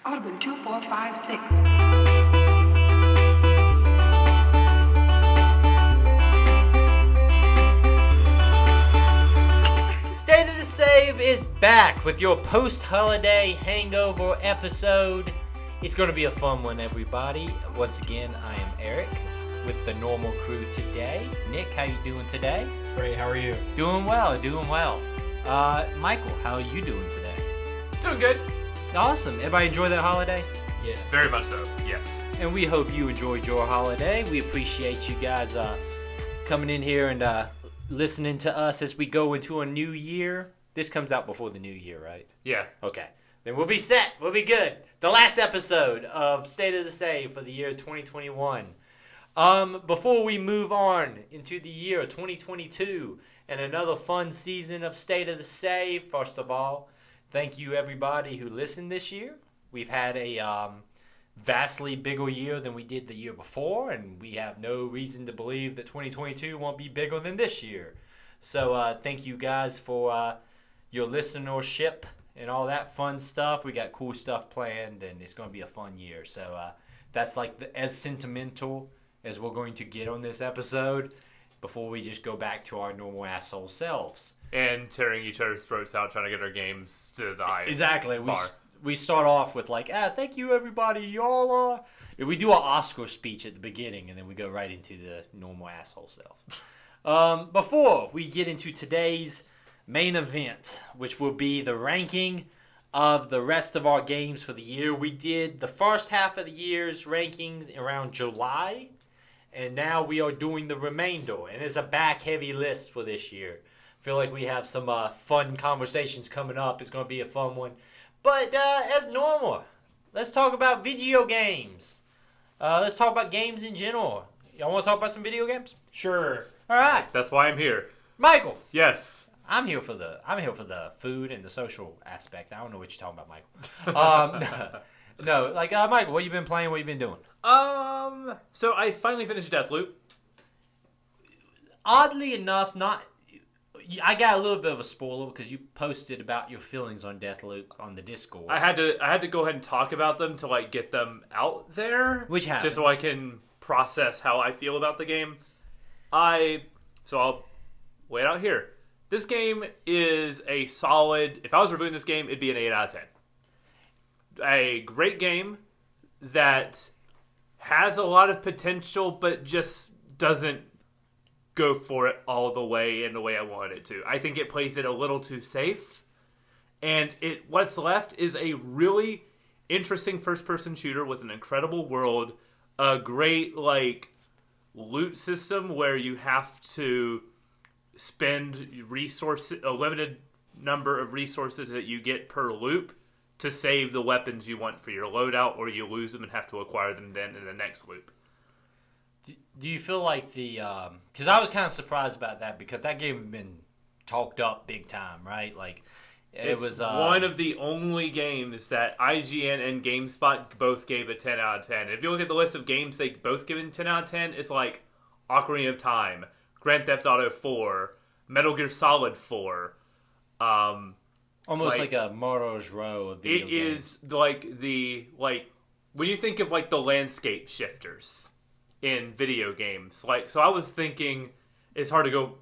Audubon 2456. State of the Save is back with your post-holiday hangover episode. It's going to be a fun one, everybody. Once again, I am Eric with the normal crew today. Nick, how you doing today? Great, how are you? Doing well, doing well. Michael, how are you doing today? Doing good. Awesome. Everybody enjoy their holiday? Yes. Very much so, yes. And we hope you enjoyed your holiday. We appreciate you guys coming in here and listening to us as we go into a new year. This comes out before the new year, right? Yeah. Okay. Then we'll be set. We'll be good. The last episode of State of the Save for the year 2021. Before we move on into the year 2022 and another fun season of State of the Save, first of all, thank you everybody who listened this year. We've had a vastly bigger year than we did the year before, and we have no reason to believe that 2022 won't be bigger than this year. So thank you guys for your listenership and all that fun stuff. We got cool stuff planned, and it's going to be a fun year. So that's like as sentimental as we're going to get on this episode before we just go back to our normal asshole selves. And tearing each other's throats out, trying to get our games to the highest Exactly. bar. We start off with like, thank you everybody, y'all. We do our Oscar speech at the beginning, and then we go right into the normal asshole self. Before we get into today's main event, which will be the ranking of the rest of our games for the year. We did the first half of the year's rankings around July, and now we are doing the remainder, and it's a back-heavy list for this year. I feel like we have some fun conversations coming up. It's going to be a fun one. But as normal, let's talk about video games. Let's talk about games in general. Y'all want to talk about some video games? Sure. All right, That's why I'm here. Michael. Yes. I'm here for the food and the social aspect. I don't know what you're talking about, Michael. No, like Michael, what you been playing? What you been doing? So I finally finished Deathloop. Oddly enough, I got a little bit of a spoiler because you posted about your feelings on Deathloop on the Discord. I had to go ahead and talk about them to like get them out there, Which happens. just so I can process how I feel about the game. So I'll lay it out here. This game is a solid. If I was reviewing this game, it'd be an 8 out of 10. A great game that has a lot of potential, but just doesn't go for it all the way in the way I wanted it to. I think it plays it a little too safe, and what's left is a really interesting first-person shooter with an incredible world, a great like loot system where you have to spend a limited number of resources that you get per loop to save the weapons you want for your loadout, or you lose them and have to acquire them then in the next loop. Do you feel like because I was kind of surprised about that because that game had been talked up big time, right? Like it was one of the only games that IGN and GameSpot both gave a 10 out of 10. If you look at the list of games they both given 10 out of 10, it's like Ocarina of Time, Grand Theft Auto 4, Metal Gear Solid 4. almost like a Murderer's Row of video games. It is like when you think of like the landscape shifters in video games. Like, so I was thinking it's hard to go,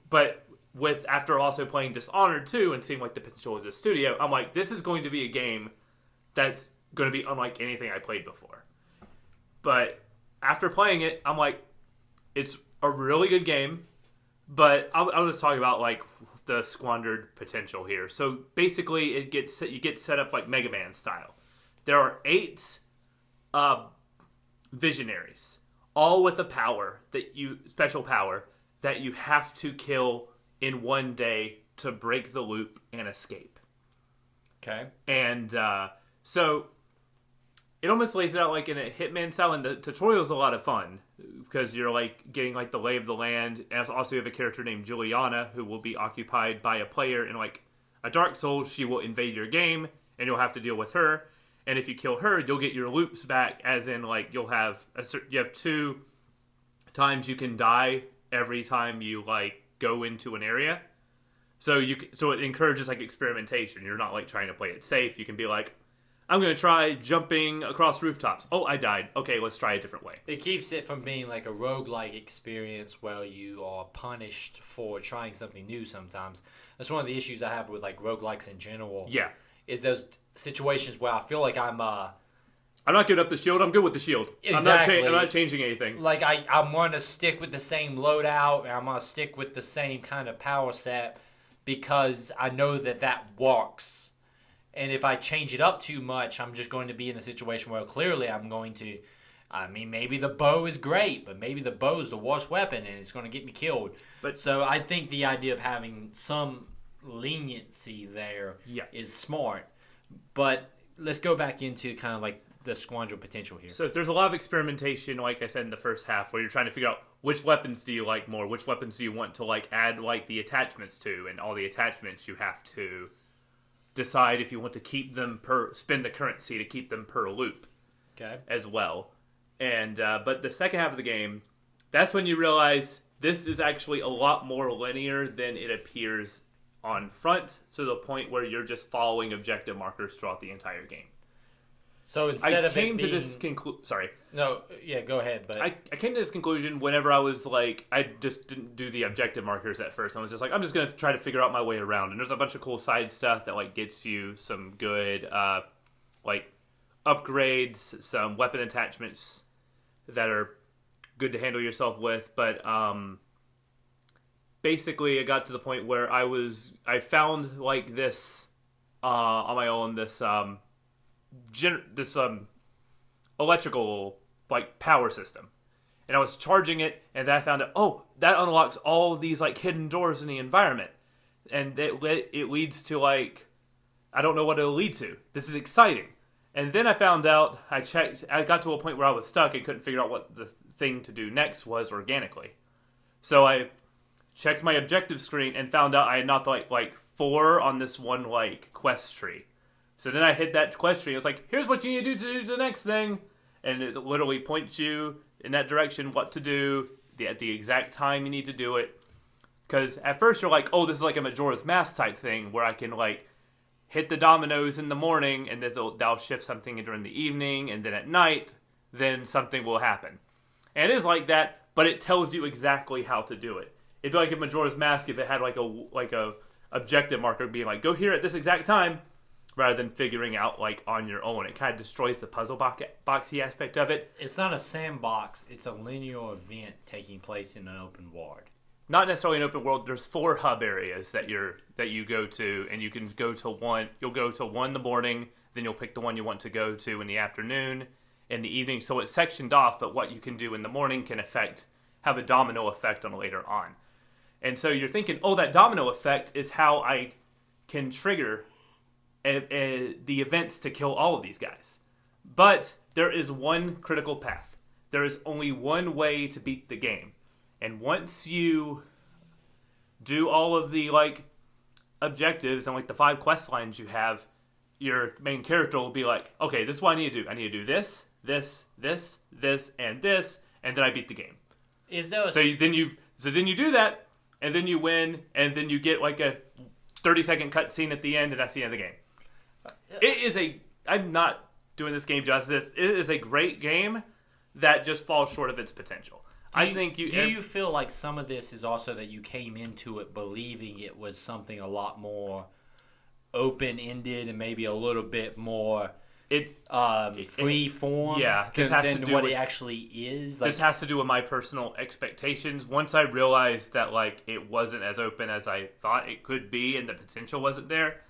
but after also playing Dishonored 2 and seeing like the potential of the studio, I'm like, this is going to be a game that's going to be unlike anything I played before. But after playing it, I'm like, it's a really good game, but I'll just talk about like the squandered potential here. So basically, you get set up like Mega Man style. There are 8 visionaries, all with a special power that you have to kill in one day to break the loop and escape. Okay. And so it almost lays it out like in a Hitman style, and the tutorial is a lot of fun because you're like getting like the lay of the land. And also you have a character named Juliana who will be occupied by a player in like a Dark Souls. She will invade your game and you'll have to deal with her. And if you kill her, you'll get your loops back, as in like you have 2 times you can die every time you like go into an area. So it encourages like experimentation. You're not like trying to play it safe. You can be like, I'm going to try jumping across rooftops. Oh, I died. Okay, let's try a different way. It keeps it from being like a roguelike experience where you are punished for trying something new sometimes. That's one of the issues I have with like roguelikes in general. Yeah. Is those situations where I feel like I'm not good up the shield. I'm good with the shield. Exactly. I'm not changing anything. like I'm going to stick with the same loadout and I'm going to stick with the same kind of power set because I know that works. And if I change it up too much, I'm just going to be in a situation where clearly I'm going to... I mean, maybe the bow is great, but maybe the bow is the worst weapon and it's going to get me killed. So I think the idea of having some leniency there is smart. But let's go back into kind of like the squander potential here. So there's a lot of experimentation, like I said, in the first half, where you're trying to figure out which weapons do you like more, which weapons do you want to like add like the attachments to, and all the attachments you have to decide if you want to keep them spend the currency to keep them per loop, as well. And but the second half of the game, that's when you realize this is actually a lot more linear than it appears on front, to the point where you're just following objective markers throughout the entire game. So instead of came to this conclusion. Sorry. No, yeah, go ahead. But I came to this conclusion whenever I was like, I just didn't do the objective markers at first. I was just like, I'm just gonna try to figure out my way around. And there's a bunch of cool side stuff that like gets you some good like upgrades, some weapon attachments that are good to handle yourself with. But basically, I got to the point where I found like this on my own this electrical like power system, and I was charging it, and then I found out that unlocks all of these like hidden doors in the environment, and it leads to like I don't know what it'll lead to. This is exciting. And then I found out, I got to a point where I was stuck and couldn't figure out what the thing to do next was organically. So I checked my objective screen and found out I had knocked like 4 on this one like quest tree. So then I hit that quest tree. It was like, here's what you need to do the next thing. And it literally points you in that direction, what to do, at the exact time you need to do it. Because at first you're like, oh, this is like a Majora's Mask type thing where I can like hit the dominoes in the morning and then that'll shift something during the evening. And then at night, then something will happen. And it is like that, but it tells you exactly how to do it. It'd be like a Majora's Mask if it had like a objective marker being like, go here at this exact time, rather than figuring out like on your own. It kind of destroys the puzzle boxy aspect of it. It's not a sandbox. It's a linear event taking place in an open world. Not necessarily an open world. There's 4 hub areas that you go to, and you can go to one. You'll go to one in the morning, then you'll pick the one you want to go to in the afternoon, in the evening. So it's sectioned off, but what you can do in the morning can have a domino effect on later on. And so you're thinking, that domino effect is how I can trigger the events to kill all of these guys. But there is one critical path. There is only one way to beat the game. And once you do all of the like objectives and like the 5 quest lines you have, your main character will be like, okay, this is what I need to do. I need to do this, this, this, this, and this, and then I beat the game. Then you do that, and then you win, and then you get like a 30-second cutscene at the end, and that's the end of the game. I'm not doing this game justice. It is a great game that just falls short of its potential. Do you feel like some of this is also that you came into it believing it was something a lot more open-ended and maybe a little bit more free form than what it actually is? This has to do with my personal expectations. Once I realized that like it wasn't as open as I thought it could be and the potential wasn't there,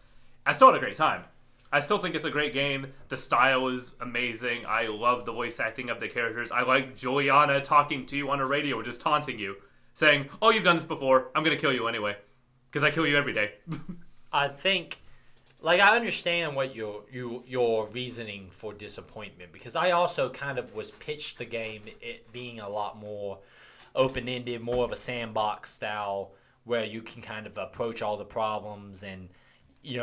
I still had a great time. I still think it's a great game. The style is amazing. I love the voice acting of the characters. I like Juliana talking to you on a radio, just taunting you, saying, "Oh, you've done this before. I'm gonna kill you anyway, because I kill you every day." I think, like, I understand what your reasoning for disappointment, because I also kind of was pitched the game it being a lot more open-ended, more of a sandbox style, where you can kind of approach all the problems and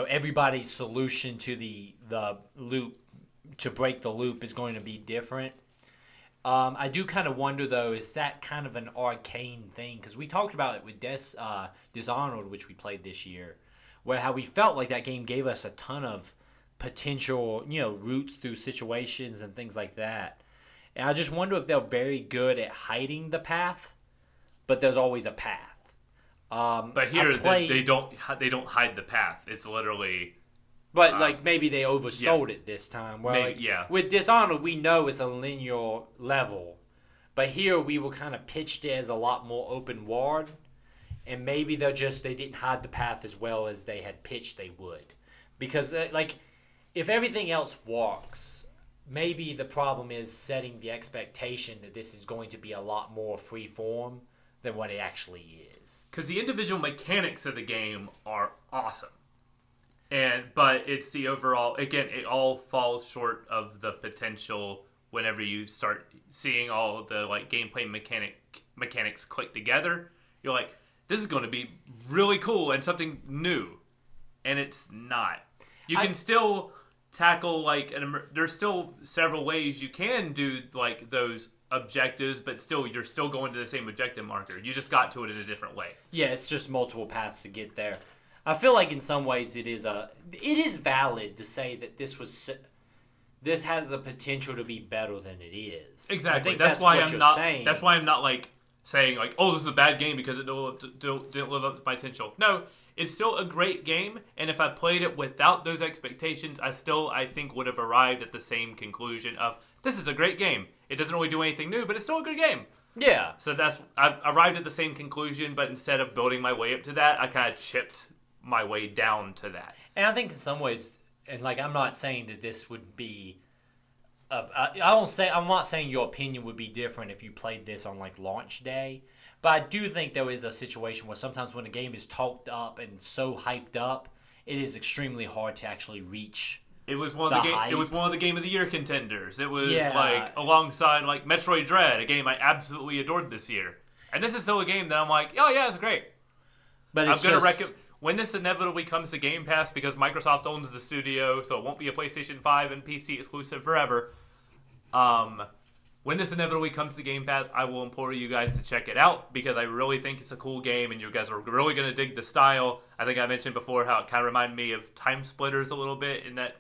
everybody's solution to the loop, to break the loop, is going to be different. I do kind of wonder, though, is that kind of an arcane thing? Because we talked about it with Dishonored, which we played this year, where how we felt like that game gave us a ton of potential, routes through situations and things like that. And I just wonder if they're very good at hiding the path, but there's always a path. But here they don't hide the path. It's literally. But maybe they oversold it this time. Where with Dishonored, we know it's a linear level, but here we were kind of pitched it as a lot more open world, and maybe they didn't hide the path as well as they had pitched they would, because if everything else works, maybe the problem is setting the expectation that this is going to be a lot more free form than what it actually is. Because the individual mechanics of the game are awesome. But it's the overall, again, it all falls short of the potential whenever you start seeing all the gameplay mechanics click together. You're like, this is going to be really cool and something new. And it's not. You can still tackle there's still several ways you can do those objectives, but still you're still going to the same objective marker. You just got to it in a different way. Yeah, it's just multiple paths to get there. I feel like in some ways it is valid to say that this has a potential to be better than it is. Exactly. I think that's why I'm not saying. That's why I'm not saying oh, this is a bad game because it didn't live up to my potential. No, it's still a great game, and if I played it without those expectations, I think would have arrived at the same conclusion of this is a great game. It doesn't really do anything new, but it's still a good game. Yeah. So I arrived at the same conclusion, but instead of building my way up to that, I kind of chipped my way down to that. And I think in some ways, and I'm not saying that this would be, I'm not saying your opinion would be different if you played this on launch day, but I do think there is a situation where sometimes when a game is talked up and so hyped up, it is extremely hard to actually reach. It was one of the Game of the Year contenders. It was alongside Metroid Dread, a game I absolutely adored this year. And this is still a game that I'm like, oh yeah, it's great. But I'm gonna recommend. When this inevitably comes to Game Pass, because Microsoft owns the studio, so it won't be a PlayStation 5 and PC exclusive forever. When this inevitably comes to Game Pass, I will implore you guys to check it out, because I really think it's a cool game, and you guys are really going to dig the style. I think I mentioned before how it kind of reminded me of Time Splitters a little bit, in that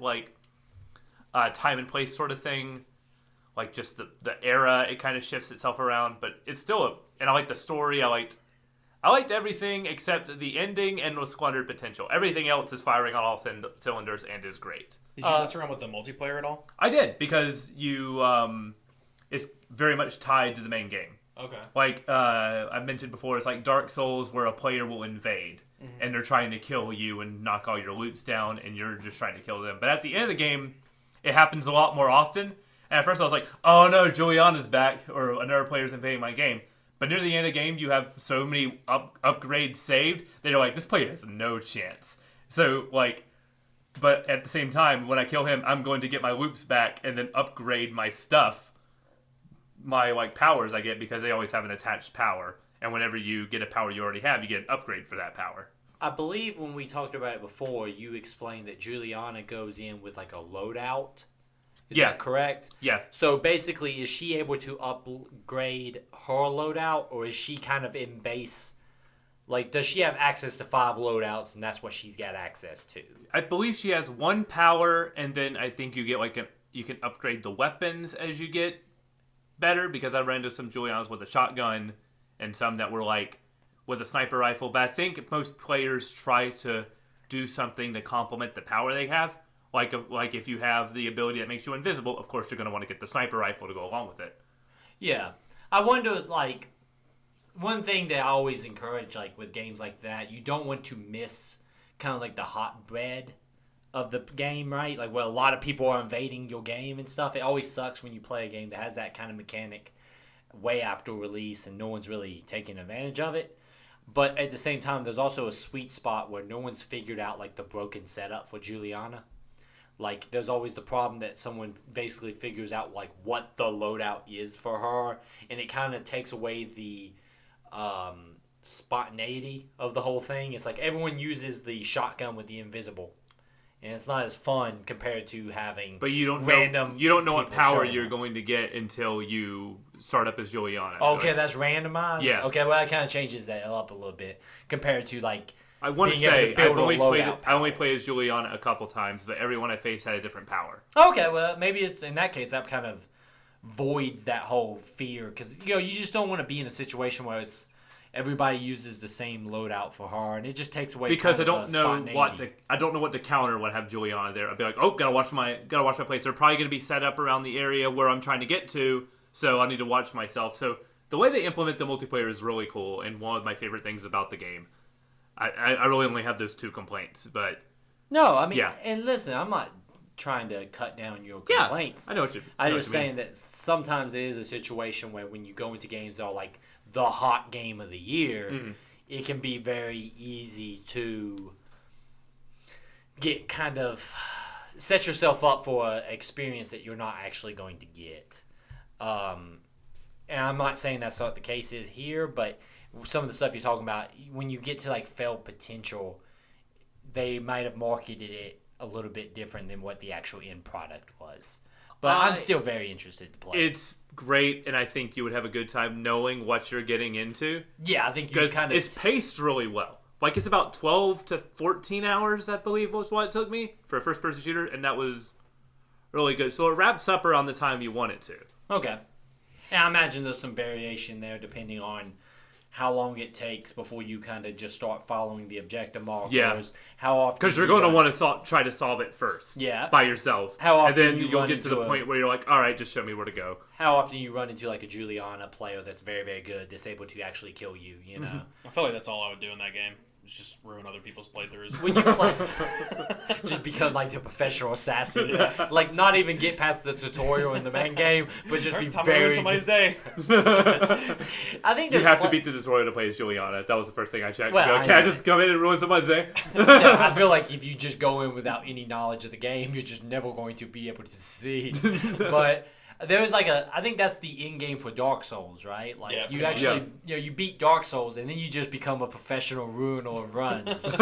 time and place sort of thing. Just the era, it kind of shifts itself around, but it's still and I like the story, I liked everything except the ending and the squandered potential. Everything else is firing on all cylinders and is great. Did you mess around with the multiplayer at all? I did, because it's very much tied to the main game. Okay. I mentioned before, it's like Dark Souls, where a player will invade, and they're trying to kill you and knock all your loots down, and you're just trying to kill them. But at the end of the game, it happens a lot more often. And at first I was like, oh no, Juliana's back, or another player's invading my game. But near the end of the game, you have so many upgrades saved that you're like, this player has no chance. So, but at the same time, when I kill him, I'm going to get my loops back and then upgrade my stuff, my powers I get, because they always have an attached power. And whenever you get a power you already have, you get an upgrade for that power. I believe when we talked about it before, you explained that Juliana goes in with a loadout. Is that correct? Yeah. So basically, is she able to upgrade her loadout, or is she kind of in base? Does she have access to 5 loadouts, and that's what she's got access to? I believe she has 1 power, and then I think you get you can upgrade the weapons as you get better, because I ran into some Julianas with a shotgun, and some that were with a sniper rifle. But I think most players try to do something to complement the power they have. If you have the ability that makes you invisible, of course you're going to want to get the sniper rifle to go along with it. Yeah. I wonder, one thing that I always encourage, with games like that, you don't want to miss kind of the hot bread of the game, right? Where a lot of people are invading your game and stuff. It always sucks when you play a game that has that kind of mechanic way after release and no one's really taking advantage of it. But at the same time, there's also a sweet spot where no one's figured out, the broken setup for Juliana. There's always the problem that someone basically figures out, what the loadout is for her, and it kind of takes away the spontaneity of the whole thing. It's everyone uses the shotgun with the invisible, and it's not as fun compared to having You don't know what power you're going to get until you start up as Juliana. Okay, that's randomized? Yeah. Okay, well, that kind of changes that up a little bit compared to, I want to being able say to build a loadout I only played as Juliana a couple times, but everyone I faced had a different power. Okay, well, maybe it's in that case that kind of voids that whole fear because you just don't want to be in a situation where everybody uses the same loadout for her, and it just takes away Because kind I of don't know what to counter when I have Juliana there. I'd be like, oh, gotta watch my place. They're probably gonna be set up around the area where I'm trying to get to, so I need to watch myself. So the way they implement the multiplayer is really cool, and one of my favorite things about the game. I really only have those 2 complaints, but no, I mean, yeah. And listen, I'm not trying to cut down your complaints. I know what you. I'm just saying that sometimes it is a situation where when you go into games that are like the hot game of the year, it can be very easy to get kind of set yourself up for an experience that you're not actually going to get. And I'm not saying that's what the case is here, but some of the stuff you're talking about, when you get to like failed potential, they might have marketed it a little bit different than what the actual end product was. But I'm still very interested to play. It's great, and I think you would have a good time knowing what you're getting into. Yeah, I think you kind of... It's paced really well. Like, it's about 12 to 14 hours, I believe, was what it took me for a first-person shooter, and that was really good. So it wraps up around the time you want it to. Okay. And I imagine there's some variation there depending on how long it takes before you kind of just start following the objective markers. Yeah. How often? Because you're going to want to try to solve it first. Yeah. By yourself. How often and then you you'll run get to the into point where you're like, all right, just show me where to go. How often you run into like a Juliana player that's very, very good, that's able to actually kill you, you know? I feel like that's all I would do in that game. Is just ruin other people's playthroughs. When you play, just become like the professional assassin. Yeah. Like not even get past the tutorial in the main game, but just be time very. to ruin somebody's day. I think you have to beat the tutorial to play as Juliana. That was the first thing I checked. Well, Can I just come in and ruin somebody's day? Yeah, I feel like if you just go in without any knowledge of the game, you're just never going to be able to succeed. But there's like I think that's the end game for Dark Souls, right? Like you actually, you beat Dark Souls and then you just become a professional ruiner of runs. You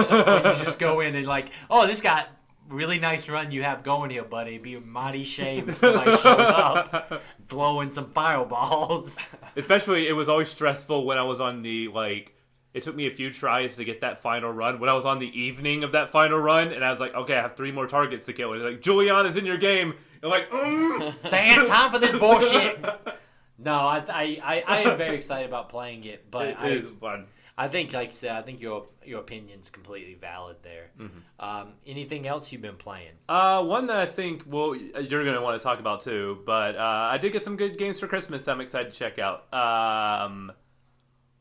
just go in and like, oh, this got really nice run you have going here, buddy. It'd be a mighty shame if somebody showed up throwing some fireballs. Especially, it was always stressful when I was on the it took me a few tries to get that final run. When I was on the evening of that final run, and I was like, okay, I have 3 more targets to kill. And like, Juliana's in your game. And like, saying time for this bullshit. No, I am very excited about playing it, but it is fun. I think, like you said, I think your opinion's completely valid there. Mm-hmm. Anything else you've been playing? One that I think you're gonna want to talk about too. But I did get some good games for Christmas that I'm excited to check out.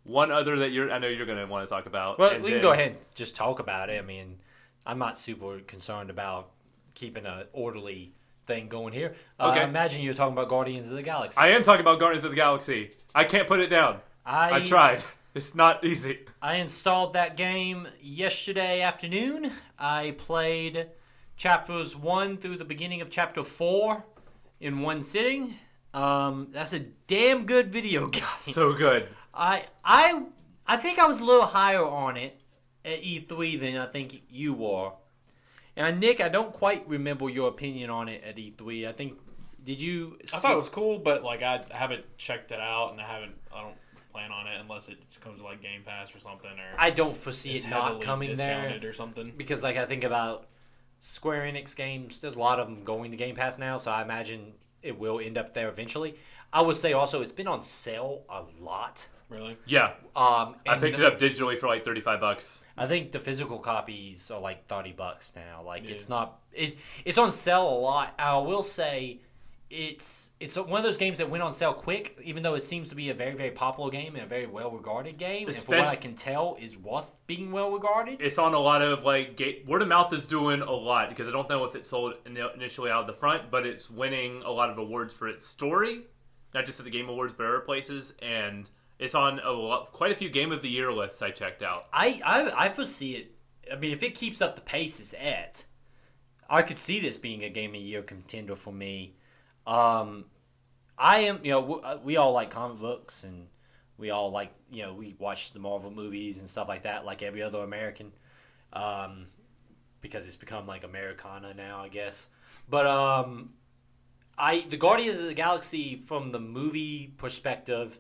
One other that I know you're gonna want to talk about. Well, we can go ahead and just talk about it. I mean, I'm not super concerned about keeping an orderly thing going here. Okay. I imagine you're talking about Guardians of the Galaxy. I am talking about Guardians of the Galaxy. I can't put it down. I tried. It's not easy. I installed that game yesterday afternoon. I played chapters 1 through the beginning of chapter 4 in one sitting. That's a damn good video game. So good. I think I was a little higher on it at E3 than I think you were. And Nick, I don't quite remember your opinion on it at E3. I think I thought it was cool, but like I haven't checked it out, and I don't plan on it unless it comes to like Game Pass or something. Or I don't foresee it not coming there or something. Because like I think about Square Enix games, there's a lot of them going to Game Pass now, so I imagine it will end up there eventually. I would say also it's been on sale a lot. Really? Yeah. I picked it up digitally for like $35. I think the physical copies are like $30 now. Like it's not it's on sale a lot. I will say it's one of those games that went on sale quick, even though it seems to be a very, very popular game and a very well regarded game. And for what I can tell, is worth being well regarded. It's on a lot of word of mouth is doing a lot because I don't know if it sold initially out of the front, but it's winning a lot of awards for its story, not just at the Game Awards, but other places, and it's on quite a few Game of the Year lists I checked out. I foresee it. I mean, if it keeps up the pace it's at, I could see this being a Game of the Year contender for me. I am, we all like comic books, and we all like, we watch the Marvel movies and stuff like that, like every other American, because it's become like Americana now, I guess. But the Guardians of the Galaxy, from the movie perspective,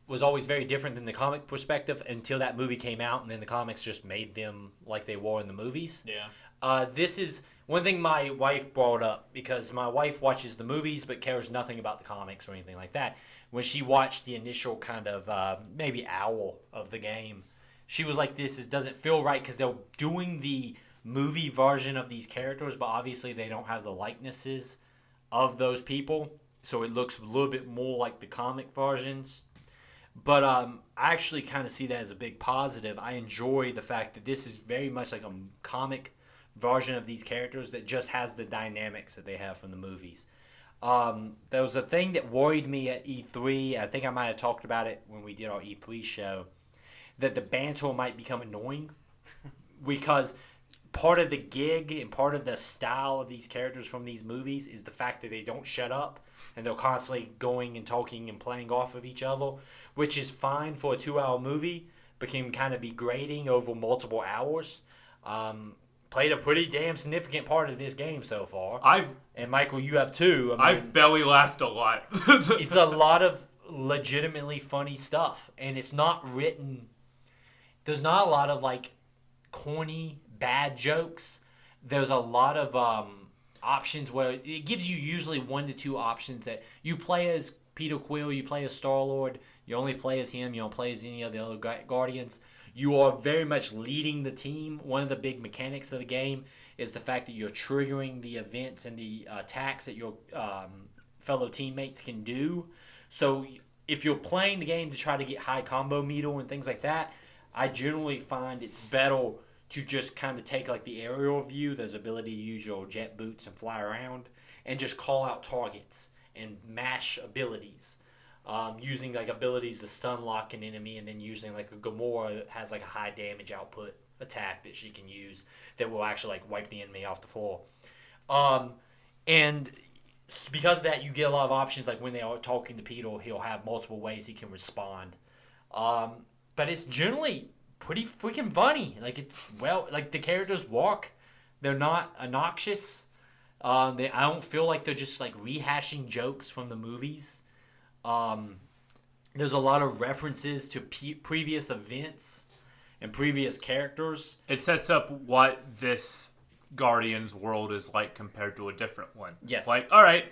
was always very different than the comic perspective until that movie came out, and then the comics just made them like they were in the movies. Yeah. This is one thing my wife brought up, because my wife watches the movies but cares nothing about the comics or anything like that. When she watched the initial kind of maybe hour of the game, she was like, doesn't feel right, because they're doing the movie version of these characters, but obviously they don't have the likenesses of those people, so it looks a little bit more like the comic versions. But I actually kind of see that as a big positive. I enjoy the fact that this is very much like a comic version of these characters that just has the dynamics that they have from the movies. There was a thing that worried me at E3. I think I might have talked about it when we did our E3 show, that the banter might become annoying because part of the gig and part of the style of these characters from these movies is the fact that they don't shut up and they're constantly going and talking and playing off of each other, which is fine for a 2-hour movie, but can kind of be grating over multiple hours. Played a pretty damn significant part of this game so far. And Michael, you have too. I've belly laughed a lot. It's a lot of legitimately funny stuff, and it's not written. There's not a lot of like corny bad jokes. There's a lot of options where it gives you usually 1 to 2 options that you play as Peter Quill, you play as Star-Lord, you only play as him, you don't play as any of the other Guardians. You are very much leading the team. One of the big mechanics of the game is the fact that you're triggering the events and the attacks that your fellow teammates can do. So if you're playing the game to try to get high combo meter and things like that, I generally find it's better to just kind of take like the aerial view. There's ability to use your jet boots and fly around and just call out targets and mash abilities. Using like abilities to stun lock an enemy, and then using like a Gamora has like a high damage output attack that she can use that will actually like wipe the enemy off the floor. And because of that, you get a lot of options. Like when they are talking to Peter, he'll have multiple ways he can respond. But it's generally pretty freaking funny. Like like the characters walk, they're not obnoxious. I don't feel like they're just like rehashing jokes from the movies. There's a lot of references to previous events and previous characters. It sets up what this Guardians world is like compared to a different one. Yes. Like, all right,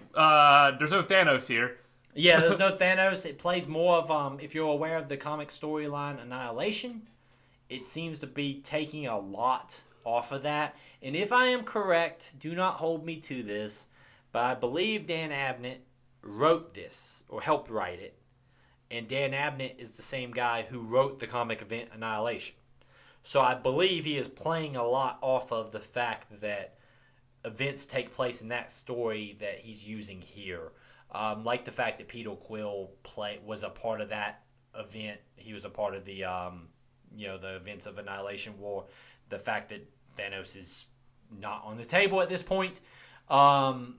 there's no Thanos here. Yeah, there's no Thanos. It plays more of, if you're aware of the comic storyline Annihilation, it seems to be taking a lot off of that. And if I am correct, do not hold me to this, but I believe Dan Abnett wrote this or helped write it, and Dan Abnett is the same guy who wrote the comic event Annihilation. So I believe he is playing a lot off of the fact that events take place in that story that he's using here. Like the fact that Peter Quill was a part of that event. He was a part of the the events of Annihilation War. The fact that Thanos is not on the table at this point. And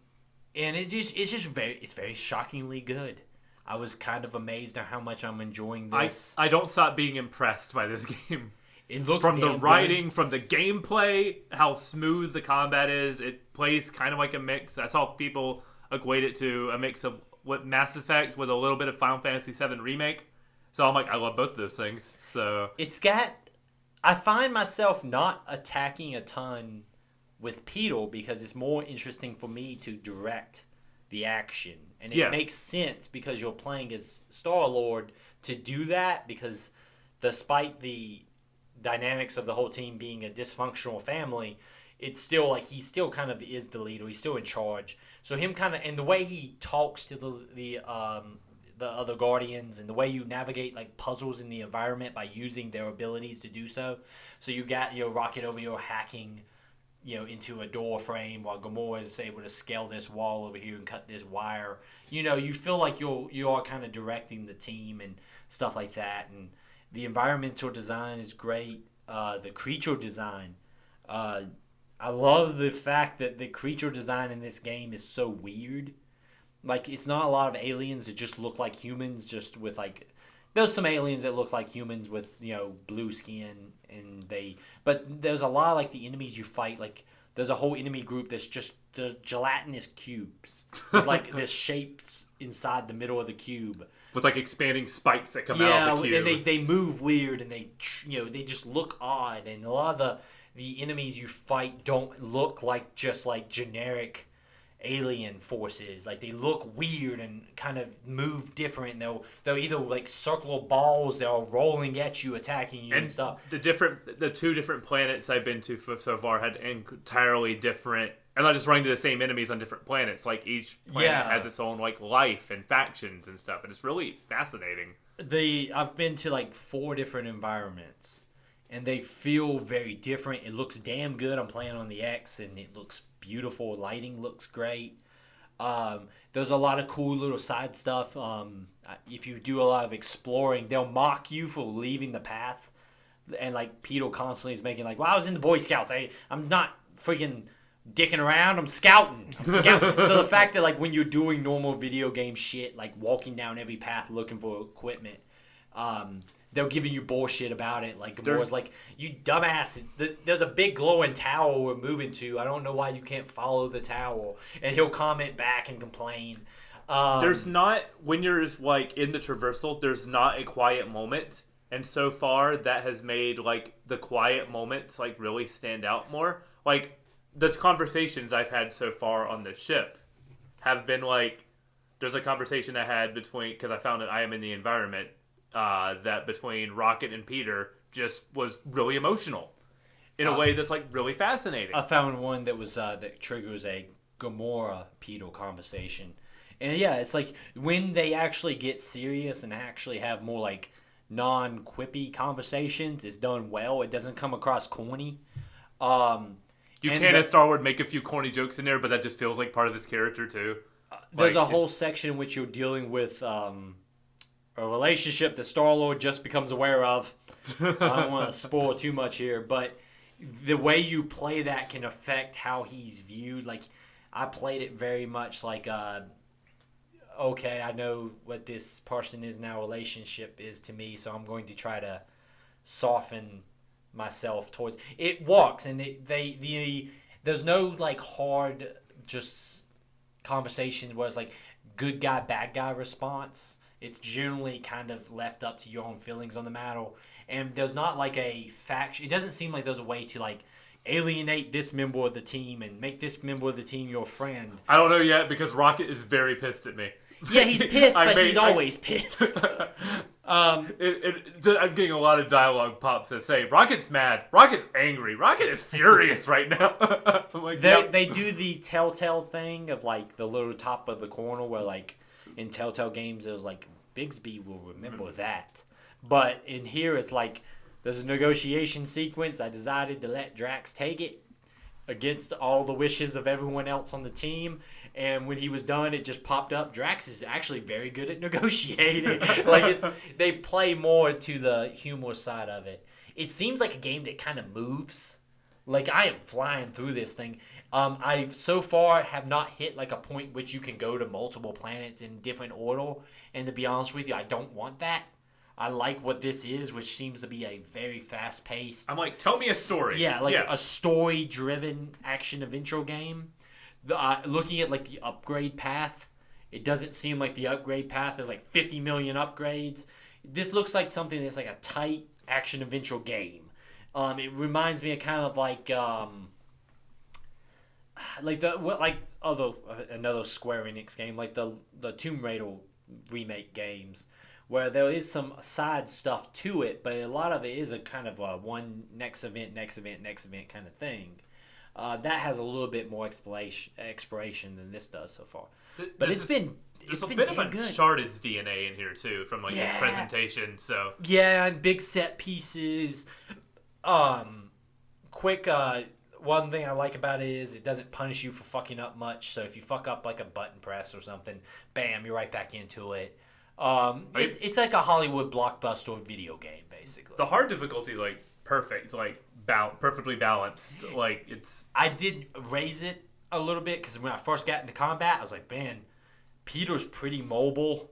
it's very shockingly good. I was kind of amazed at how much I'm enjoying this. I don't stop being impressed by this game. It looks from the damn writing, good. from the gameplay, how smooth the combat is. It plays kind of like a mix. That's how people equate it to a mix of what Mass Effect with a little bit of Final Fantasy VII Remake. So I'm like, I love both of those things. So I find myself not attacking a ton with Peter because it's more interesting for me to direct the action. And it makes sense because you're playing as Star-Lord to do that, because despite the dynamics of the whole team being a dysfunctional family, it's still like he still kind of is the leader. He's still in charge. So him kind of, and the way he talks to the other Guardians, and the way you navigate like puzzles in the environment by using their abilities to do so. So you got your rocket over your hacking into a door frame, while Gamora is able to scale this wall over here and cut this wire. You feel like you are kind of directing the team and stuff like that. And the environmental design is great. The creature design, I love the fact that the creature design in this game is so weird. Like, it's not a lot of aliens that just look like humans, just with like, there's some aliens that look like humans with, blue skin, but there's a lot of like the enemies you fight, like there's a whole enemy group that's just the gelatinous cubes with like the shapes inside the middle of the cube. With like expanding spikes that come out of the cube. And they move weird, and they just look odd, and a lot of the enemies you fight don't look like just like generic alien forces. Like they look weird and kind of move different. They'll either like circular balls that are rolling at you, attacking you and stuff. The 2 different planets I've been to so far had entirely different, and not just running to the same enemies on different planets. Like each planet has its own like life and factions and stuff, and it's really fascinating. I've been to like 4 different environments, and they feel very different. It looks damn good. I'm playing on the X, and it looks beautiful. Lighting looks great. There's a lot of cool little side stuff. If you do a lot of exploring, they'll mock you for leaving the path, and like Peter constantly is making like, well, I was in the Boy Scouts. I'm not freaking dicking around. I'm scouting. So the fact that like when you're doing normal video game shit, like walking down every path looking for equipment, they're giving you bullshit about it. Like Gamora's like, you dumbass, there's a big glowing tower we're moving to. I don't know why you can't follow the tower. And he'll comment back and complain. There's not, when you're like in the traversal, there's not a quiet moment. And so far that has made like the quiet moments like really stand out more. Like the conversations I've had so far on the ship have been like, there's a conversation I had between, because I found that I am in the environment, that between Rocket and Peter just was really emotional in a way that's like really fascinating. I found one that was that triggers a Gamora Peter conversation, and yeah, it's like when they actually get serious and actually have more like non-quippy conversations, it's done well. It doesn't come across corny. You can, as Star Wars, make a few corny jokes in there, but that just feels like part of his character too. There's a whole section in which you're dealing with a relationship that Star-Lord just becomes aware of. I don't want to spoil too much here, but the way you play that can affect how he's viewed. Like, I played it very much like, okay, I know what this person is now, relationship is to me, so I'm going to try to soften myself towards it. Works, and there's no like hard just conversation where it's like good guy bad guy response. It's generally kind of left up to your own feelings on the matter, and there's not like a faction. It doesn't seem like there's a way to like alienate this member of the team and make this member of the team your friend. I don't know yet because Rocket is very pissed at me. Yeah, he's pissed, but he's always pissed. I'm getting a lot of dialogue pops that say, Rocket's mad, Rocket's angry, Rocket is furious right now. I'm like, they do the Telltale thing of like the little top of the corner where like in Telltale games it was like, Bigsby will remember that. But in here it's like, there's a negotiation sequence. I decided to let Drax take it against all the wishes of everyone else on the team. And when he was done, it just popped up. Drax is actually very good at negotiating. Like they play more to the humor side of it. It seems like a game that kind of moves. Like I am flying through this thing. I so far have not hit like a point which you can go to multiple planets in different order. And to be honest with you, I don't want that. I like what this is, which seems to be a very fast-paced. I'm like, tell me a story. Yeah, a story-driven action-adventure game. Looking at like the upgrade path, it doesn't seem like the upgrade path is like 50 million upgrades. This looks like something that's like a tight action-adventure game. It reminds me of kind of like another Square Enix game, like the Tomb Raider remake games, where there is some side stuff to it, but a lot of it is a kind of a one next event kind of thing. That has a little bit more exploration than this does so far. But it's been a bit of Uncharted's DNA in here too, from like its presentation. So and big set pieces. Quick. One thing I like about it is it doesn't punish you for fucking up much. So if you fuck up like a button press or something, bam, you're right back into it. It's like a Hollywood blockbuster video game, basically. The hard difficulty is like perfect, like perfectly balanced. Like it's. I did raise it a little bit because when I first got into combat, I was like, man, Peter's pretty mobile,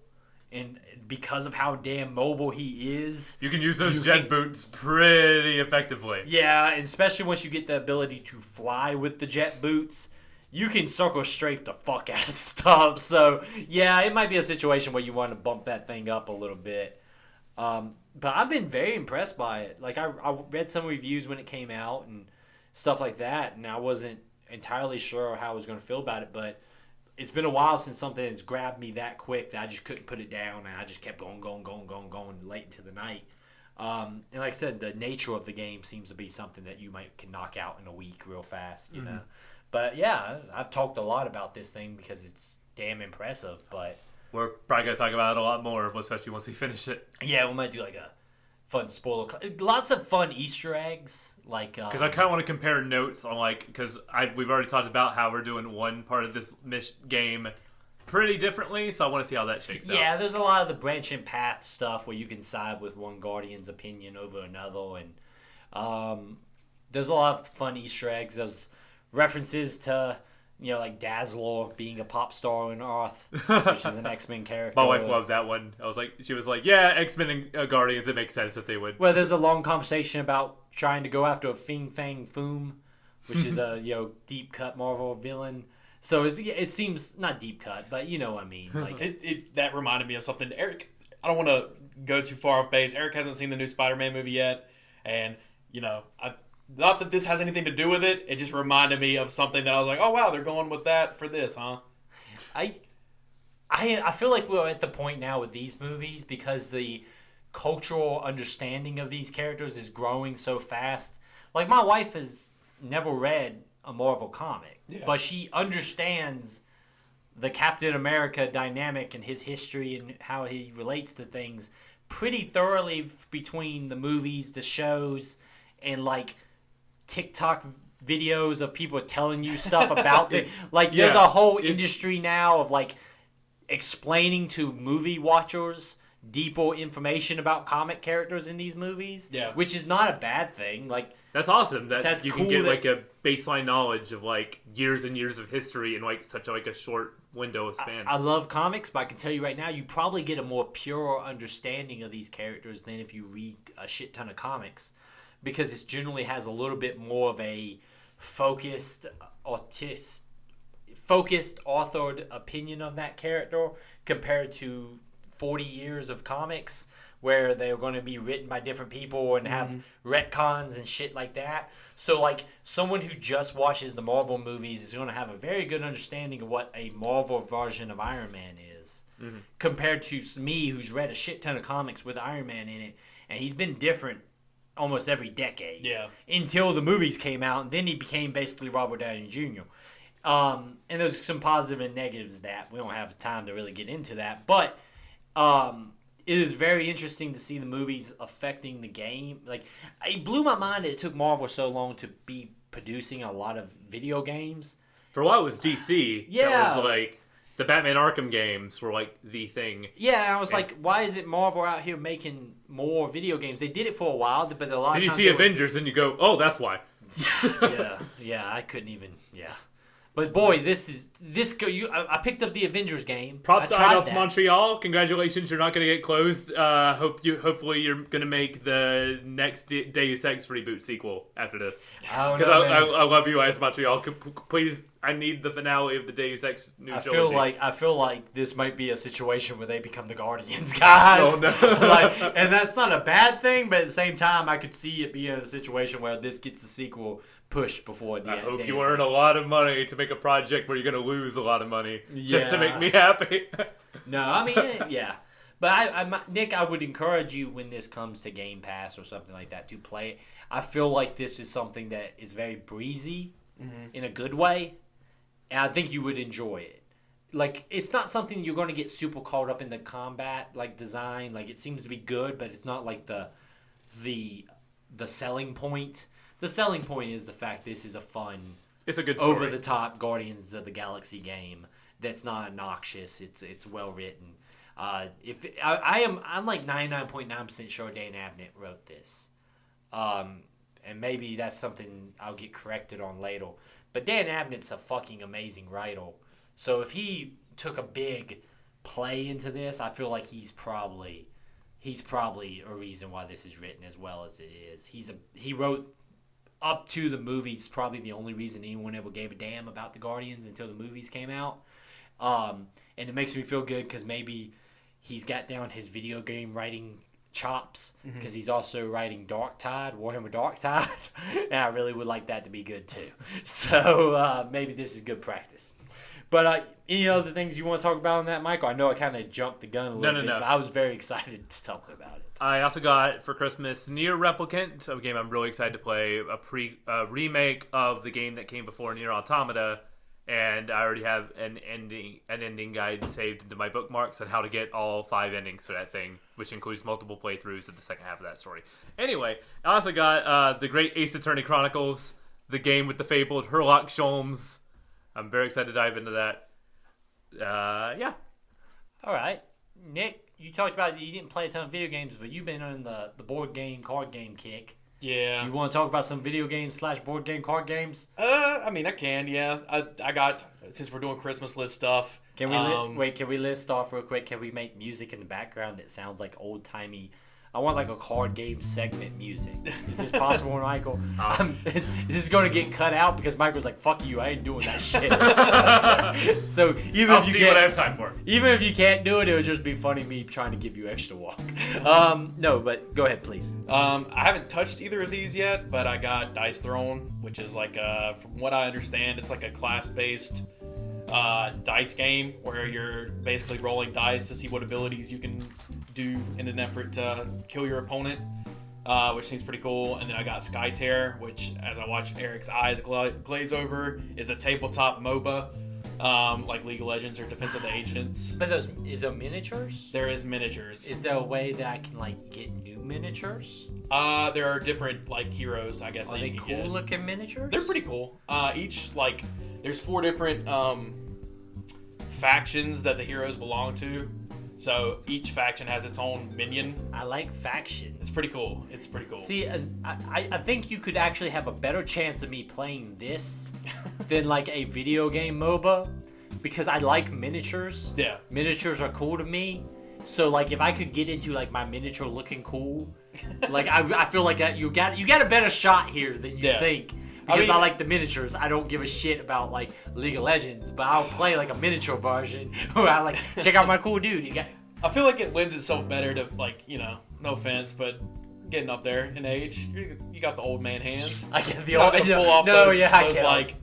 and because of how damn mobile he is, you can use those jet boots pretty effectively. Yeah, and especially once you get the ability to fly with the jet boots. you can circle strafe the fuck out of stuff. So yeah, it might be a situation where you want to bump that thing up a little bit. But I've been very impressed by it. Like I read some reviews when it came out and stuff like that, and I wasn't entirely sure how I was going to feel about it, but it's been a while since something has grabbed me that quick that I just couldn't put it down, and I just kept going late into the night. And like I said, the nature of the game seems to be something that you can knock out in a week real fast, you know. But yeah, I've talked a lot about this thing because it's damn impressive. But we're probably gonna talk about it a lot more, especially once we finish it. Yeah, we might do like a fun spoiler. Lots of fun Easter eggs, like because I kind of want to compare notes on because we've already talked about how we're doing one part of this game pretty differently, so I want to see how that shakes out. Yeah, there's a lot of the branching path stuff where you can side with one Guardian's opinion over another, and there's a lot of fun Easter eggs. There's references to like Dazzler being a pop star in Earth, which is an X-Men character. My wife loved that one. She was like, yeah, X-Men and Guardians, it makes sense that they would. Well, there's a long conversation about trying to go after a Fing Fang Foom, which is a deep cut Marvel villain. So it seems not deep cut, but you know what I mean. Like that reminded me of something. Eric, I don't want to go too far off base. Eric hasn't seen the new Spider-Man movie yet, and not that this has anything to do with it. It just reminded me of something that I was like, oh wow, they're going with that for this, huh? I feel like we're at the point now with these movies because the cultural understanding of these characters is growing so fast. Like my wife has never read a Marvel comic, but she understands the Captain America dynamic and his history and how he relates to things pretty thoroughly between the movies, the shows, and like TikTok videos of people telling you stuff about it. Like there's a whole industry now of like explaining to movie watchers deeper information about comic characters in these movies, which is not a bad thing. Like that's awesome. That's you cool can get like a baseline knowledge of like years and years of history in like such a short window of span. I love comics, but I can tell you right now, you probably get a more pure understanding of these characters than if you read a shit ton of comics, because it generally has a little bit more of a focused, authored opinion of that character compared to 40 years of comics where they're going to be written by different people and have retcons and shit like that. So like someone who just watches the Marvel movies is going to have a very good understanding of what a Marvel version of Iron Man is compared to me, who's read a shit ton of comics with Iron Man in it, and he's been different almost every decade until the movies came out, and then he became basically Robert Downey Jr. And there's some positive and negatives that we don't have time to really get into that, but it is very interesting to see the movies affecting the game. Like, it blew my mind that it took Marvel so long to be producing a lot of video games. For a while, it was DC. Yeah. That was like the Batman Arkham games were like the thing. Yeah, and I was like, why is it Marvel out here making more video games? They did it for a while, but a lot of then you times see Avengers and you go, oh, that's why. yeah, I couldn't even. But boy, I picked up the Avengers game. Props to Eidos Montreal. Congratulations, you're not going to get closed. Hopefully you're going to make the next Deus Ex reboot sequel after this. Because I love you, Eidos Montreal. Please, I need the finale of the Deus Ex new trilogy. I feel like this might be a situation where they become the Guardians, guys. Oh no! And that's not a bad thing, but at the same time, I could see it being a situation where this gets the sequel pushed before the end. I hope you earn a lot of money to make a project where you're going to lose a lot of money just to make me happy. No, I mean, yeah. But Nick, I would encourage you when this comes to Game Pass or something like that to play it. I feel like this is something that is very breezy in a good way, and I think you would enjoy it. Like, it's not something you're going to get super caught up in the combat, like, design. Like, it seems to be good, but it's not like the selling point. The selling point is the fact this is a fun, it's a good story. over-the-top Guardians of the Galaxy game that's not obnoxious. It's well written. I'm like 99.9% sure Dan Abnett wrote this, and maybe that's something I'll get corrected on later. But Dan Abnett's a fucking amazing writer. So if he took a big play into this, I feel like he's probably a reason why this is written as well as it is. He wrote up to the movies, probably the only reason anyone ever gave a damn about the Guardians until the movies came out. And it makes me feel good because maybe he's got down his video game writing chops because he's also writing Warhammer Dark Tide, and I really would like that to be good too. So maybe this is good practice. But any other things you want to talk about on that, Michael? I know I kind of jumped the gun a little bit, but I was very excited to talk about it. I also got for Christmas Nier Replicant, a game I'm really excited to play, a remake of the game that came before Nier Automata, and I already have an ending guide saved into my bookmarks on how to get all 5 endings for that thing, which includes multiple playthroughs of the second half of that story. Anyway, I also got the Great Ace Attorney Chronicles, the game with the fabled Herlock Sholmes. I'm very excited to dive into that. Yeah. All right. Nick, you talked about you didn't play a ton of video games, but you've been on the board game, card game kick. Yeah. You want to talk about some video games / board game, card games? I mean, I can, yeah. I got, since we're doing Christmas list stuff. Can we can we list off real quick? Can we make music in the background that sounds like old-timey? I want like a card game segment music. Is this possible, Michael? This is going to get cut out because Michael's like, fuck you, I ain't doing that shit. So even I'll if you see can't, what I have time for. even if you can't do it, it'll just be funny me trying to give you extra walk. No, but go ahead, please. I haven't touched either of these yet, but I got Dice Throne, which is like, from what I understand, it's like a class-based dice game where you're basically rolling dice to see what abilities you can do in an effort to kill your opponent, which seems pretty cool. And then I got Skytear, which, as I watch Eric's eyes glaze over, is a tabletop MOBA, like League of Legends or Defense of the Agents. But is there miniatures? There is miniatures. Is there a way that I can like get new miniatures? There are different like heroes, I guess. Are they cool looking miniatures? They're pretty cool. Each like there's 4 different factions that the heroes belong to. So each faction has its own minion. I like factions. It's pretty cool. See, I think you could actually have a better chance of me playing this than like a video game MOBA because I like miniatures. Yeah. Miniatures are cool to me. So like if I could get into like my miniature looking cool, like I feel like that you got a better shot here than you think. Because I like the miniatures. I don't give a shit about like League of Legends, but I'll play like a miniature version where I like check out my cool dude. I feel like it lends itself better to like, no offense, but getting up there in age, you got the old man hands. I get the Not old gonna pull off those I like,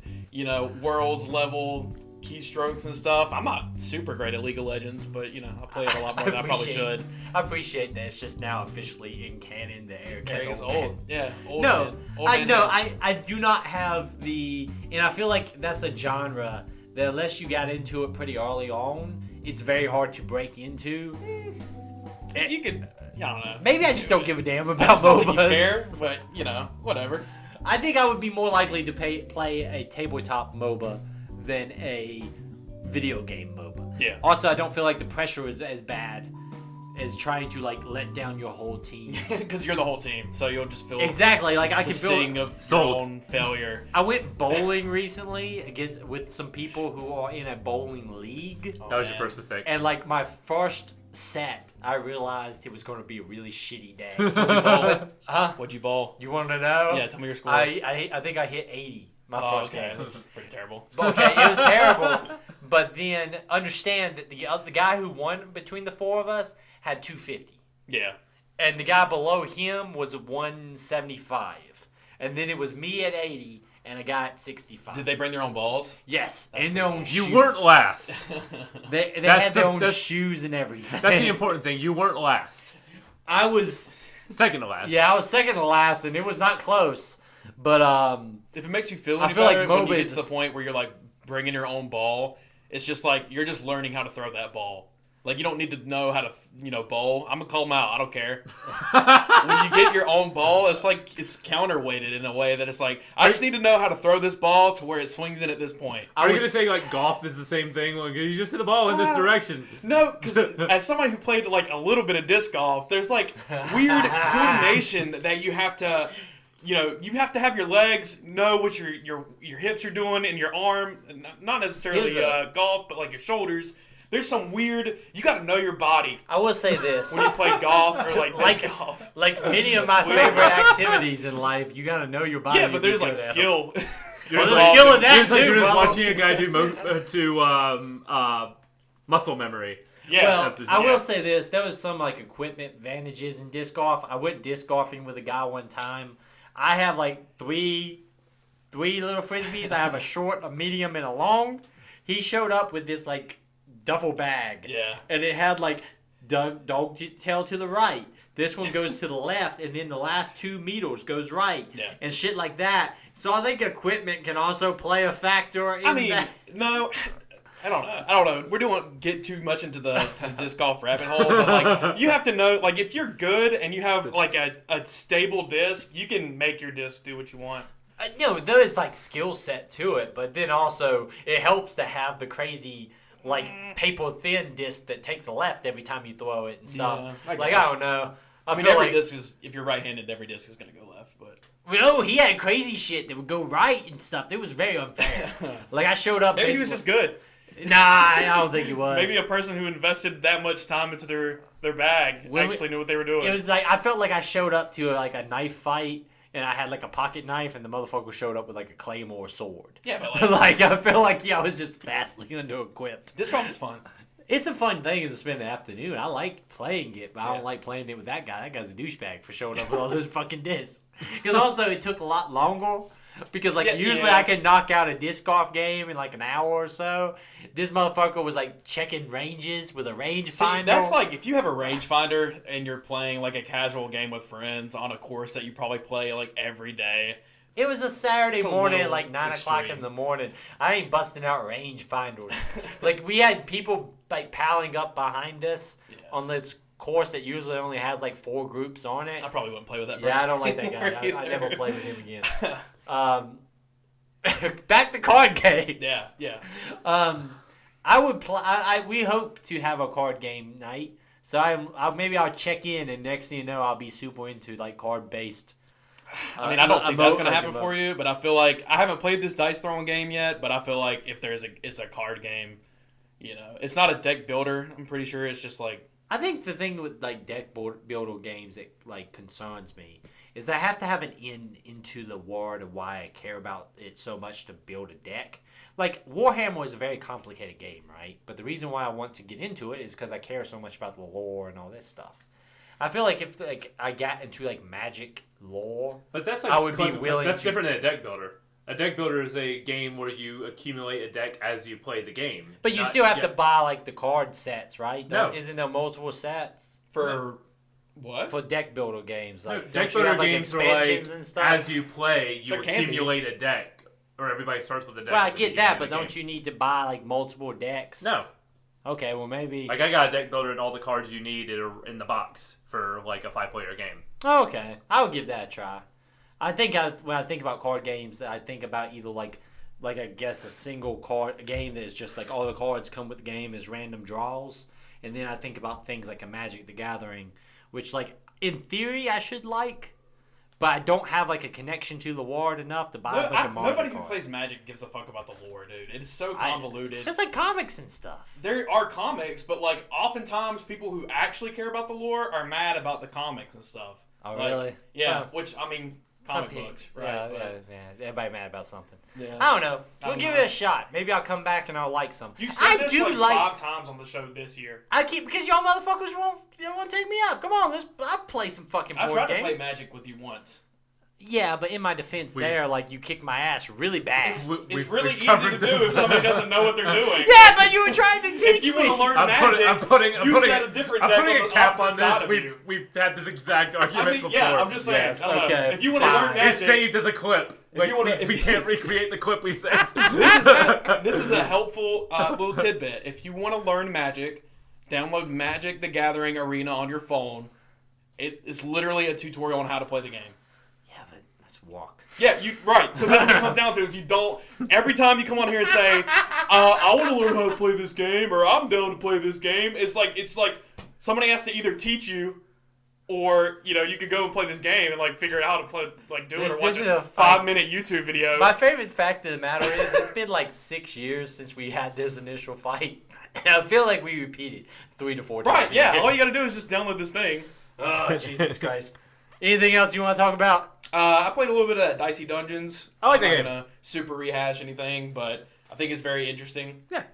worlds level keystrokes and stuff. I'm not super great at League of Legends, but I play it a lot more than I probably should. I appreciate that it's just now officially in canon that Eric is old. Yeah, old no, man. Old man I do not have and I feel like that's a genre that unless you got into it pretty early on, it's very hard to break into. You could, I don't know. Maybe I just don't give a damn I about just don't think MOBAs. you care, but whatever. I think I would be more likely to play a tabletop MOBA than a video game MOBA. Yeah. Also, I don't feel like the pressure is as bad as trying to like let down your whole team. Because you're the whole team, so you'll just feel exactly like I the can sting feel of your own failure. I went bowling recently with some people who are in a bowling league. That was your first mistake. And like my first set, I realized it was going to be a really shitty day. What'd you bowl? Huh? What'd you bowl? You want to know? Yeah, tell me your score. I think I hit 80. My first okay, game. that's pretty terrible. Okay, it was terrible. But then understand that the guy who won between the 4 of us had 250. Yeah. And the guy below him was 175. And then it was me at 80 and a guy at 65. Did they bring their own balls? Yes, and their own shoes. You weren't last. They That's had their the- own that's- shoes and everything. That's the important thing. You weren't last. I was Second to last. I was second to last, and it was not close. But If it makes you feel I any feel like better, when you MOBA get is to the point where you're like bringing your own ball, it's just like you're just learning how to throw that ball. Like you don't need to know how to, bowl. I'm gonna call them out. I don't care. When you get your own ball, it's like it's counterweighted in a way that it's like I just need to know how to throw this ball to where it swings in at this point. Are you going to say like golf is the same thing? Like you just hit the ball in this direction. No, because as somebody who played like a little bit of disc golf, there's like weird coordination that you have to. You have to have your legs know what your hips are doing and your arm, not necessarily golf, but like your shoulders. There's some weird. You got to know your body I will say this. when you play golf or like disc golf. Like many of my weird. favorite activities in life, you gotta know your body. Yeah, to but be there's good like at 'em. skill. There's You're a like- skill in that It's like too, you're just bro. watching a guy do muscle memory. Yeah. Well, I yeah. will say this: there was some like equipment advantages in disc golf. I went disc golfing with a guy one time. I have like three little frisbees. I have a short, a medium, and a long. He showed up with this like duffel bag. Yeah. And it had like dog tail to the right. This one goes to the left, and then the last 2 meters goes right. Yeah. And shit like that. So I think equipment can also play a factor in I mean, that. no. I don't know. We don't get too much into the disc golf rabbit hole, but like you have to know, like if you're good and you have like a stable disc, you can make your disc do what you want. No, there is like skill set to it, but then also it helps to have the crazy like paper thin disc that takes a left every time you throw it and stuff. Yeah, I like guess. I don't know. I mean, feel every like disc is, if you're right-handed, every disc is gonna go left. But no, he had crazy shit that would go right and stuff. It was very unfair. Like I showed up. maybe he was basically- just good. Nah, I don't think he was. Maybe a person who invested that much time into their bag When we- actually knew what they were doing. It was like I felt like I showed up to like a knife fight, and I had like a pocket knife, and the motherfucker showed up with like a claymore sword. Yeah, but like, Like I feel like I was just vastly under-equipped. disc golf is fun. It's a fun thing to spend the afternoon. I like playing it, but I Yeah. don't like playing it with that guy. That guy's a douchebag for showing up with all those fucking discs. Because also it took a lot longer. Because like Yeah, usually yeah. I can knock out a disc golf game in like an hour or so. This motherfucker was like checking ranges with a range See, finder. that's like if you have a rangefinder and you're playing like a casual game with friends on a course that you probably play like every day. It was a Saturday It's a morning at little like 9 o'clock extreme. in the morning. I ain't busting out range finders. Like we had people like piling up behind us on this course that usually only has like 4 groups on it. I probably wouldn't play with that person. Yeah, I don't like that guy. anymore I either. never play with him again. Back to card games. Yeah, yeah. I would play. We hope to have a card game night. So maybe I'll check in, and next thing you know, I'll be super into like card based. I mean, I don't think that's gonna happen for you, but I feel like I haven't played this dice throwing game yet. But I feel like if it's a card game, you know, it's not a deck builder. I'm pretty sure it's just like. I think the thing with like deck builder games that like concerns me is that I have to have an into the word of why I care about it so much to build a deck. Like Warhammer is a very complicated game, right? But the reason why I want to get into it is because I care so much about the lore and all this stuff. I feel like if like I got into like Magic lore, But that's like I would be willing That's to- different than a deck builder. A deck builder is a game where you accumulate a deck as you play the game. but you Not- still have yeah. to buy like the card sets, right? No. Isn't there multiple sets For what? for deck builder games? No, Like deck don't you builder have, like, games are like expansions and stuff? as you play, you There can be. accumulate a deck, or everybody starts with a deck. Well, I at the get that, beginning but of the don't game. you need to buy like multiple decks? No, Okay, well maybe. like I got a deck builder and all the cards you need are in the box for like a 5-player game. Okay, I would give that a try. I think when I think about card games, I think about either like I guess a single card game that is just like all the cards come with the game as random draws, and then I think about things like a Magic the Gathering, which like in theory I should like, but I don't have like a connection to the ward enough to buy a bunch of Magic Nobody who cards. plays Magic gives a fuck about the lore, dude. It is so convoluted. Just like comics and stuff. There are comics, but like oftentimes people who actually care about the lore are mad about the comics and stuff. Oh, Like, really? Yeah, Huh. which I mean, comic Yeah, books, right? Yeah, but- yeah, everybody mad about something. Yeah. I don't know. We'll don't give know. it a shot. Maybe I'll come back and I'll like some. You said I this do like like. 5 times on the show this year. I keep because y'all motherfuckers won't take me up. Come on, I'll play some fucking I board tried games. to play Magic with you once. Yeah, but in my defense, We've- there like you kicked my ass really bad. It's really easy to do if somebody doesn't know what they're doing. Yeah, but you were trying to If teach you me. want to learn I'm Magic, putting you set a different I'm deck putting on a the cap opposite on side this. of you. We've had this exact argument I mean, before. yeah, I'm just saying. Yes, I don't know. okay, If you want to learn fine. It's Magic, saved as a clip. Like, you wanna- we if- can't recreate the clip we saved. this is a helpful little tidbit. If you want to learn Magic, download Magic the Gathering Arena on your phone. It is literally a tutorial on how to play the game. Yeah, but let's walk. Yeah, right. So that's what it comes down to is you don't. Every time you come on here and say, "I want to learn how to play this game," or "I'm down to play this game," it's like somebody has to either teach you, or you could go and play this game and like figure out how to play, like do it, or This watch is a a fight. 5-minute YouTube video. My favorite fact of the matter is it's been like 6 years since we had this initial fight. I feel like we repeat it 3 to 4 times. Right, yeah. All you got to do is just download this thing. Oh, Jesus Christ. Anything else you want to talk about? I played a little bit of that Dicey Dungeons. I like I'm that not game. gonna super rehash anything, but I think it's very interesting. Yeah.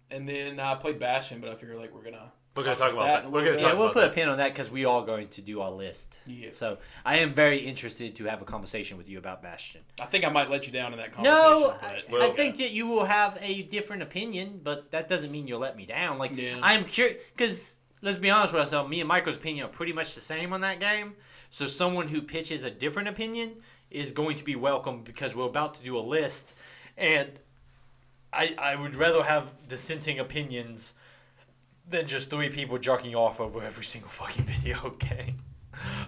And then I played Bastion, but I figure like we're gonna talk about that. We're gonna Yeah, talk we'll about put a that. pin on that because we are going to do our list. Yeah. So I am very interested to have a conversation with you about Bastion. I think I might let you down in that conversation. No, but I think that you will have a different opinion, but that doesn't mean you'll let me down. Like, Yeah. I am curious, because let's be honest with ourselves, me and Michael's opinion are pretty much the same on that game. So someone who pitches a different opinion is going to be welcome because we're about to do a list, and I would rather have dissenting opinions than just 3 people jerking off over every single fucking video game.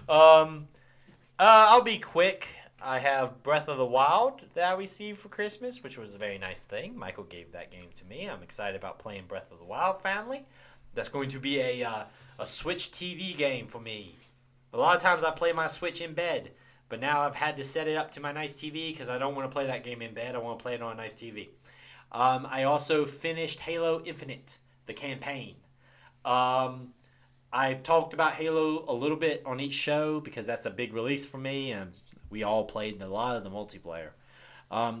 I'll be quick. I have Breath of the Wild that I received for Christmas, which was a very nice thing. Michael gave that game to me. I'm excited about playing Breath of the Wild finally. That's going to be a Switch TV game for me. A lot of times I play my Switch in bed, but now I've had to set it up to my nice TV because I don't want to play that game in bed. I want to play it on a nice TV. I also finished Halo Infinite, the campaign. I've talked about Halo a little bit on each show because that's a big release for me, and we all played a lot of the multiplayer.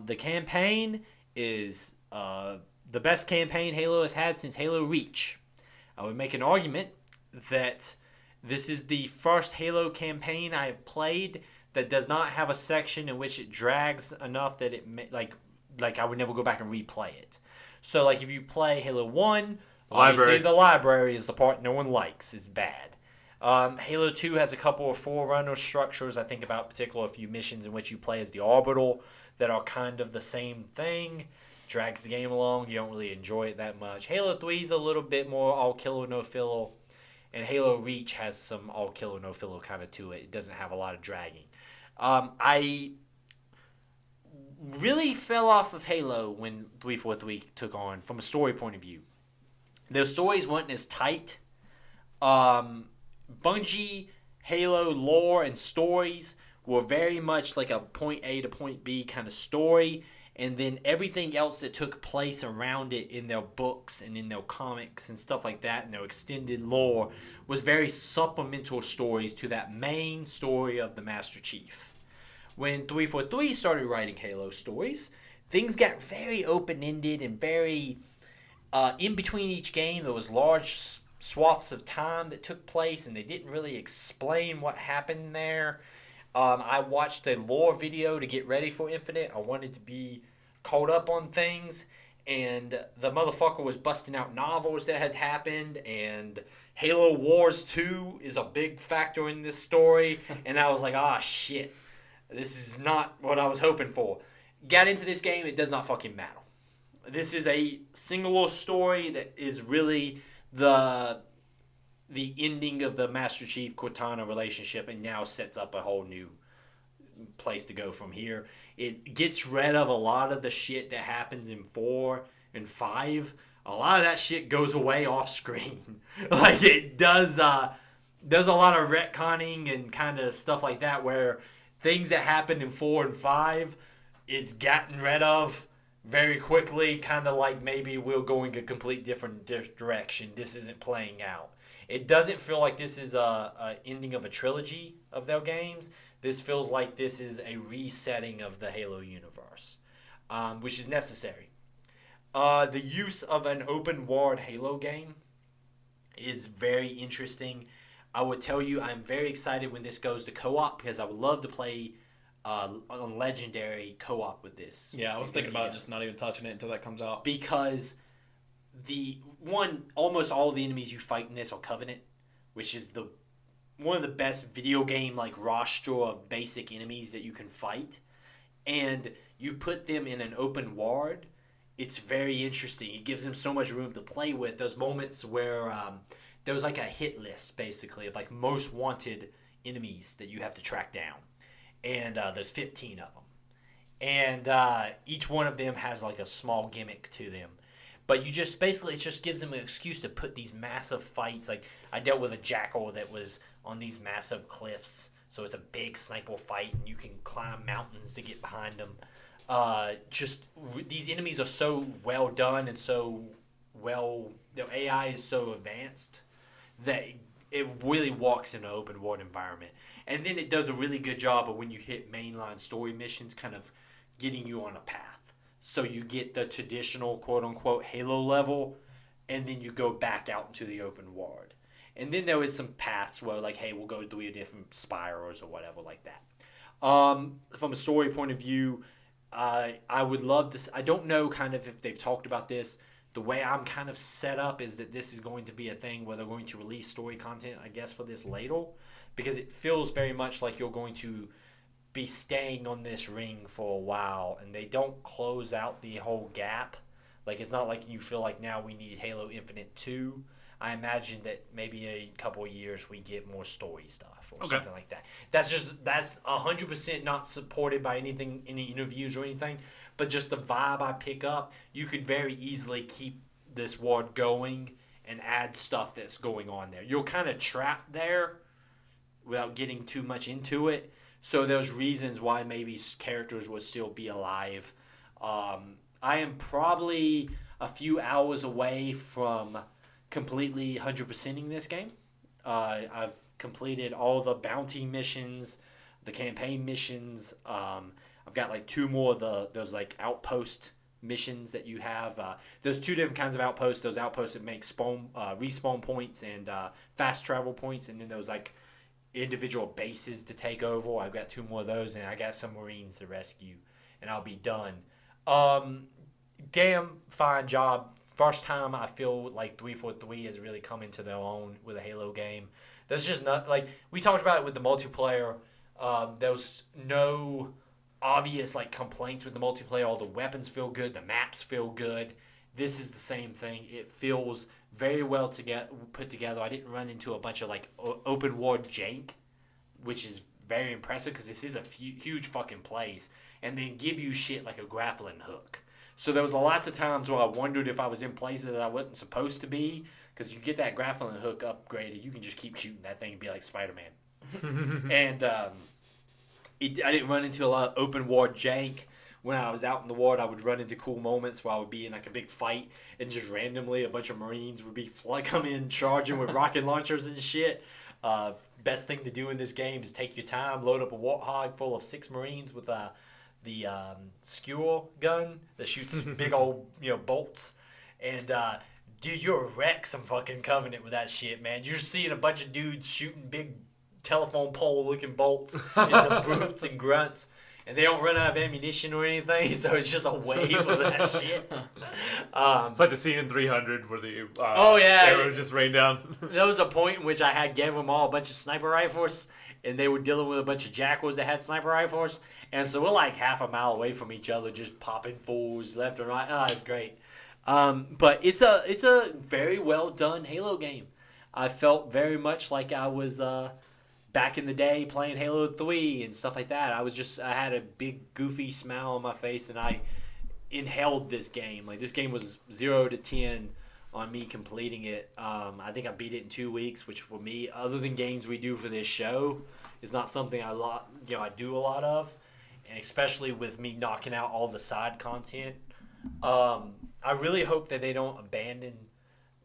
The campaign is the best campaign Halo has had since Halo Reach. I would make an argument that this is the first Halo campaign I have played that does not have a section in which it drags enough that it like I would never go back and replay it. So like if you play Halo 1, obviously the library is the part no one likes. It's bad. Halo 2 has a couple of forerunner structures. I think about particular a few missions in which you play as the Orbital that are kind of the same thing. Drags the game along. You don't really enjoy it that much. Halo 3 is a little bit more all kill or no filler. And Halo Reach has some all kill or no filler kind of to it. It doesn't have a lot of dragging. I really fell off of Halo when 343 took on from a story point of view. The stories weren't as tight. Bungie, Halo lore and stories were very much like a point A to point B kind of story. And then everything else that took place around it in their books and in their comics and stuff like that and their extended lore was very supplemental stories to that main story of the Master Chief. When 343 started writing Halo stories, things got very open-ended and very... in between each game, there was large swaths of time that took place, and they didn't really explain what happened there. I watched a lore video to get ready for Infinite. I wanted to be caught up on things, and the motherfucker was busting out novels that had happened, and Halo Wars 2 is a big factor in this story, and I was like, shit, this is not what I was hoping for. Got into this game, it does not fucking matter. This is a single story that is really the ending of the Master Chief Cortana relationship and now sets up a whole new place to go from here. It gets rid of a lot of the shit that happens in 4 and 5. A lot of that shit goes away off screen. Like it does a lot of retconning and kind of stuff like that where things that happened in 4 and 5 is gotten rid of very quickly, kind of like maybe we're going a complete different direction. This isn't playing out. It doesn't feel like this is a ending of a trilogy of their games. This feels like this is a resetting of the Halo universe, which is necessary. The use of an open world Halo game is very interesting. I would tell you I'm very excited when this goes to co-op because I would love to play on Legendary co-op with this. Yeah, I was thinking about just not even touching it until that comes out. Because almost all of the enemies you fight in this are Covenant, which is one of the best video game like roster of basic enemies that you can fight. And you put them in an open world, it's very interesting. It gives them so much room to play with. Those moments where there's like a hit list basically of like most wanted enemies that you have to track down. And there's 15 of them. And each one of them has like a small gimmick to them. But you just basically, it just gives them an excuse to put these massive fights. Like I dealt with a jackal that was on these massive cliffs. So it's a big sniper fight and you can climb mountains to get behind them. These enemies are so well done and so their AI is so advanced that it really walks in an open world environment. And then it does a really good job of when you hit mainline story missions, kind of getting you on a path. So you get the traditional quote unquote Halo level, and then you go back out into the open world. And then there is some paths where like, hey, we'll go through different spirals or whatever like that. From a story point of view, I would love to. I don't know kind of if they've talked about this. The way I'm kind of set up is that this is going to be a thing where they're going to release story content, I guess, for this later, because it feels very much like you're going to be staying on this ring for a while, and they don't close out the whole gap. Like, it's not like you feel like now we need Halo Infinite 2. I imagine that maybe a couple of years we get more story stuff or something like that. That's 100% not supported by anything, any interviews or anything, but just the vibe I pick up, you could very easily keep this world going and add stuff that's going on there. You're kind of trapped there without getting too much into it. So there's reasons why maybe characters would still be alive. I am probably a few hours away from completely 100%ing this game. I've completed all the bounty missions, the campaign missions. I've got like 2 more of those like outpost missions that you have. There's 2 different kinds of outposts. Those outposts that make respawn points and fast travel points, and then those like individual bases to take over. I've got 2 more of those, and I got some Marines to rescue, and I'll be done. Damn fine job. First time I feel like 343 has really come into their own with a Halo game. There's just not, like, we talked about it with the multiplayer. There was no obvious, like, complaints with the multiplayer. All the weapons feel good. The maps feel good. This is the same thing. It feels very well put together. I didn't run into a bunch of, like, open world jank, which is very impressive because this is a huge fucking place. And then give you shit like a grappling hook. So there was lots of times where I wondered if I was in places that I wasn't supposed to be, because you get that grappling hook upgraded, you can just keep shooting that thing and be like Spider-Man. And I didn't run into a lot of open world jank. When I was out in the world, I would run into cool moments where I would be in like a big fight, and just randomly a bunch of Marines would be come in charging with rocket launchers and shit. Best thing to do in this game is take your time, load up a Warthog full of 6 Marines with the skewer gun that shoots big old bolts, and dude, you'll wreck some fucking Covenant with that shit, man. You're seeing a bunch of dudes shooting big telephone pole looking bolts into brutes and grunts, and they don't run out of ammunition or anything, so it's just a wave of that shit. It's like the scene in 300 where the arrows just rain down. There was a point in which I gave them all a bunch of sniper rifles, and they were dealing with a bunch of jackals that had sniper rifles, and so we're like half a mile away from each other, just popping fools left and right. Oh, it's great. But it's a very well done Halo game. I felt very much like I was back in the day playing Halo 3 and stuff like that. I had a big goofy smile on my face, and I inhaled this game. Like, this game was 0 to 10 on me completing it. I think I beat it in 2 weeks, which for me, other than games we do for this show, is not something I do a lot of, and especially with me knocking out all the side content. I really hope that they don't abandon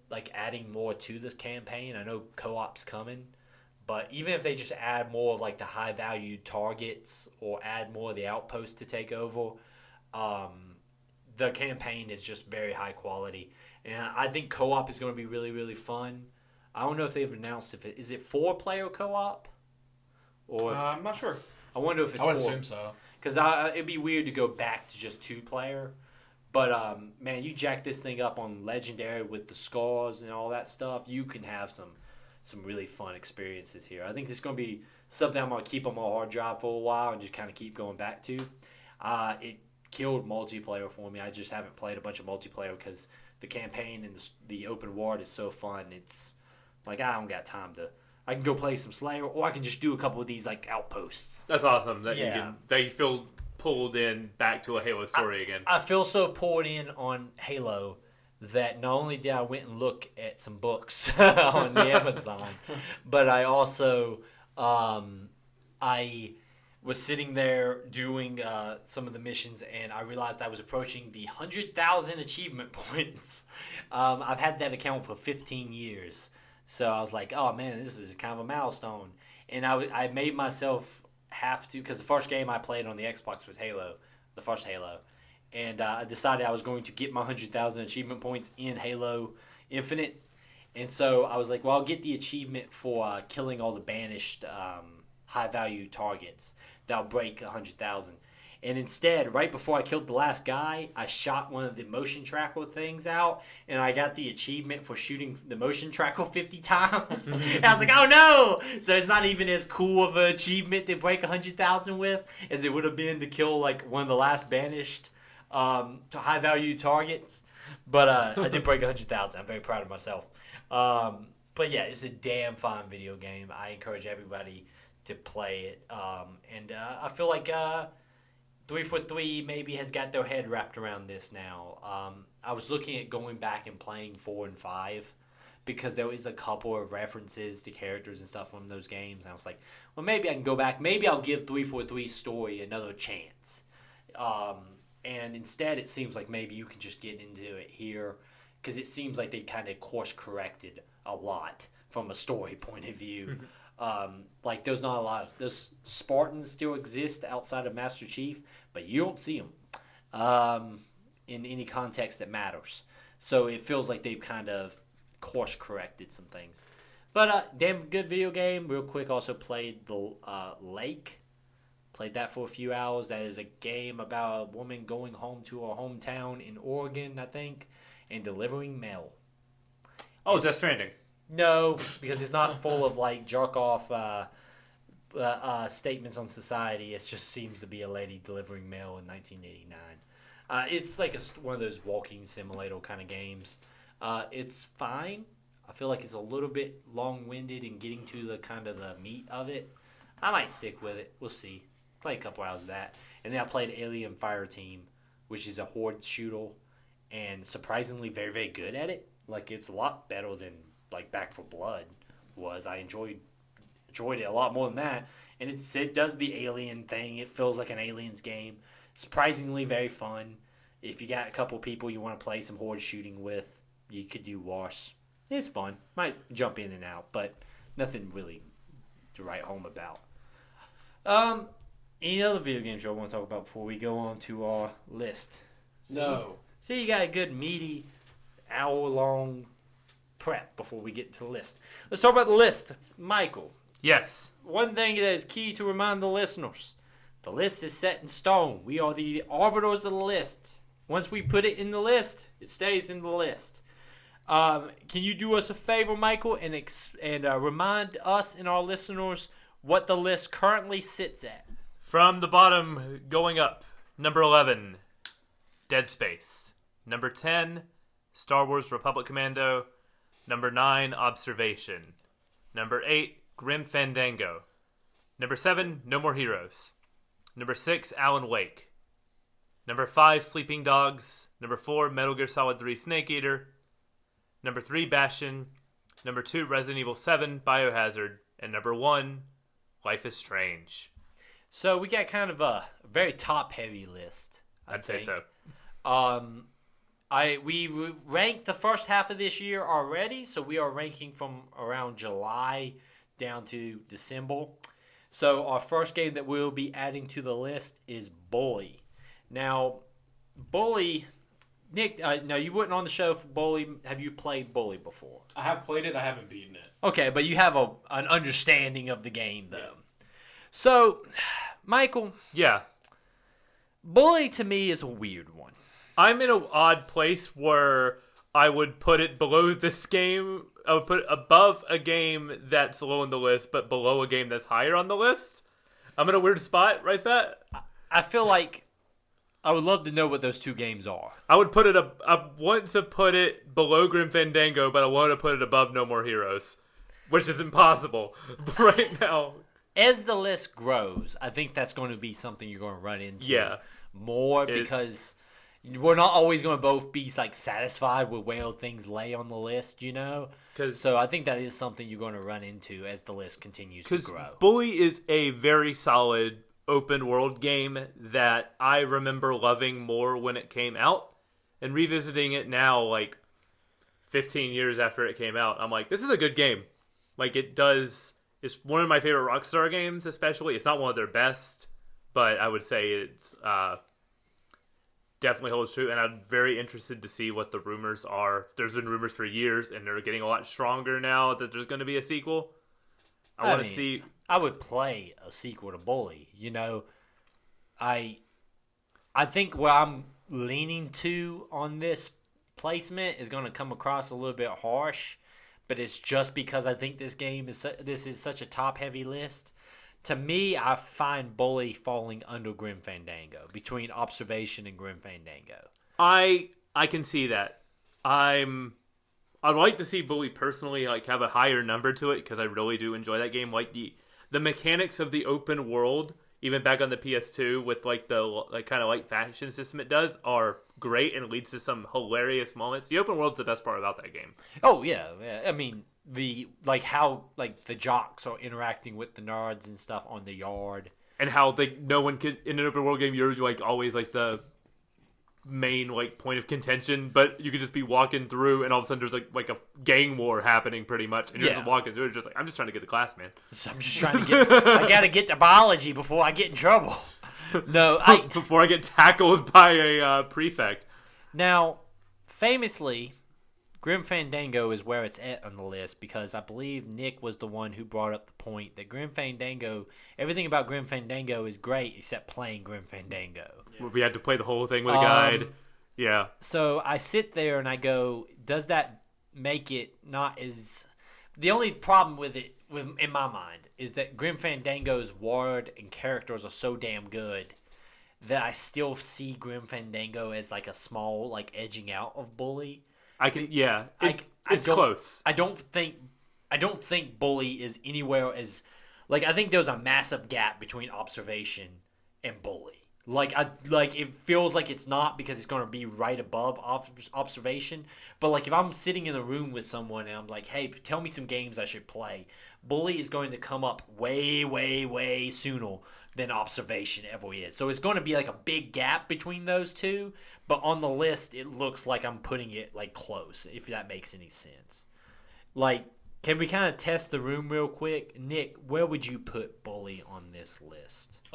like adding more to this campaign. I know co-op's coming, but even if they just add more of like the high value targets or add more of the outposts to take over, the campaign is just very high quality. And I think co-op is going to be really, really fun. I don't know if they've announced is it 4-player co-op? Or I'm not sure. I wonder if it's 4. I would assume so. Because it'd be weird to go back to just 2-player. But, man, you jack this thing up on Legendary with the scars and all that stuff, you can have some really fun experiences here. I think this is going to be something I'm going to keep on my hard drive for a while and just kind of keep going back to. It killed multiplayer for me. I just haven't played a bunch of multiplayer because the campaign and the open world is so fun. It's like I don't got time to... I can go play some Slayer, or I can just do a couple of these like outposts. That's awesome that you feel pulled in back to a Halo story again. I feel so pulled in on Halo that not only did I went and look at some books on the Amazon, but I also I was sitting there doing some of the missions, and I realized I was approaching the 100,000 achievement points. I've had that account for 15 years, so I was like, "Oh man, this is kind of a milestone." And I made myself have to, because the first game I played on the Xbox was Halo, the first Halo, and I decided I was going to get my 100,000 achievement points in Halo Infinite, and so I was like, "Well, I'll get the achievement for killing all the banished." High-value targets that'll break 100,000. And instead, right before I killed the last guy, I shot one of the motion tracker things out, and I got the achievement for shooting the motion tracker 50 times. And I was like, oh no! So it's not even as cool of an achievement to break 100,000 with as it would have been to kill like one of the last banished high-value targets. But I did break 100,000. I'm very proud of myself. But yeah, it's a damn fun video game. I encourage everybody to play it, and I feel like 343 maybe has got their head wrapped around this now. I was looking at going back and playing 4 and 5 because there was a couple of references to characters and stuff from those games, and I was like, well, maybe I can go back. Maybe I'll give 343's story another chance. And instead, it seems like maybe you can just get into it here because it seems like they kind of course corrected a lot from a story point of view. Like there's not a lot of those Spartans still exist outside of Master Chief, but you don't see them in any context that matters. So it feels like they've kind of course corrected some things. But damn good video game. Real quick, also played the Lake. Played that for a few hours. That is a game about a woman going home to her hometown in Oregon, I think, and delivering mail. Oh, Death Stranding. No, because it's not full of like jerk off statements on society. It just seems to be a lady delivering mail in 1989. It's like one of those walking simulator kind of games. It's fine. I feel like it's a little bit long winded in getting to the kind of the meat of it. I might stick with it. We'll see. Play a couple hours of that, and then I played Alien Fireteam, which is a horde shooter, and surprisingly very very good at it. Like it's a lot better than like Back 4 Blood was. I enjoyed it a lot more than that. And it does the alien thing. It feels like an Aliens game. Surprisingly very fun. If you got a couple people you want to play some horde shooting with, you could do worse. It's fun. Might jump in and out, but nothing really to write home about. Any other video games you want to talk about before we go on to our list? No. See, you got a good meaty hour-long prep before we get to the list. Let's talk about the list. Michael. Yes. One thing that is key to remind the listeners. The list is set in stone. We are the arbiters of the list. Once we put it in the list, it stays in the list. Can you do us a favor, Michael, and remind us and our listeners what the list currently sits at? From the bottom going up, number 11, Dead Space. Number 10, Star Wars Republic Commando. Number 9, Observation. Number 8, Grim Fandango. Number 7, No More Heroes. Number 6, Alan Wake. Number 5, Sleeping Dogs. Number 4, Metal Gear Solid 3 Snake Eater. Number 3, Bastion. Number 2, Resident Evil 7 Biohazard. And number 1, Life is Strange. So we got kind of a very top-heavy list. I'd say so. We ranked the first half of this year already, so we are ranking from around July down to December. So our first game that we'll be adding to the list is Bully. Now, Bully, Nick, no, you weren't on the show for Bully. Have you played Bully before? I have played it. I haven't beaten it. Okay, but you have an understanding of the game, though. Yeah. So, Michael. Yeah. Bully, to me, is a weird one. I'm in an odd place where I would put it below this game. I would put it above a game that's low on the list, but below a game that's higher on the list. I'm in a weird spot right there. I feel like I would love to know what those two games are. I would put it up. I want to put it below Grim Fandango, but I want to put it above No More Heroes, which is impossible right now. As the list grows, I think that's going to be something you're going to run into more because we're not always going to both be like satisfied with where things lay on the list, you know? So I think that is something you're going to run into as the list continues to grow. Bully is a very solid open world game that I remember loving more when it came out, and revisiting it now, like 15 years after it came out, I'm like, this is a good game. Like, it's one of my favorite Rockstar games, especially. It's not one of their best, but I would say it's definitely holds true, and I'm very interested to see what the rumors are. There's been rumors for years, and they're getting a lot stronger now that there's going to be a sequel. I want to see. I would play a sequel to Bully. You know, I think where I'm leaning to on this placement is going to come across a little bit harsh, but it's just because I think this is such a top-heavy list. To me, I find Bully falling under Grim Fandango, between Observation and Grim Fandango. I can see that. I'd like to see Bully personally like have a higher number to it because I really do enjoy that game. Like the mechanics of the open world, even back on the PS2 with like the like kind of like fashion system it does, are great and leads to some hilarious moments. The open world's the best part about that game. Oh yeah. I mean how the jocks are interacting with the nerds and stuff on the yard, and how no one can in an open world game. You're like always like the main like point of contention, but you could just be walking through and all of a sudden there's like a gang war happening pretty much, and you're just walking through. It's just like, I'm just trying to get to class, man. So I'm just trying to I gotta get to biology before I get in trouble. No, before I get tackled by a prefect. Now, famously, Grim Fandango is where it's at on the list because I believe Nick was the one who brought up the point that Grim Fandango, everything about Grim Fandango is great except playing Grim Fandango. Yeah. We had to play the whole thing with a guide. Yeah. So I sit there and I go, does that make it not as... The only problem with it, in my mind, is that Grim Fandango's ward and characters are so damn good that I still see Grim Fandango as like a small, like edging out of Bully. I can, yeah. It's close. I don't think Bully is anywhere as, like, I think there's a massive gap between Observation and Bully. Like it feels like it's not because it's going to be right above Observation. But like if I'm sitting in a room with someone and I'm like, hey, tell me some games I should play, Bully is going to come up way, way, way sooner than Observation ever is. So it's going to be like a big gap between those two. But on the list, it looks like I'm putting it like close, if that makes any sense. Like, can we kind of test the room real quick? Nick, where would you put Bully on this list?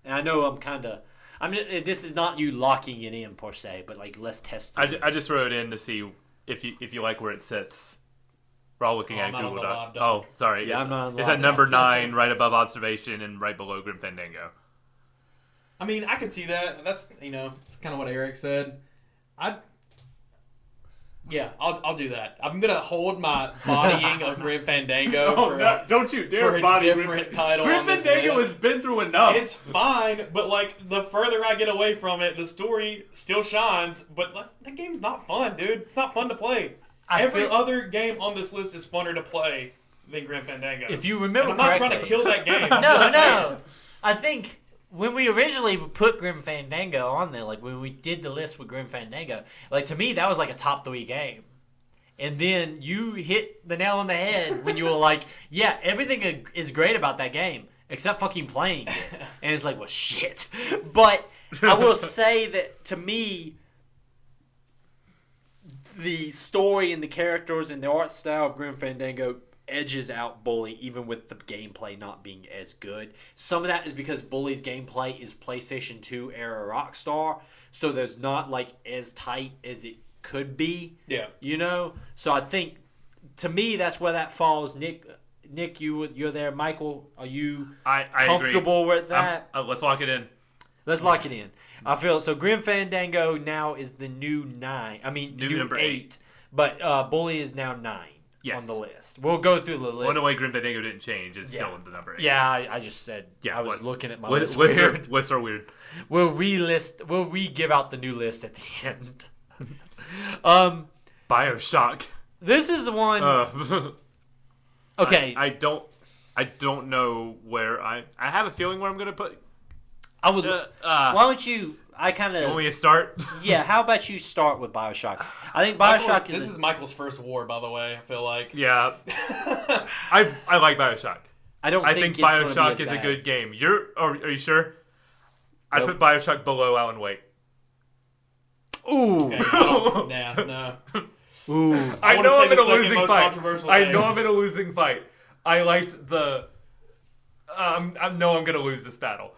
And I know this is not you locking it in per se, but like let's test. I just wrote it in to see if you like where it sits. We're all looking at Google Docs. Oh, sorry. Yeah, it's at number 9, right above Observation and right below Grim Fandango. I mean, I can see that. That's it's kind of what Eric said. I'll do that. I'm gonna hold my bodying of Grim Fandango don't you dare for a body different title. Grim Fandango has been through enough. It's fine, but like the further I get away from it, the story still shines. But that game's not fun, dude. It's not fun to play. Every other game on this list is funner to play than Grim Fandango. If you remember and I'm correctly, not trying to kill that game. No. I think when we originally put Grim Fandango on there, like when we did the list with Grim Fandango, like to me that was like a top 3 game. And then you hit the nail on the head when you were like, yeah, everything is great about that game except fucking playing it. And it's like, well, shit. But I will say that to me, the story and the characters and the art style of Grim Fandango edges out Bully, even with the gameplay not being as good. Some of that is because Bully's gameplay is PlayStation 2 era Rockstar, so there's not like as tight as it could be. Yeah. So I think to me that's where that falls. Nick, you're there. Michael, are you comfortable agree. with that? Let's lock it in. Let's lock it in. I feel so. Grim Fandango now is the new 9. I mean, new number 8. But Bully is now 9 on the list. We'll go through the list. One way Grim Fandango didn't change. It's still in the number 8. Yeah, I just said. Yeah, I was looking at my list. Lists are weird. We'll re-give out the new list at the end. Bioshock. This is one. Okay. I don't know where I have a feeling where I'm gonna put. I would. Why don't you? I kind of. You want me to start? Yeah. How about you start with Bioshock? I think Bioshock is Michael's first war, by the way. I feel like. Yeah. I like Bioshock. I don't I think think it's gonna be Bioshock as is a bad. good game. Are you sure? I Nope. put Bioshock below Alan Wake. Ooh. Okay, no. Ooh. I wanna know say I'm the in a second losing most fight. controversial I thing. know I'm in a losing fight. I liked the. I know I'm gonna lose this battle,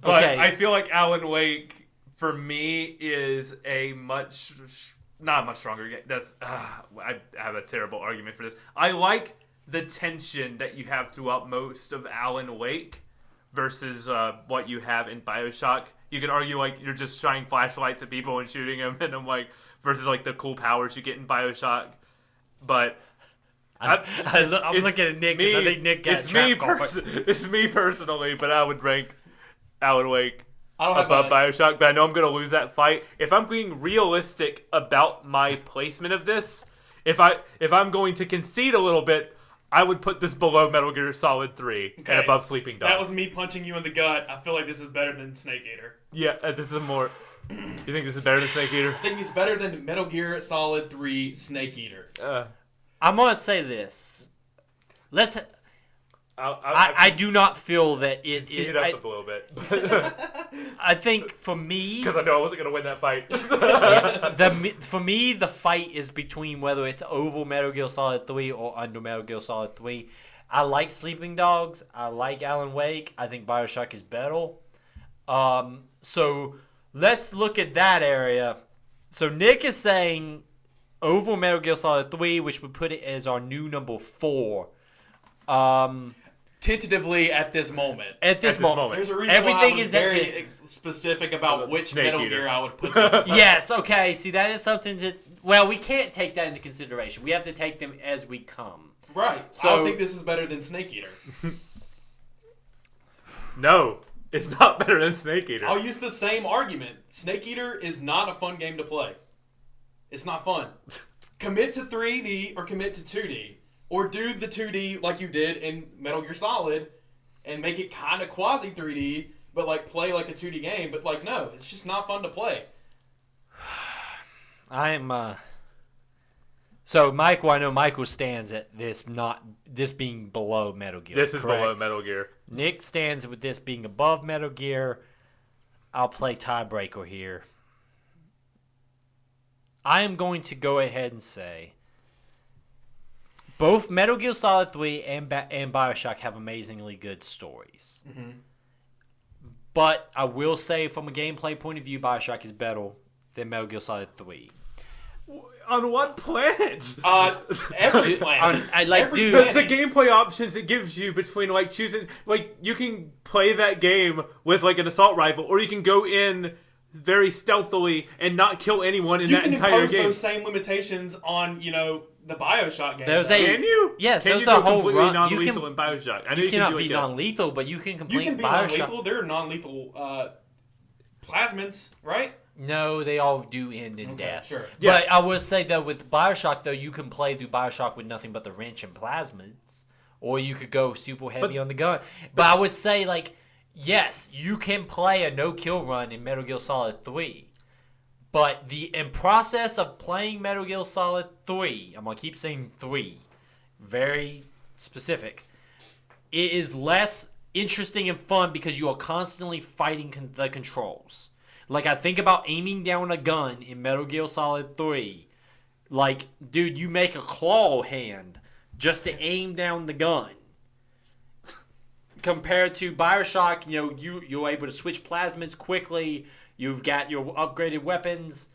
but Okay. I feel like Alan Wake for me is a not much stronger game. I have a terrible argument for this. I like the tension that you have throughout most of Alan Wake versus what you have in Bioshock. You could argue like you're just shining flashlights at people and shooting them, and I'm like versus like the cool powers you get in Bioshock. But I'm it's looking at Nick because I think Nick got trapped. it's me personally, but I would rank Alan Wake I don't have above a, Bioshock. But I know I'm going to lose that fight. If I'm being realistic about my placement of this, if I'm going to concede a little bit, I would put this below Metal Gear Solid 3 and above Sleeping Dogs. That was me punching you in the gut. I feel like this is better than Snake Eater. Yeah, this is more. You think this is better than Snake Eater? I think it's better than Metal Gear Solid 3 Snake Eater. I'm gonna say this. I do not feel that it. See it up a little bit I think for me, because I know I wasn't going to win that fight. for me, the fight is between whether it's over Metal Gear Solid 3 or under Metal Gear Solid 3. I like Sleeping Dogs. I like Alan Wake. I think Bioshock is better. So let's look at that area. So Nick is saying over Metal Gear Solid 3, which would put it as our new number 4. Tentatively at this moment. At this moment. There's a reason Everything why I was is at very this- specific about which Snake Metal Eater. Gear I would put this. Yes, okay. See, that is something that... Well, we can't take that into consideration. We have to take them as we come. Right. So- I don't think this is better than Snake Eater. No, it's not better than Snake Eater. I'll use the same argument. Snake Eater is not a fun game to play. It's not fun. Commit to 3D or commit to 2D. Or do the 2D like you did in Metal Gear Solid and make it kind of quasi 3D, but like play like a 2D game. But like, no, it's just not fun to play. So, Michael, I know Michael stands at this being below Metal Gear. This is correct? below Metal Gear. Nick stands with this being above Metal Gear. I'll play tiebreaker here. I am going to go ahead and say both Metal Gear Solid 3 and Bioshock have amazingly good stories. Mm-hmm. But I will say, from a gameplay point of view, Bioshock is better than Metal Gear Solid 3. On what planet? Every planet. Every The planet. gameplay options it gives you between like choosing, like you can play that game with like an assault rifle, or you can go in very stealthily and not kill anyone in You that can entire impose game. those same limitations on, the Bioshock game. There's though. a- Can you? Yes, can there's you go a whole completely run- non-lethal you can- in Bioshock? I know You cannot can be do it, yeah. non-lethal, but you can You complete can be Bioshock. non-lethal. There are non-lethal plasmids, right? No, they all do end in death. Sure. Yeah. But I will say that with Bioshock, though, you can play through Bioshock with nothing but the wrench and plasmids, or you could go super heavy on the gun. But I would say, like, yes, you can play a no-kill run in Metal Gear Solid 3. But in process of playing Metal Gear Solid 3, I'm going to keep saying 3, very specific, it is less interesting and fun because you are constantly fighting the controls. Like, I think about aiming down a gun in Metal Gear Solid 3. Like, dude, you make a claw hand just to aim down the gun. Compared to Bioshock, you're able to switch plasmids quickly. You've got your upgraded weapons.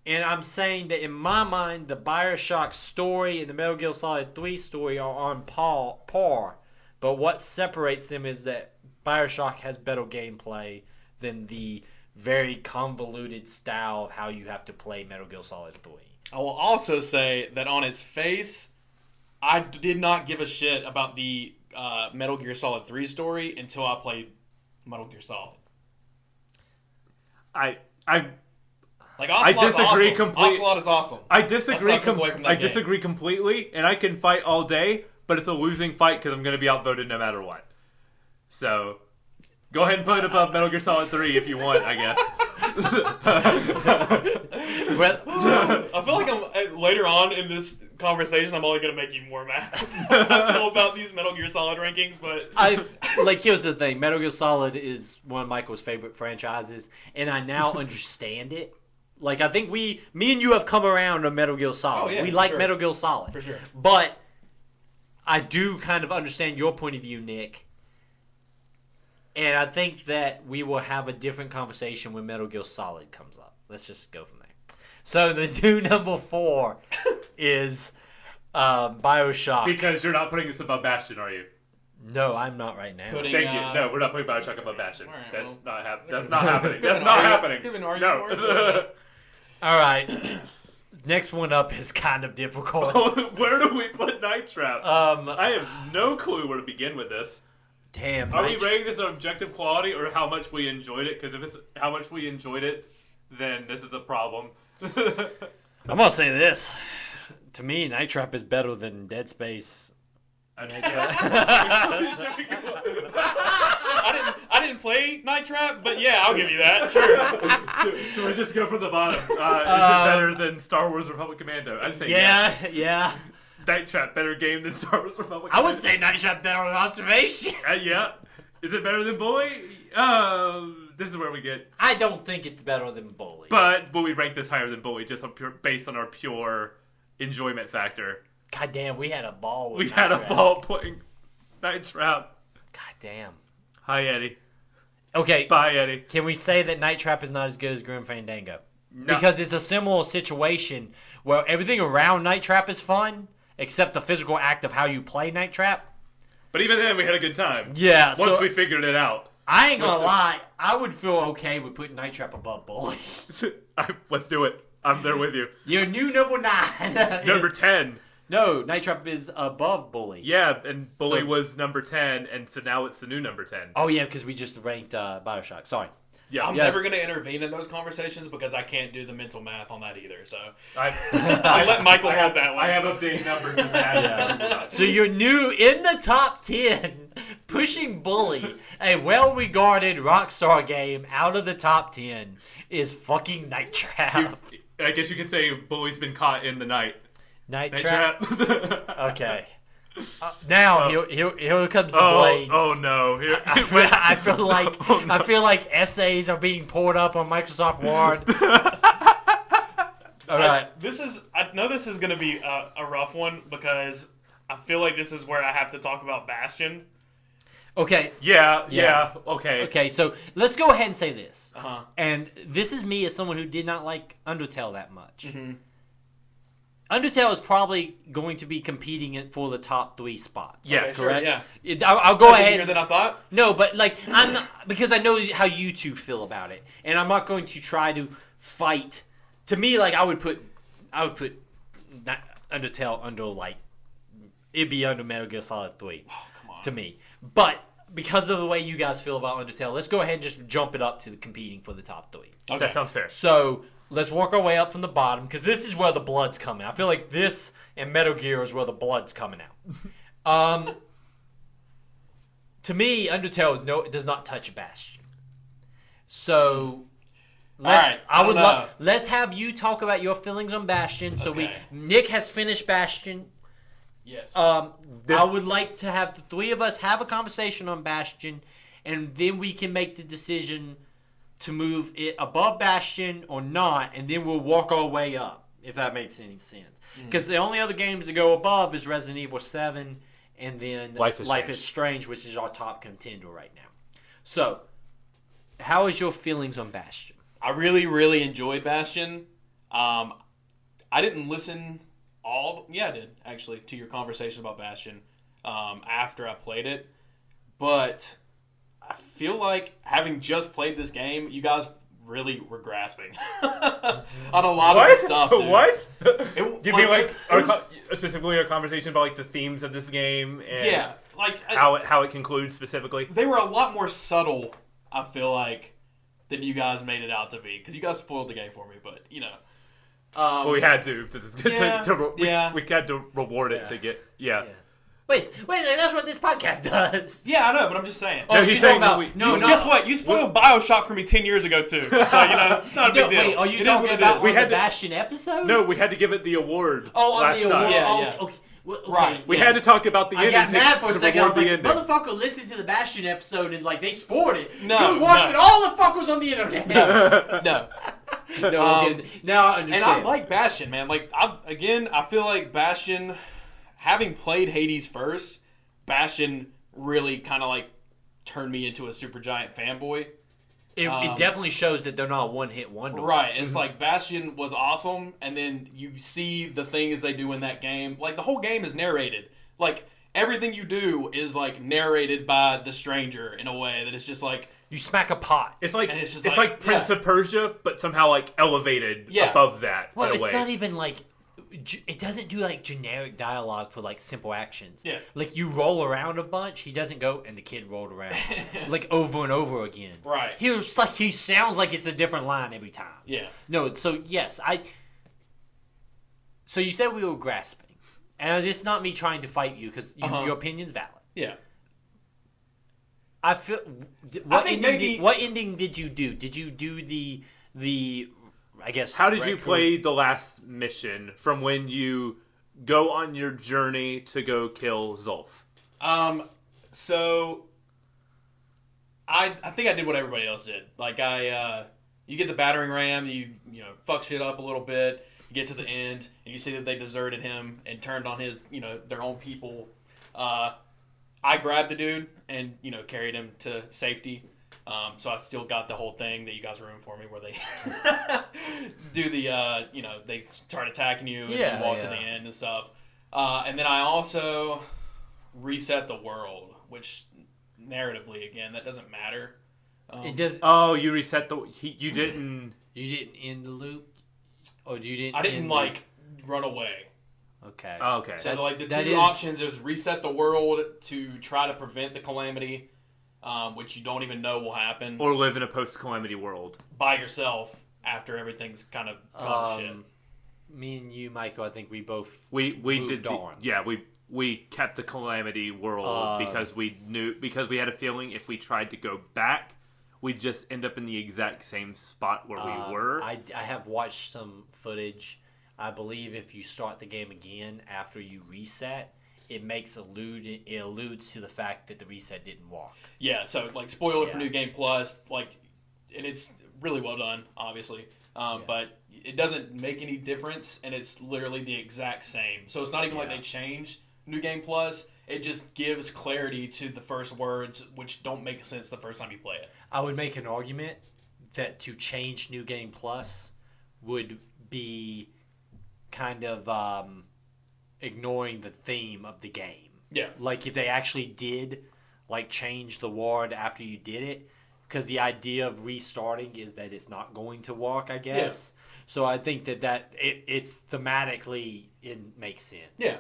And I'm saying that in my mind, the Bioshock story and the Metal Gear Solid 3 story are on par. But what separates them is that Bioshock has better gameplay than the very convoluted style of how you have to play Metal Gear Solid 3. I will also say that on its face, I did not give a shit about the Metal Gear Solid 3 story until I played Metal Gear Solid. I Ocelot's disagree awesome. completely. Ocelot is awesome. I That's disagree. what I took away from that game. Disagree completely, and I can fight all day, but it's a losing fight because I'm going to be outvoted no matter what. So, go ahead and put it above Metal Gear Solid 3 if you want, I guess. Well, I feel like later on in this conversation, I'm only gonna make you more mad. I feel about these Metal Gear Solid rankings, but here's the thing: Metal Gear Solid is one of Michael's favorite franchises, and I now understand it. Like, I think me and you have come around on Metal Gear Solid. Oh, yeah, we for like sure. Metal Gear Solid. For sure. But I do kind of understand your point of view, Nick. And I think that we will have a different conversation when Metal Gear Solid comes up. Let's just go from there. So the new number 4 is Bioshock. Because you're not putting this above Bastion, are you? No, I'm not right now. Putting- Thank you. No, we're not putting Bioshock above Bastion. All right, That's well, not happening. That's there's not been- happening. there's That's been not argu- happening. there's been argument for No. All right. Next one up is kind of difficult. Where do we put Night Trap? I have no clue where to begin with this. Damn. Are we rating this on objective quality or how much we enjoyed it? Because if it's how much we enjoyed it, then this is a problem. I'm gonna say this. To me, Night Trap is better than Dead Space. I didn't play Night Trap, but yeah, I'll give you that. Sure. Can we just go from the bottom? Is it better than Star Wars Republic Commando? I'd say yes. Yeah. Night Trap, better game than Star Wars Republic I Commando? would say Night Trap better than Observation. Yeah. Is it better than Bully? This is where we get. I don't think it's better than Bully. But will we rank this higher than Bully just on based on our pure enjoyment factor? God damn, we had a ball with We Night had a Trap. ball playing Night Trap. God damn. Hi, Eddie. Okay, Bye, Eddie. can we say that Night Trap is not as good as Grim Fandango? No. Because it's a similar situation where everything around Night Trap is fun, except the physical act of how you play Night Trap. But even then, we had a good time. Yeah, Once so we figured it out. I ain't gonna lie, I would feel okay with putting Night Trap above Bully. Let's do it. I'm there with you. Your new number 9. Number 10. No, Night Trap is above Bully. Yeah, and Bully So- was number 10, and so now it's the new number 10. Oh yeah, because we just ranked Bioshock. Sorry. Yeah. I'm Yes. never going to intervene in those conversations because I can't do the mental math on that either. So I I'll let Michael hold that one. I have updated numbers as bad. So you're new in the top 10, pushing Bully, a well-regarded Rockstar game, out of the top 10 is fucking Night Trap. I guess you could say Bully's been caught in the night. Night Night Trap. Trap. Okay. Now here comes the blades. Oh no! Here, I feel like Oh, no. I feel like essays are being poured up on Microsoft Word. All right. I know this is going to be a rough one because I feel like this is where I have to talk about Bastion. Okay. Yeah. Okay. Okay. So let's go ahead and say this. Uh-huh. And this is me as someone who did not like Undertale that much. Mm-hmm. Undertale is probably going to be competing for the top 3 spots. Yes. Correct. Yeah. I'll go That's ahead. easier than I thought. No, but like I'm not, because I know how you two feel about it, and I'm not going to try to fight. To me, like I would put Undertale under like it'd be under Metal Gear Solid 3. Oh, come on. To me, but because of the way you guys feel about Undertale, let's go ahead and just jump it up to the competing for the top 3. Okay. That sounds fair. So let's work our way up from the bottom because this is where the blood's coming. I feel like this and Metal Gear is where the blood's coming out. To me, Undertale does not touch Bastion. So Alright, I don't know. let's have you talk about your feelings on Bastion. So Okay. Nick has finished Bastion. Yes. I would like to have the 3 of us have a conversation on Bastion, and then we can make the decision to move it above Bastion or not, and then we'll walk our way up, if that makes any sense. Because the only other games to go above is Resident Evil 7, and then Life is Strange, which is our top contender right now. So, how is your feelings on Bastion? I really, really enjoyed Bastion. I didn't listen I did, actually, to your conversation about Bastion after I played it. But I feel like having just played this game, you guys really were grasping on a lot of the stuff. Dude. What? You mean like, specifically a conversation about like the themes of this game and yeah, like how it concludes specifically? they were a lot more subtle, I feel like, than you guys made it out to be. Because you guys spoiled the game for me, but, you know. Well, we had to. Yeah, We yeah. had to reward it to get. Yeah. Wait, that's what this podcast does. Yeah, I know, but I'm just saying. No, he's saying about, Guess what? You spoiled Bioshock for me 10 years ago, too. So, it's not a big deal. Wait, are you It is talking what it about is. on the Bastion episode? No, we had to give it the award. Oh, on last the award. time. Yeah. Okay. Well, okay. Right. We had to talk about the I ending got mad for a to second. I was reward like, the ending. motherfucker, listen to the Bastion episode and like they spoiled it. No, you watched no. it all the fuckers on the internet. No. Now I understand. And I like Bastion, man. Like, I feel like Bastion, having played Hades first, Bastion really kind of like turned me into a Supergiant fanboy. It definitely shows that they're not a one-hit wonder. Right. It's like Bastion was awesome, and then you see the things they do in that game. Like, the whole game is narrated. Like, everything you do is like narrated by the stranger in a way that it's just like, You smack a pot. It's like And it's just it's like, like Prince of Persia, but somehow like elevated Yeah. above that Well, in a it's way. not even like it doesn't do like generic dialogue for like simple actions. Yeah. Like you roll around a bunch, he doesn't go and the kid rolled around like over and over again. Right. He sounds like it's a different line every time. yeah. No, so yes, So you said we were grasping, and it's not me trying to fight you because your opinion's valid. Yeah. I feel. What ending did you do? Did you do the? I guess. How did you record- play the last mission from when you go on your journey to go kill Zulf? So I think I did what everybody else did. Like you get the battering ram, you fuck shit up a little bit, you get to the end, and you see that they deserted him and turned on his, their own people. I grabbed the dude and, carried him to safety. So I still got the whole thing that you guys ruined for me where they do the, they start attacking you and you walk to the end and stuff. And then I also reset the world, which narratively, again, that doesn't matter. It does. Oh, you reset you didn't. You didn't end the loop, or you didn't. I didn't run away. Okay. Oh, okay. So the two options is reset the world to try to prevent the calamity, which you don't even know will happen, Or live in a post-calamity world. by yourself after everything's kind of gone to shit. Me and you, Michael. I think we both We moved did on. we kept the calamity world because we had a feeling if we tried to go back, we'd just end up in the exact same spot where we were. I have watched some footage. I believe if you start the game again after you reset, it alludes to the fact that the reset didn't walk. Yeah, so like spoiler for Yeah. New Game Plus, and it's really well done, obviously. But it doesn't make any difference, and it's literally the exact same. So it's not even like they changed New Game Plus. It just gives clarity to the first words, which don't make sense the first time you play it. I would make an argument that to change New Game Plus would be kind of ignoring the theme of the game. Yeah. Like if they actually did change the ward after you did it, because the idea of restarting is that it's not going to walk, I guess. Yeah. So I think that it's thematically it makes sense. Yeah.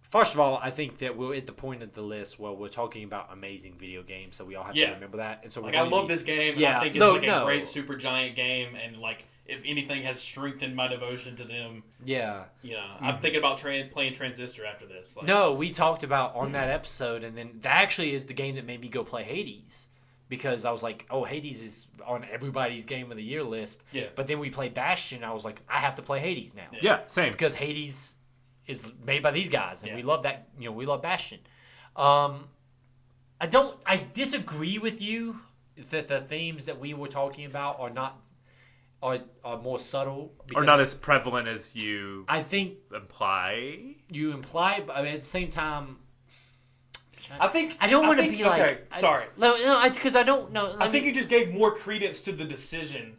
First of all, I think that we're at the point of the list where we're talking about amazing video games, so we all have to remember that. And so I love this game. And I think it's a great Supergiant game, and if anything has strengthened my devotion to them. Yeah. I'm thinking about playing Transistor after this. No, we talked about on that episode, and then that actually is the game that made me go play Hades. Because I was like, oh, Hades is on everybody's Game of the Year list. Yeah. But then we played Bastion, and I was like, I have to play Hades now. Yeah, same. Because Hades is made by these guys, and we love that. We love Bastion. I disagree with you that the themes that we were talking about are more subtle. Or not as prevalent as you I think imply. you imply, but at the same time, I think I don't want to be like. Okay, sorry. Because I don't know. I think you just gave more credence to the decision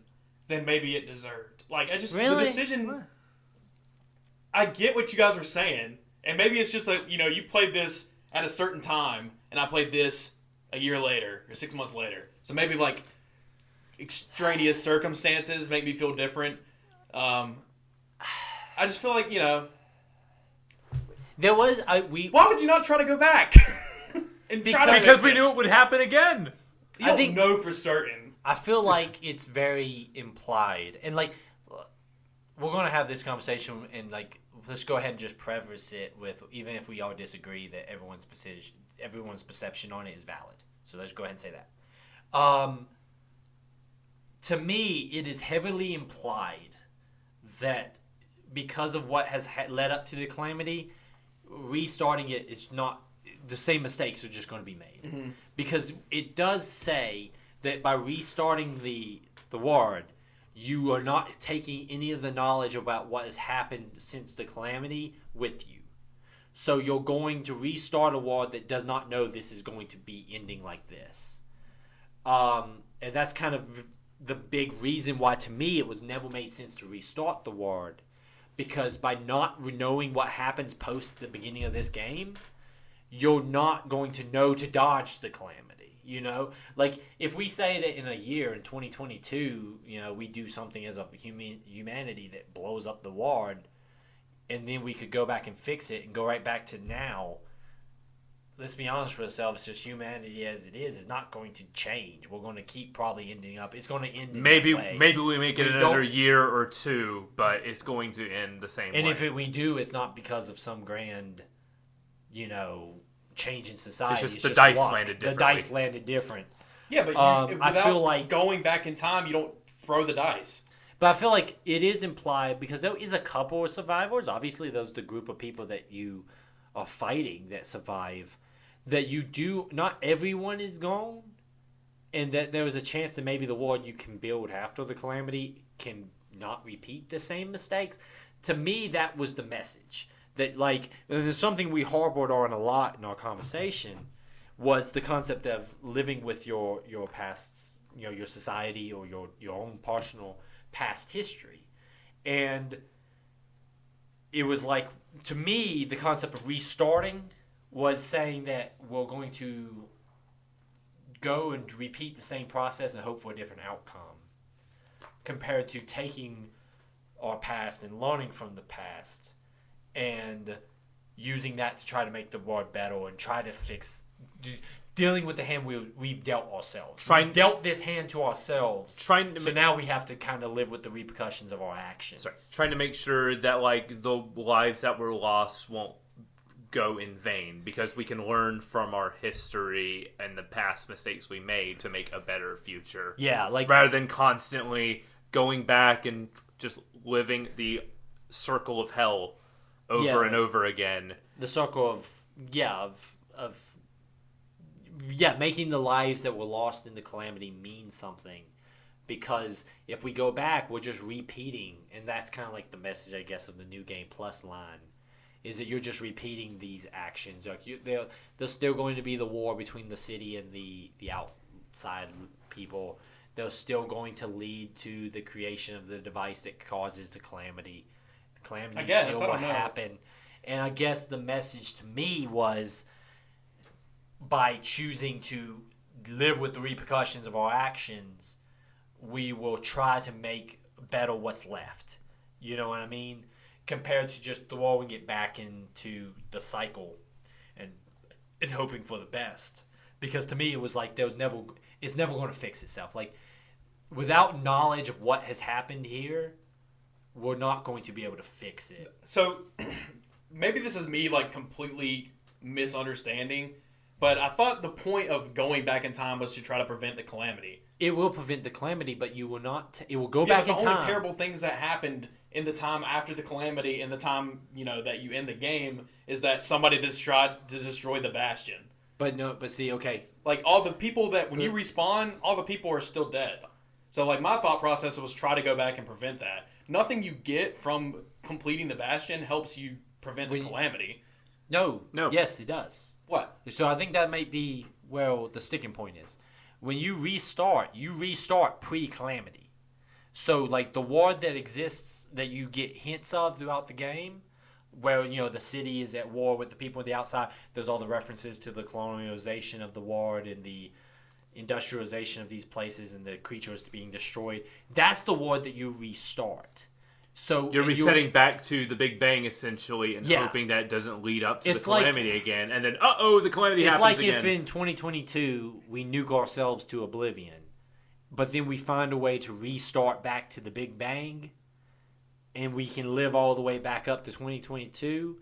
than maybe it deserved. Really? The decision. I get what you guys were saying, and maybe it's just you played this at a certain time, and I played this a year later or 6 months later. So maybe extraneous circumstances make me feel different. I just feel like there was Why would you not try to go back? Because we knew it would happen again. You don't know for certain. I feel like it's very implied, and we're gonna have this conversation, and like, let's go ahead and just preface it with, even if we all disagree, that everyone's perception on it is valid. So let's go ahead and say that. To me, it is heavily implied that because of what has led up to the calamity, restarting it is not, the same mistakes are just going to be made. Mm-hmm. Because it does say that by restarting the ward, you are not taking any of the knowledge about what has happened since the calamity with you. So you're going to restart a ward that does not know this is going to be ending like this. And that's kind of the big reason why, to me, it was never made sense to restart the ward. Because by not knowing what happens post the beginning of this game, you're not going to know to dodge the calamity. You know, like if we say that in a year, in 2022, you know, we do something as a humanity that blows up the ward, and then we could go back and fix it and go right back to now. Let's be honest with ourselves, just humanity as it is not going to change. We're going to keep probably ending up. It's going to end in maybe that way. Maybe we make it another year or two, but it's going to end the same way. And if we do, it's not because of some grand, you know, change in society. It's just the dice luck. landed differently. The dice landed different. Yeah, but I feel like going back in time, you don't throw the dice. But I feel like it is implied, because there is a couple of survivors. Obviously, those are the group of people that you are fighting that survive. That you do, not everyone is gone, and that there is a chance that maybe the ward you can build after the calamity can not repeat the same mistakes. To me, that was the message. That, like, and there's something we harbored on a lot in our conversation, was the concept of living with your past, you know, your society or your own personal past history. And it was like, to me, the concept of restarting was saying that we're going to go and repeat the same process and hope for a different outcome, compared to taking our past and learning from the past and using that to try to make the world better and try to fix, dealing with the hand we've dealt ourselves. We've dealt this hand to ourselves. So now we have to kind of live with the repercussions of our actions. Sorry, trying to make sure that, like, the lives that were lost won't go in vain, because we can learn from our history and the past mistakes we made to make a better future. Yeah, like, rather than constantly going back and just living the circle of hell over and over again. The circle of making the lives that were lost in the calamity mean something. Because if we go back, we're just repeating, and that's kind of like the message, I guess, of the New Game Plus line. Is that you're just repeating these actions. Like there's still going to be the war between the city and the outside people. They're still going to lead to the creation of the device that causes the calamity. The calamity still will happen. And I guess the message to me was, by choosing to live with the repercussions of our actions, we will try to make better what's left. You know what I mean? Compared to just throwing it back into the cycle and hoping for the best. Because to me, it was like it's never going to fix itself. Like, without knowledge of what has happened here, we're not going to be able to fix it. So maybe this is me, like, completely misunderstanding, but I thought the point of going back in time was to try to prevent the calamity. It will prevent the calamity, but you will not. It will go back in time. The only terrible things that happened in the time after the calamity, in the time, you know, that you end the game, is that somebody tried to destroy the Bastion. But see, okay, like, all the people that when you respawn, all the people are still dead. So, like, my thought process was try to go back and prevent that. Nothing you get from completing the Bastion helps you prevent the calamity. No. Yes, it does. What? So I think that might be where the sticking point is. When you restart pre-calamity. So, like, the ward that exists that you get hints of throughout the game, where, you know, the city is at war with the people on the outside, there's all the references to the colonialization of the ward and the industrialization of these places and the creatures being destroyed. That's the ward that you restart. So you're resetting back to the Big Bang, essentially, and hoping that it doesn't lead up to the calamity again. And then, the calamity happens again. It's like if in 2022 we nuke ourselves to oblivion, but then we find a way to restart back to the Big Bang, and we can live all the way back up to 2022.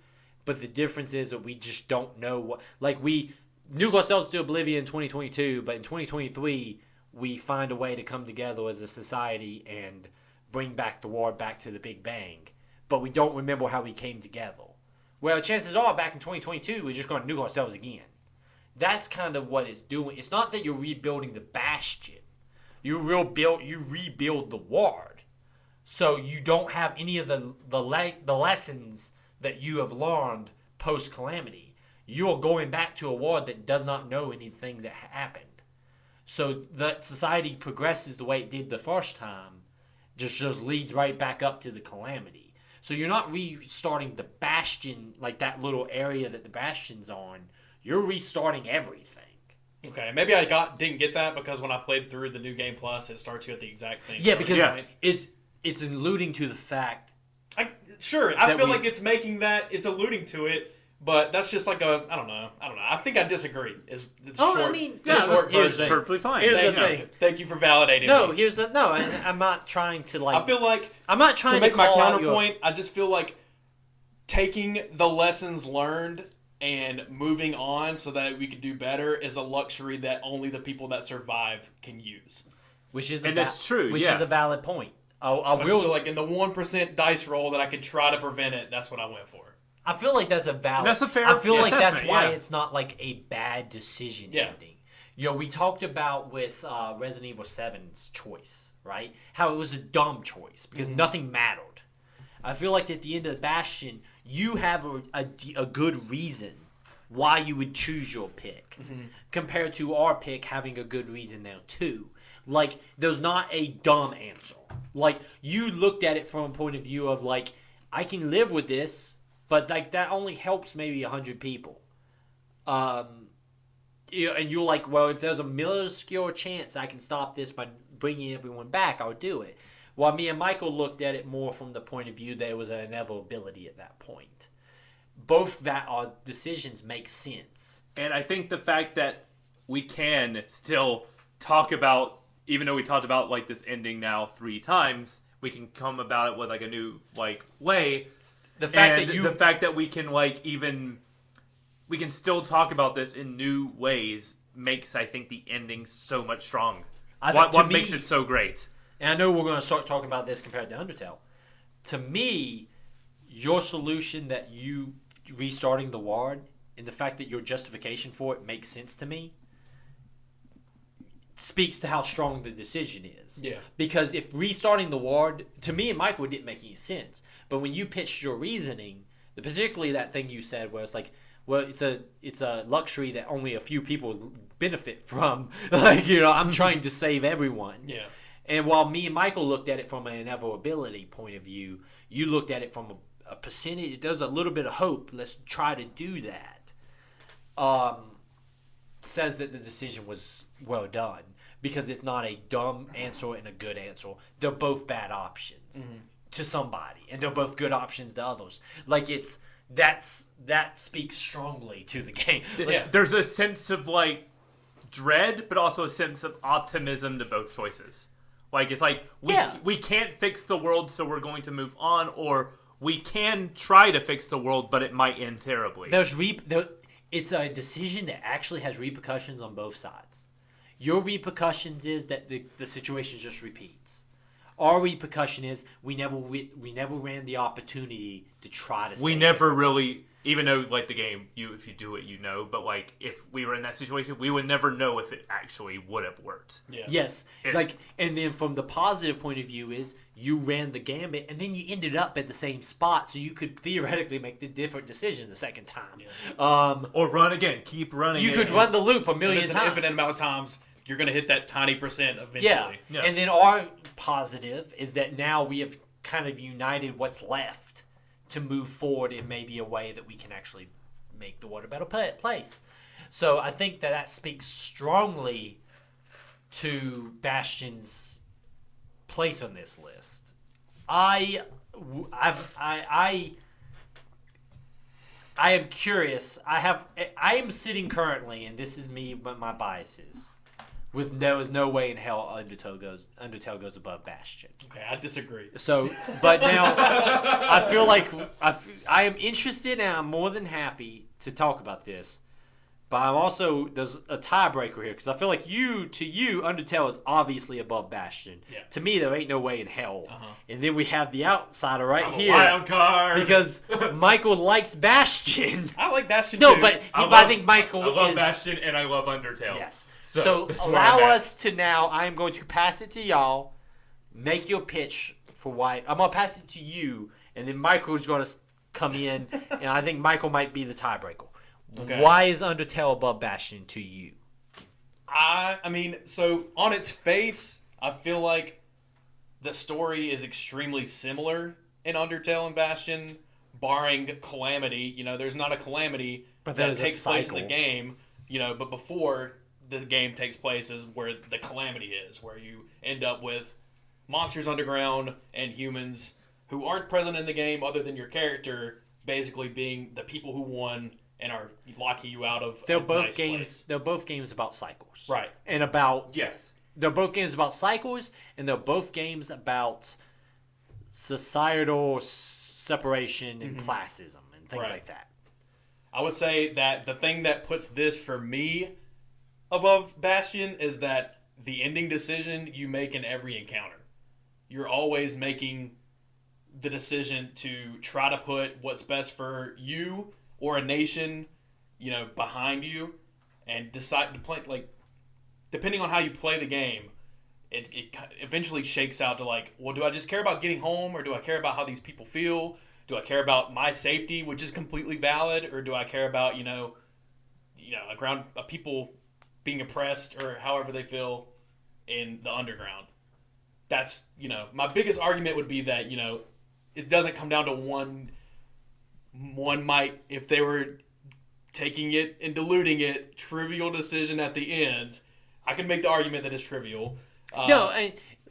But the difference is that we just don't know what. Like, we nuke ourselves to oblivion in 2022, but in 2023, we find a way to come together as a society and bring back the war back to the Big Bang. But we don't remember how we came together. Well, chances are back in 2022, we're just going to nuke ourselves again. That's kind of what it's doing. It's not that you're rebuilding the Bastion. You rebuild the ward. So you don't have any of the lessons that you have learned post-calamity. You're going back to a ward that does not know anything that happened. So that society progresses the way it did the first time, just leads right back up to the calamity. So you're not restarting the Bastion, like that little area that the Bastion's on. You're restarting everything. Okay, maybe I didn't get that because when I played through the New Game Plus, it starts you at the exact same. Yeah, because it's alluding to the fact. I feel like it's making that, it's alluding to it, but that's just like I don't know. I think I disagree. Here's perfectly fine. Here's the thing. Thank you for validating me. I'm not trying to like. I feel like I'm not trying to make my call out counterpoint. I just feel like taking the lessons learned and moving on so that we can do better is a luxury that only the people that survive can use. That's true. Which is a valid point. I feel like in the 1% dice roll that I could try to prevent it, that's what I went for. I feel like that's a valid. That's a fair. I feel like that's why yeah. it's not like a bad decision Yeah. ending. You know, we talked about with Resident Evil 7's choice, right? How it was a dumb choice because nothing mattered. I feel like at the end of the Bastion, you have a good reason why you would choose your pick, compared to our pick having a good reason now too. Like, there's not a dumb answer. Like, you looked at it from a point of view of like, I can live with this, but like that only helps maybe 100 people. And you're like, well, if there's a minuscule chance I can stop this by bringing everyone back, I'll do it. While me and Michael looked at it more from the point of view that it was an inevitability at that point. Both that decisions make sense. And I think the fact that we can still talk about, even though we talked about like this ending now 3 times, we can come about it with like a new like way. The fact that we can like we can still talk about this in new ways makes, I think, the ending so much strong. What makes it so great? And I know we're going to start talking about this compared to Undertale. To me, your solution that you restarting the ward and the fact that your justification for it makes sense to me speaks to how strong the decision is. Yeah. Because if restarting the ward, to me and Michael, it didn't make any sense. But when you pitched your reasoning, particularly that thing you said where it's like, well, it's a luxury that only a few people benefit from. Like, you know, I'm trying to save everyone. Yeah. And while me and Michael looked at it from an inevitability point of view, you looked at it from a percentage. There's a little bit of hope. Let's try to do that. Says that the decision was well done because it's not a dumb answer and a good answer. They're both bad options to somebody, and they're both good options to others. Like that speaks strongly to the game. Like, there's a sense of like dread, but also a sense of optimism to both choices. Like, it's like we can't fix the world, so we're going to move on, or we can try to fix the world, but it might end terribly. It's a decision that actually has repercussions on both sides. Your repercussions is that the situation just repeats. Our repercussion is we never ran the opportunity to try to. We never really, even though like the game, if you do it, you know. But like if we were in that situation, we would never know if it actually would have worked. Yeah. Yes, and then from the positive point of view is you ran the gambit, and then you ended up at the same spot, so you could theoretically make the different decision the second time. Yeah. Or run again, keep running. You could run the loop a million times. An infinite amount of times. You're going to hit that tiny percent eventually. Yeah, and then our positive is that now we have kind of united what's left to move forward in maybe a way that we can actually make the world a better place. So I think that speaks strongly to Bastion's place on this list. I am curious. I am sitting currently, and this is me, but my biases. There was no way in hell Undertale goes above Bastion. Okay, I disagree. So, but now I feel like I am interested and I'm more than happy to talk about this. But I'm also, there's a tiebreaker here because I feel like to you, Undertale is obviously above Bastion. Yeah. To me, there ain't no way in hell. And then we have the outsider right here. Wild card. Because Michael likes Bastion. I like Bastion No, too. but I think Michael I love is... Bastion and I love Undertale. Yes. So, So that's where allow I'm at. us to now, I'm going to pass it to y'all, make your pitch for why, I'm going to pass it to you, and then Michael's going to come in, and I think Michael might be the tiebreaker. Okay. Why is Undertale above Bastion to you? I mean, so on its face, I feel like the story is extremely similar in Undertale and Bastion, barring calamity. There's not a calamity But that there's a takes place in the cycle. game. But before the game takes place is where the calamity is, where you end up with monsters underground and humans who aren't present in the game other than your character, basically being the people who won and are locking you out of They're a both nice games. place. They're both games about cycles, Right. And about Yes. they're both games about cycles, and they're both games about societal separation and classism and things Right. like that. I would say that the thing that puts this for me above Bastion is that the ending decision you make in every encounter. You're always making the decision to try to put what's best for you or a nation, behind you, and decide to play, like, depending on how you play the game, it eventually shakes out to like, well, do I just care about getting home, or do I care about how these people feel? Do I care about my safety, which is completely valid, or do I care about a people being oppressed or however they feel in the underground? That's my biggest argument would be that it doesn't come down to one might, if they were taking it and diluting it, trivial decision at the end. I can make the argument that it's trivial. No,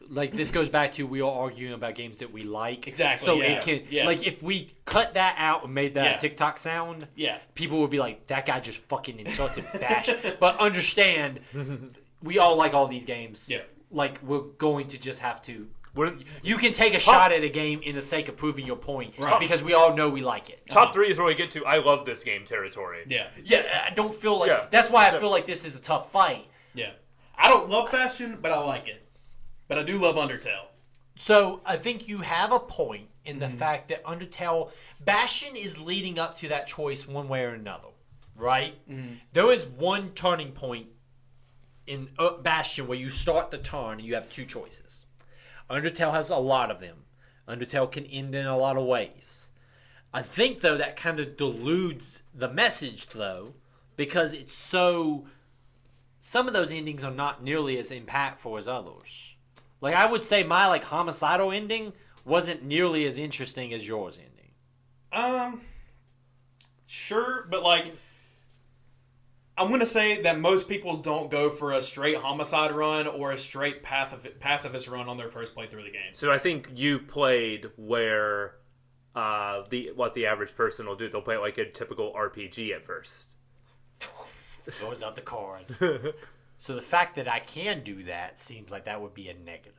like this goes back to we are arguing about games that we like. Exactly, So yeah, it can yeah. like if we cut that out and made that Yeah. TikTok sound, Yeah. people would be like, that guy just fucking insulted Bash. But understand, we all like all these games. Yeah. Like we're going to just have to. What- You can take a shot at a game in the sake of proving your point, Right. because we all know we like it. Top 3 is where we get to I love this game territory. Yeah. Yeah, I don't feel like Yeah. that's why I feel like this is a tough fight. Yeah. I don't love Bastion, but I like it. But I do love Undertale. So I think you have a point in the fact that Undertale, Bastion is leading up to that choice one way or another, right? There is one turning point in Bastion where you start the turn and you have two choices. Undertale has a lot of them. Undertale can end in a lot of ways. I think, though, that kind of dilutes the message, though, because it's so... Some of those endings are not nearly as impactful as others. Like, I would say my, homicidal ending wasn't nearly as interesting as yours ending. Sure, but, I'm going to say that most people don't go for a straight homicide run or a straight pacifist run on their first playthrough of the game. So I think you played where what the average person will do. They'll play it like a typical RPG at first. Throws out the card. So the fact that I can do that seems like that would be a negative.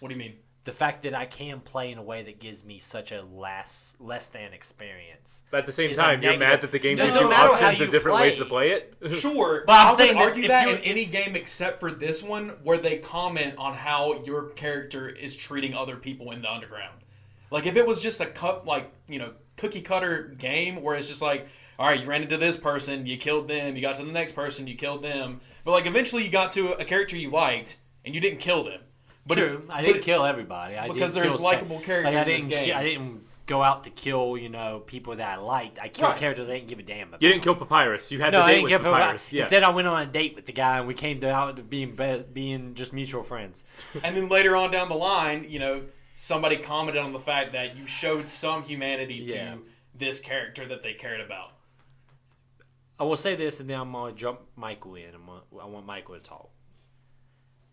What do you mean? The fact that I can play in a way that gives me such a less than experience. But at the same Is a time, you're negative. mad that the game No, gives no you matter how options you of different ways to play. play it. Sure, But I'm I would saying that argue if that you- in any game except for this one, where they comment on how your character is treating other people in the underground. Like if it was just a cookie cutter game where it's just like, all right, you ran into this person, you killed them, you got to the next person, you killed them, but eventually you got to a character you liked and you didn't kill them. But True, I didn't kill everybody. because didn't there's kill likable characters I in this didn't game. I didn't go out to kill people that I liked. I killed Right. characters I didn't give a damn about. You didn't kill Papyrus. You had No, the I date didn't with kill Papyrus. Yeah. Instead, I went on a date with the guy, and we came out to being just mutual friends. And then later on down the line, somebody commented on the fact that you showed some humanity Yeah. to this character that they cared about. I will say this, and then I'm gonna jump Michael in. I want Michael to talk.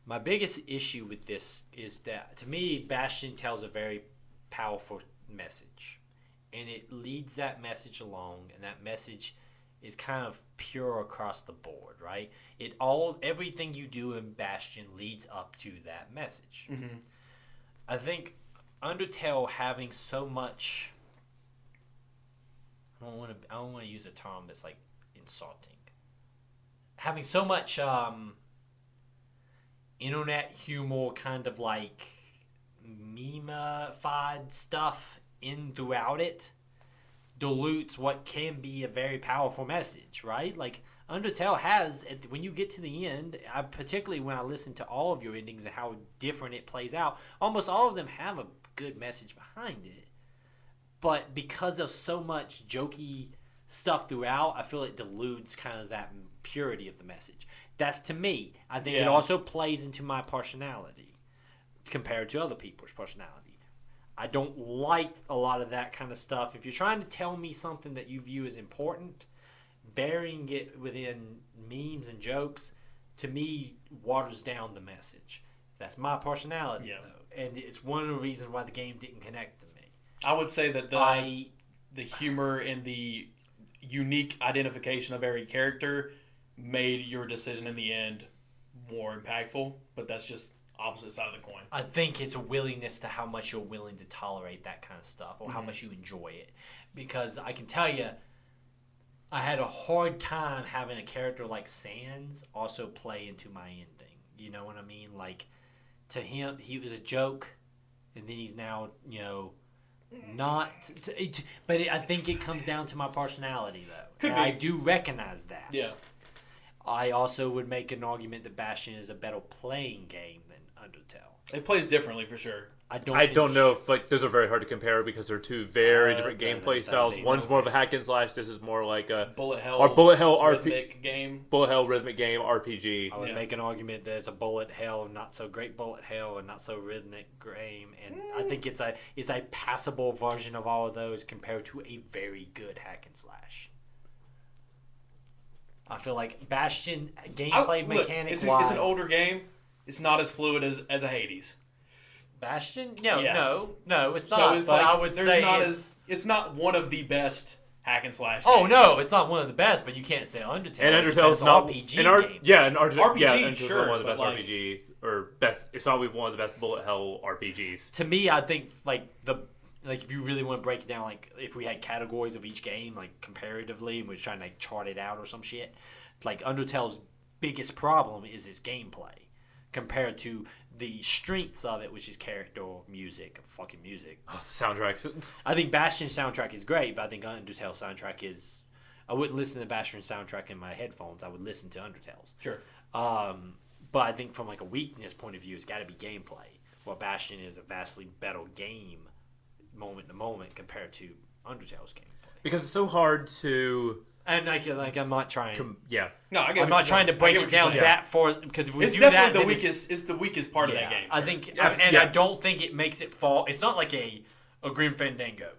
My biggest issue with this is that, to me, Bastion tells a very powerful message. And it leads that message along, and that message is kind of pure across the board, right? Everything you do in Bastion leads up to that message. Mm-hmm. I think Undertale having so much. I don't want to use a term that's like insulting. Having so much internet humor, kind of like meme-fied stuff in throughout it, dilutes what can be a very powerful message, right? Like Undertale has, when you get to the end, particularly when I listen to all of your endings and how different it plays out, almost all of them have a good message behind it. But because of so much jokey stuff throughout, I feel it dilutes kind of that purity of the message. That's to me. I think it also plays into my personality compared to other people's personality. I don't like a lot of that kind of stuff. If you're trying to tell me something that you view as important, burying it within memes and jokes, to me, waters down the message. That's my personality, though. And it's one of the reasons why the game didn't connect to me. I would say that the humor and the unique identification of every character made your decision in the end more impactful, but that's just opposite side of the coin. I think it's a willingness to how much you're willing to tolerate that kind of stuff or how much you enjoy it. Because I can tell you, I had a hard time having a character like Sans also play into my ending. You know what I mean? Like, to him, he was a joke, and then he's now, not. But I think it comes down to my personality, though. I do recognize that. Yeah. I also would make an argument that Bastion is a better playing game than Undertale. It plays differently for sure. I don't know if those are very hard to compare because they're two very different gameplay styles. One's more of a hack and slash. This is more like a bullet hell rhythmic game. Bullet hell rhythmic game RPG. I would make an argument that it's a bullet hell, not so great bullet hell, and not so rhythmic game. And I think it's a passable version of all of those compared to a very good hack and slash. I feel like Bastion gameplay mechanic wise, it's an older game. It's not as fluid as a Hades. Bastion? No, it's not. So it's but like, I would say it's not one of the best hack and slash. Oh games. no, it's not one of the best. But you can't say Undertale. And Undertale's not RPG game. RPG, Undertale's one of the best RPGs or best. It's not one of the best bullet hell RPGs. To me, I think if you really want to break it down, like if we had categories of each game, like comparatively, and we're trying to like chart it out or some shit, like Undertale's biggest problem is its gameplay compared to the strengths of it, which is character, music, fucking music. Oh, the soundtracks. I think Bastion's soundtrack is great, but I think Undertale's soundtrack is. I wouldn't listen to Bastion's soundtrack in my headphones. I would listen to Undertale's. Sure. But I think from like a weakness point of view, it's got to be gameplay. Well, Bastion is a vastly better game, moment to moment, compared to Undertale's gameplay. Because it's so hard to. And I'm not trying. No, I'm not trying to break it down that for because if we it's do that, definitely the weakest. It's the weakest part of that game. I think, I don't think it makes it fall. It's not like a Grim Fandango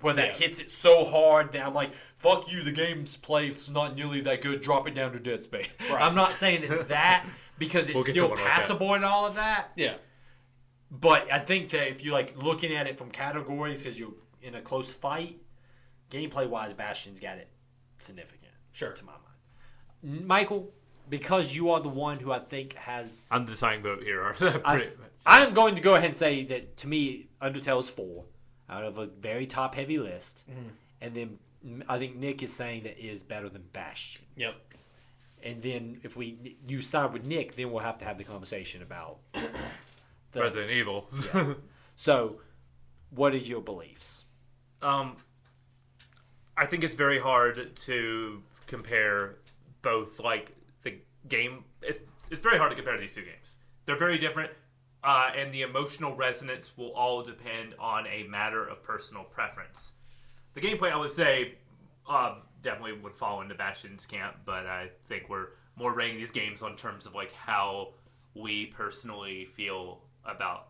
where that hits it so hard that I'm like, fuck you. The game's play is not nearly that good. Drop it down to Dead Space. Right. I'm not saying it's that because it's still passable and all of that. Yeah. But I think that if you're like looking at it from categories because you're in a close fight, gameplay wise, Bastion's got it significant. Sure. To my mind. Michael, because you are the one who I think has... I'm the deciding vote here. I'm going to go ahead and say that, to me, Undertale is 4 out of a very top-heavy list. Mm-hmm. And then I think Nick is saying that it is better than Bastion. Yep. And then if you side with Nick, then we'll have to have the conversation about... Resident Evil. Yeah. So, what are your beliefs? I think it's very hard to compare both, like, the game. It's very hard to compare these two games. They're very different, and the emotional resonance will all depend on a matter of personal preference. The gameplay, I would say, definitely would fall into Bastion's camp, but I think we're more rating these games on terms of, like, how we personally feel about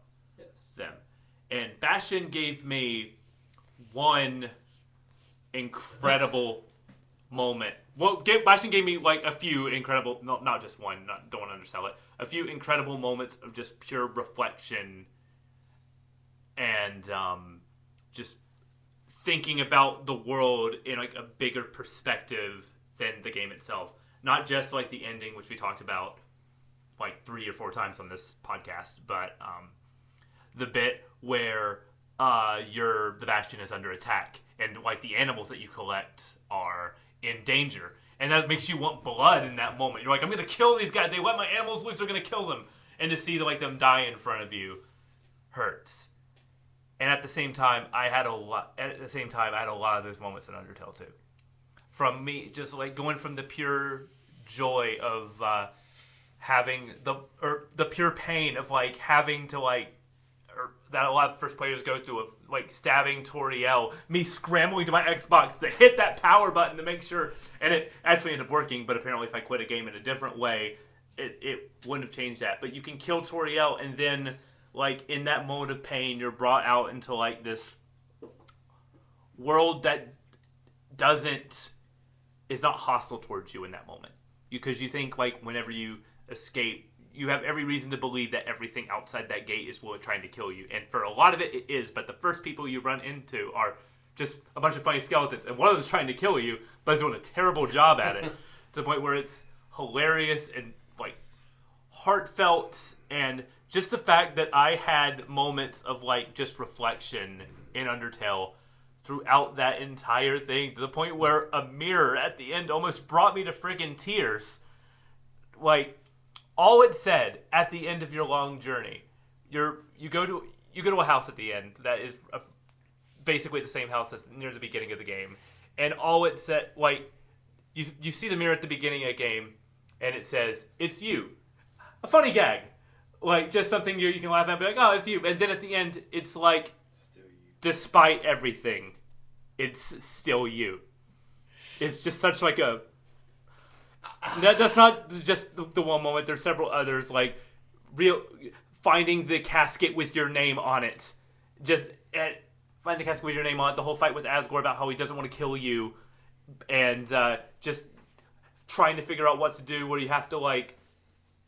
them. And Bastion gave me one incredible moment. Well, Bastion gave me like a few incredible, not just one, don't want to undersell it, a few incredible moments of just pure reflection and just thinking about the world in like a bigger perspective than the game itself. Not just like the ending, which we talked about like 3 or 4 times on this podcast, but the bit where the Bastion is under attack and like the animals that you collect are in danger. And that makes you want blood in that moment. You're like, I'm going to kill these guys. They let my animals loose. They're going to kill them. And to see like them die in front of you hurts. And at the same time, I had a lot of those moments in Undertale too. From me, just like going from the pure joy of having the pure pain of like having to like, or that a lot of first players go through of like stabbing Toriel, me scrambling to my Xbox to hit that power button to make sure, and it actually ended up working, but apparently if I quit a game in a different way, it wouldn't have changed that. But you can kill Toriel, and then like in that moment of pain, you're brought out into like this world that is not hostile towards you in that moment. Because you think like whenever you escape, you have every reason to believe that everything outside that gate is trying to kill you. And for a lot of it, it is. But the first people you run into are just a bunch of funny skeletons. And one of them's trying to kill you, but is doing a terrible job at it. To the point where it's hilarious and like heartfelt. And just the fact that I had moments of like just reflection in Undertale throughout that entire thing. To the point where a mirror at the end almost brought me to friggin' tears. Like, all it said at the end of your long journey, you go to a house at the end that is basically the same house that's near the beginning of the game, and all it said, like, you see the mirror at the beginning of a game, and it says, "It's you," a funny gag, like just something you can laugh at and be like, "Oh, it's you," and then at the end, it's like, despite everything, it's still you. It's just such like a. That's not just the one moment. There's several others, like finding the casket with your name on it. Find the casket with your name on it. The whole fight with Asgore about how he doesn't want to kill you, and just trying to figure out what to do. Where you have to like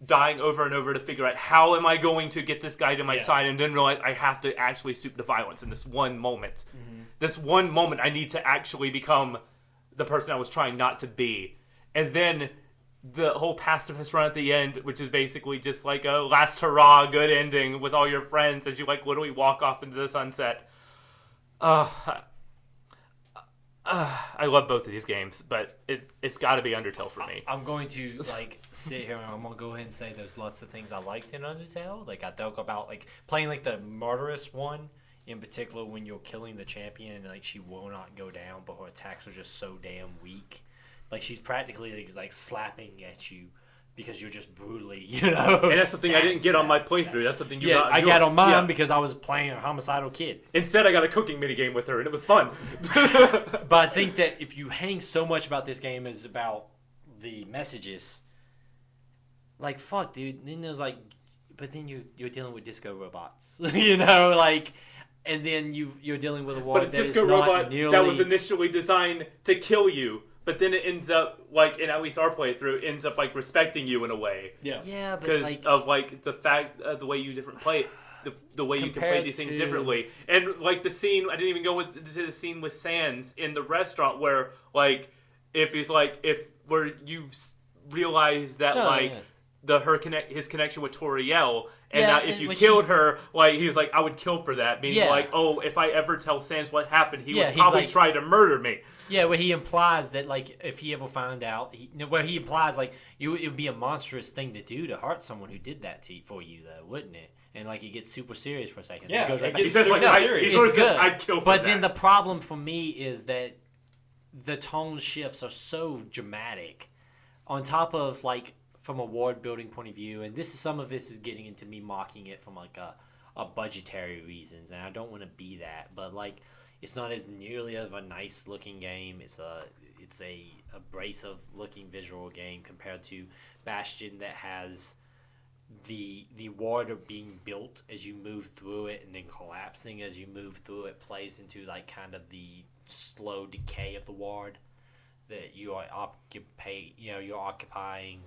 dying over and over to figure out how am I going to get this guy to my side, and then realize I have to actually stoop to violence in this one moment. Mm-hmm. This one moment, I need to actually become the person I was trying not to be. And then the whole pacifist run at the end, which is basically just like a last hurrah, good ending with all your friends as you like literally walk off into the sunset. I love both of these games, but it's got to be Undertale for me. I'm going to like sit here and I'm gonna go ahead and say there's lots of things I liked in Undertale. Like I talk about like playing like the murderous one in particular when you're killing the champion and like she will not go down, but her attacks are just so damn weak. Like, she's practically, like, slapping at you because you're just brutally, you know. And that's something I didn't get on my playthrough. That's something you got on I yours. got on mine because I was playing a homicidal kid. Instead, I got a cooking minigame with her, and it was fun. But I think that if you hang so much about this game is about the messages, like, fuck, dude. Then there's, like, but then you're dealing with disco robots, you know, like... And then you're dealing with a war that is not robot nearly... that was initially designed to kill you. But then it ends up, like, in at least our playthrough, ends up, like, respecting you in a way. Yeah. Yeah, but, because of, like, the fact, the way you play it, the way you can play these things differently. And, like, the scene, I didn't even go to the scene with Sans in the restaurant where, like, where you realize that, his connection with Toriel, and now if you killed her, like, he was like, I would kill for that. Meaning, like, oh, if I ever tell Sans what happened, he would probably try to murder me. Yeah, where he implies that, like, if he ever found out, it would be a monstrous thing to do to hurt someone who did that for you, though, wouldn't it? And, like, it gets super serious for a second. Yeah, it gets super serious. It's good. I'd kill for but that. Then the problem for me is that the tone shifts are so dramatic. On top of, like, from a world building point of view, and some of this is getting into me mocking it from, like, a budgetary reasons, and I don't want to be that, but, like, it's not as nearly of a nice looking game. It's a abrasive looking visual game compared to Bastion that has the water being built as you move through it and then collapsing as you move through it plays into like kind of the slow decay of the ward that you're occupying.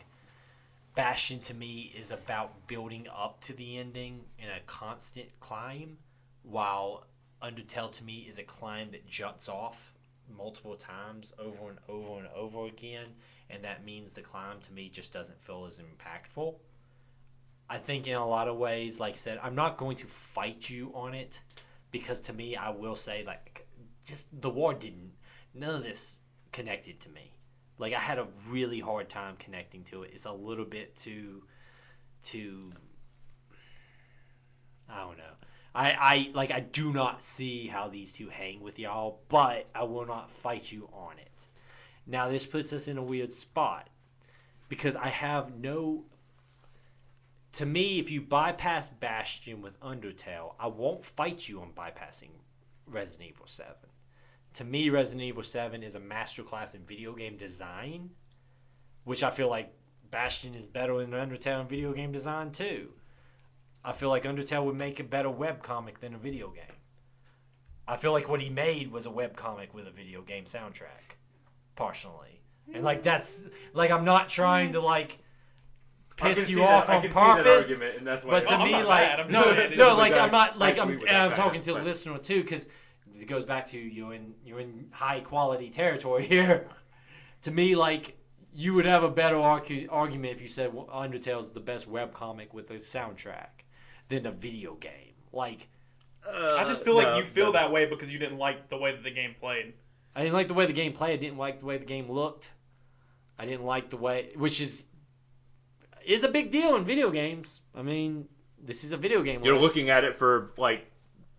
Bastion to me is about building up to the ending in a constant climb, while Undertale to me is a climb that juts off multiple times over and over and over again, and that means the climb to me just doesn't feel as impactful. I think in a lot of ways, like I said, I'm not going to fight you on it, because to me, I will say, like, just the war none of this connected to me. Like, I had a really hard time connecting to it. It's a little bit too I don't know. I do not see how these two hang with y'all, but I will not fight you on it. Now, this puts us in a weird spot, because I have no... To me, if you bypass Bastion with Undertale, I won't fight you on bypassing Resident Evil 7. To me, Resident Evil 7 is a masterclass in video game design, which I feel like Bastion is better than Undertale in video game design too. I feel like Undertale would make a better webcomic than a video game. I feel like what he made was a webcomic with a video game soundtrack, partially. And like that's like I'm not trying to like piss you off on purpose, and that's why but to me like no, like I'm not like I'm talking to the listener too, because it goes back to you're in high quality territory here. To me, like you would have a better argument if you said Undertale is the best webcomic with a soundtrack than a video game. Like, I just feel like you feel that way because you didn't like the way that the game played. I didn't like the way the game played. I didn't like the way the game looked. I didn't like the way, which is a big deal in video games. I mean, this is a video game. You're list. looking at it for like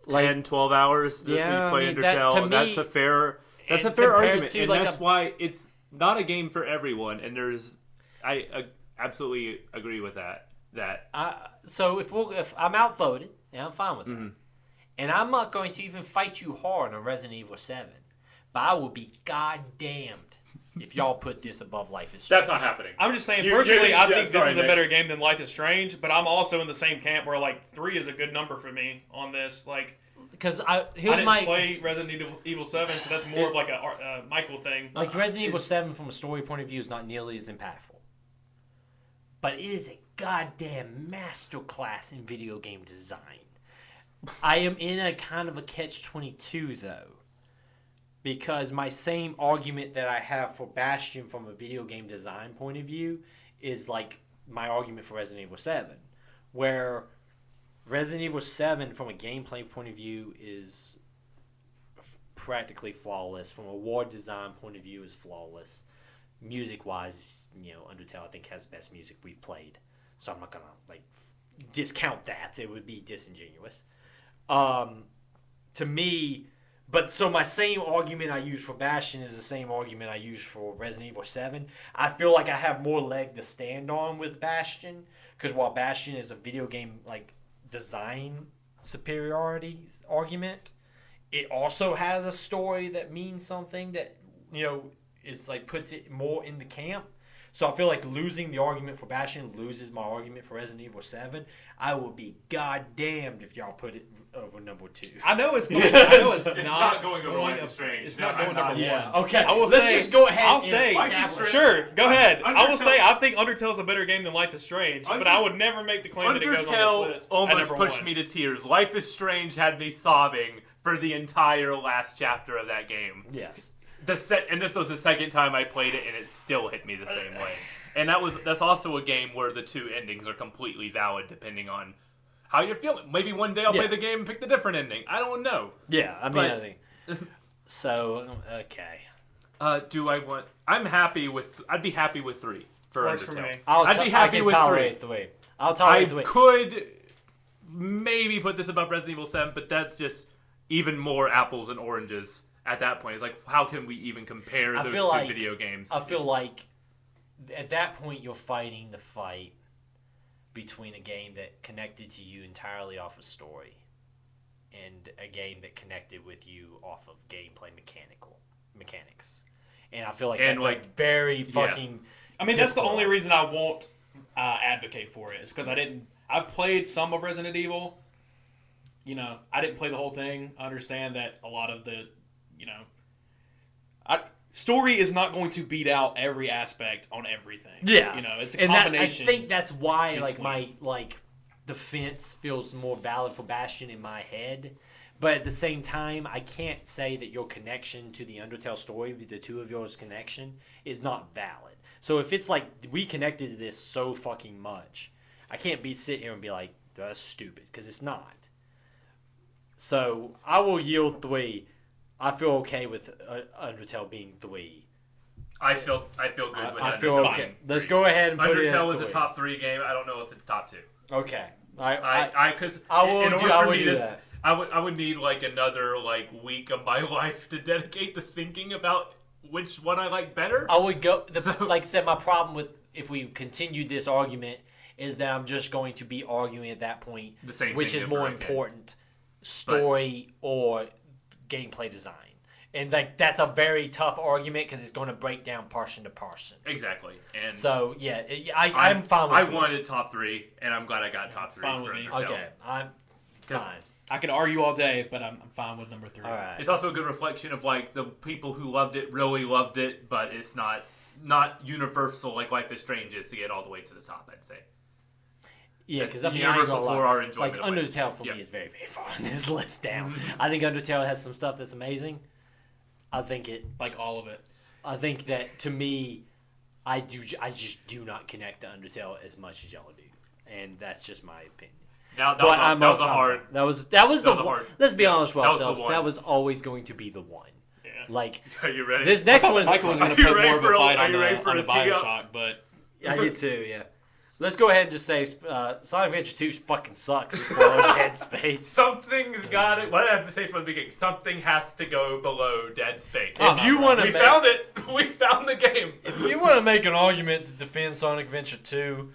10, 12 hours that yeah, we play I mean, Undertale. That's a fair argument, and like that's why it's not a game for everyone. And I absolutely agree with that. So if I'm outvoted, and I'm fine with that, and I'm not going to even fight you hard on Resident Evil 7, but I will be goddamned if y'all put this above Life is Strange. That's not happening. I'm just saying, personally, I think this is a better game than Life is Strange, but I'm also in the same camp where, like, 3 is a good number for me on this. Like, because I didn't play Resident Evil 7, so that's more of like a Michael thing. Like, Resident Evil 7 from a story point of view is not nearly as impactful. But it is a goddamn masterclass in video game design. I am in a kind of a catch-22, though. Because my same argument that I have for Bastion from a video game design point of view is like my argument for Resident Evil 7. Where Resident Evil 7 from a gameplay point of view is practically flawless. From a war design point of view is flawless. Music-wise, Undertale I think has the best music we've played. So I'm not going to like discount that. It would be disingenuous. To me... But so my same argument I use for Bastion is the same argument I use for Resident Evil 7. I feel like I have more leg to stand on with Bastion, because while Bastion is a video game like design superiority argument, it also has a story that means something that is like puts it more in the camp. So I feel like losing the argument for Bastion loses my argument for Resident Evil 7. I will be goddamned if y'all put it over number 2. I know it's not. It's not going over Life is Strange. It's not going number 1. Okay, I will let's say, just go ahead. I'll say, sure, go ahead. I will say, I think Undertale's a better game than Life is Strange, but I would never make the claim that it goes on this list. Almost pushed me to tears. Life is Strange had me sobbing for the entire last chapter of that game. Yes. And this was the second time I played it, and it still hit me the same way. And that's also a game where the 2 endings are completely valid depending on how you're feeling. Maybe one day I'll play the game and pick the different ending. I don't know. Yeah, I mean, I think so. Okay. I'd be happy with 3 for Works Undertale. for me. I'd be happy with 3. Tolerate 3. I'll tolerate 3. I could maybe put this above Resident Evil 7, but that's just even more apples and oranges. At that point, it's like, how can we even compare those two video games? I feel like at that point you're fighting the fight between a game that connected to you entirely off of story and a game that connected with you off of gameplay mechanics. And I feel like that's like very fucking... I mean, that's the only reason I won't advocate for it, is because I've played some of Resident Evil. I didn't play the whole thing. I understand that a lot of the... story is not going to beat out every aspect on everything. Yeah, it's a combination. I think that's why my defense feels more valid for Bastion in my head. But at the same time, I can't say that your connection to the Undertale story, the two of yours connection, is not valid. So if it's like we connected to this so fucking much, I can't sit here and be like, that's stupid, because it's not. So I will yield 3. I feel okay with Undertale being 3. I feel good with Undertale. I feel okay. Let's go ahead and put it in Undertale is a 3. top 3 game. I don't know if it's top 2. Okay. Because I will do that. I would need like another like week of my life to dedicate to thinking about which one I like better. I would go. Like I said, my problem with if we continued this argument is that I'm just going to be arguing at that point, The same which thing is over more again. important, story or gameplay design. And like that's a very tough argument because it's going to break down person to person. Exactly. And So yeah, I'm fine with I 3. wanted top 3, and I'm glad I got top 3 fine for with me. Undertale. Okay, I'm fine. I can argue all day, but I'm fine with number 3. All right. It's also a good reflection of like the people who loved it really loved it, but it's not universal like Life is Strange is to get all the way to the top. I'd say. Yeah, because I mean, I ain't universal gonna lie. for our enjoyment. Like Undertale for me is very, very far on this list down. I think Undertale has some stuff that's amazing. I think Like all of it. I think that to me, I just do not connect to Undertale as much as y'all do, and that's just my opinion. Now But that was a hard. That was was the a hard- Let's be honest with that was the ourselves. one. That was always going to be the one. Yeah. Like Are you ready? this next Michael one's was going Are to you put ready more of a for a- fight are on you ready for the a tee up? Bioshock, but I did too. Yeah. Let's go ahead and just say Sonic Adventure 2 fucking sucks. It's below Dead Space. Something's got it. What did I have to say from the beginning? Something has to go below Dead Space. If you want to we found it. We found the game. If you want to make an argument to defend Sonic Adventure 2,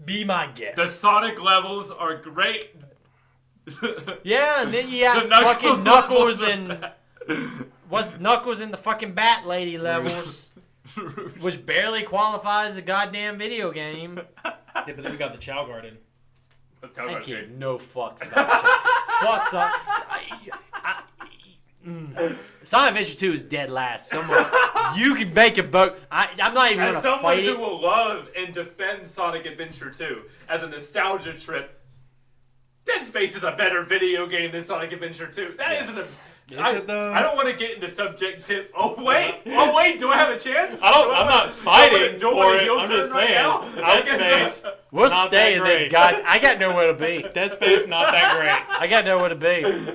be my guest. The Sonic levels are great. Yeah, and then you have The Knuckles fucking Knuckles levels are and what's Knuckles in the fucking Bat Lady levels, which barely qualifies as a goddamn video game. yeah, but then we got the Chow Garden. I give no fucks about it. Fucks up. Sonic Adventure 2 is dead last. Someone, you can make a vote. I'm not even As gonna someone fight who it. will love and defend Sonic Adventure 2 as a nostalgia trip, Dead Space is a better video game than Sonic Adventure 2. That Yes. isn't Is a. it though? I don't want to get into subjective. Oh wait, do I have a chance? I'm not fighting for it. I'm just saying. Dead Space. We'll not stay that in this great. god. I got nowhere to be. Dead Space not that great. I got nowhere to be.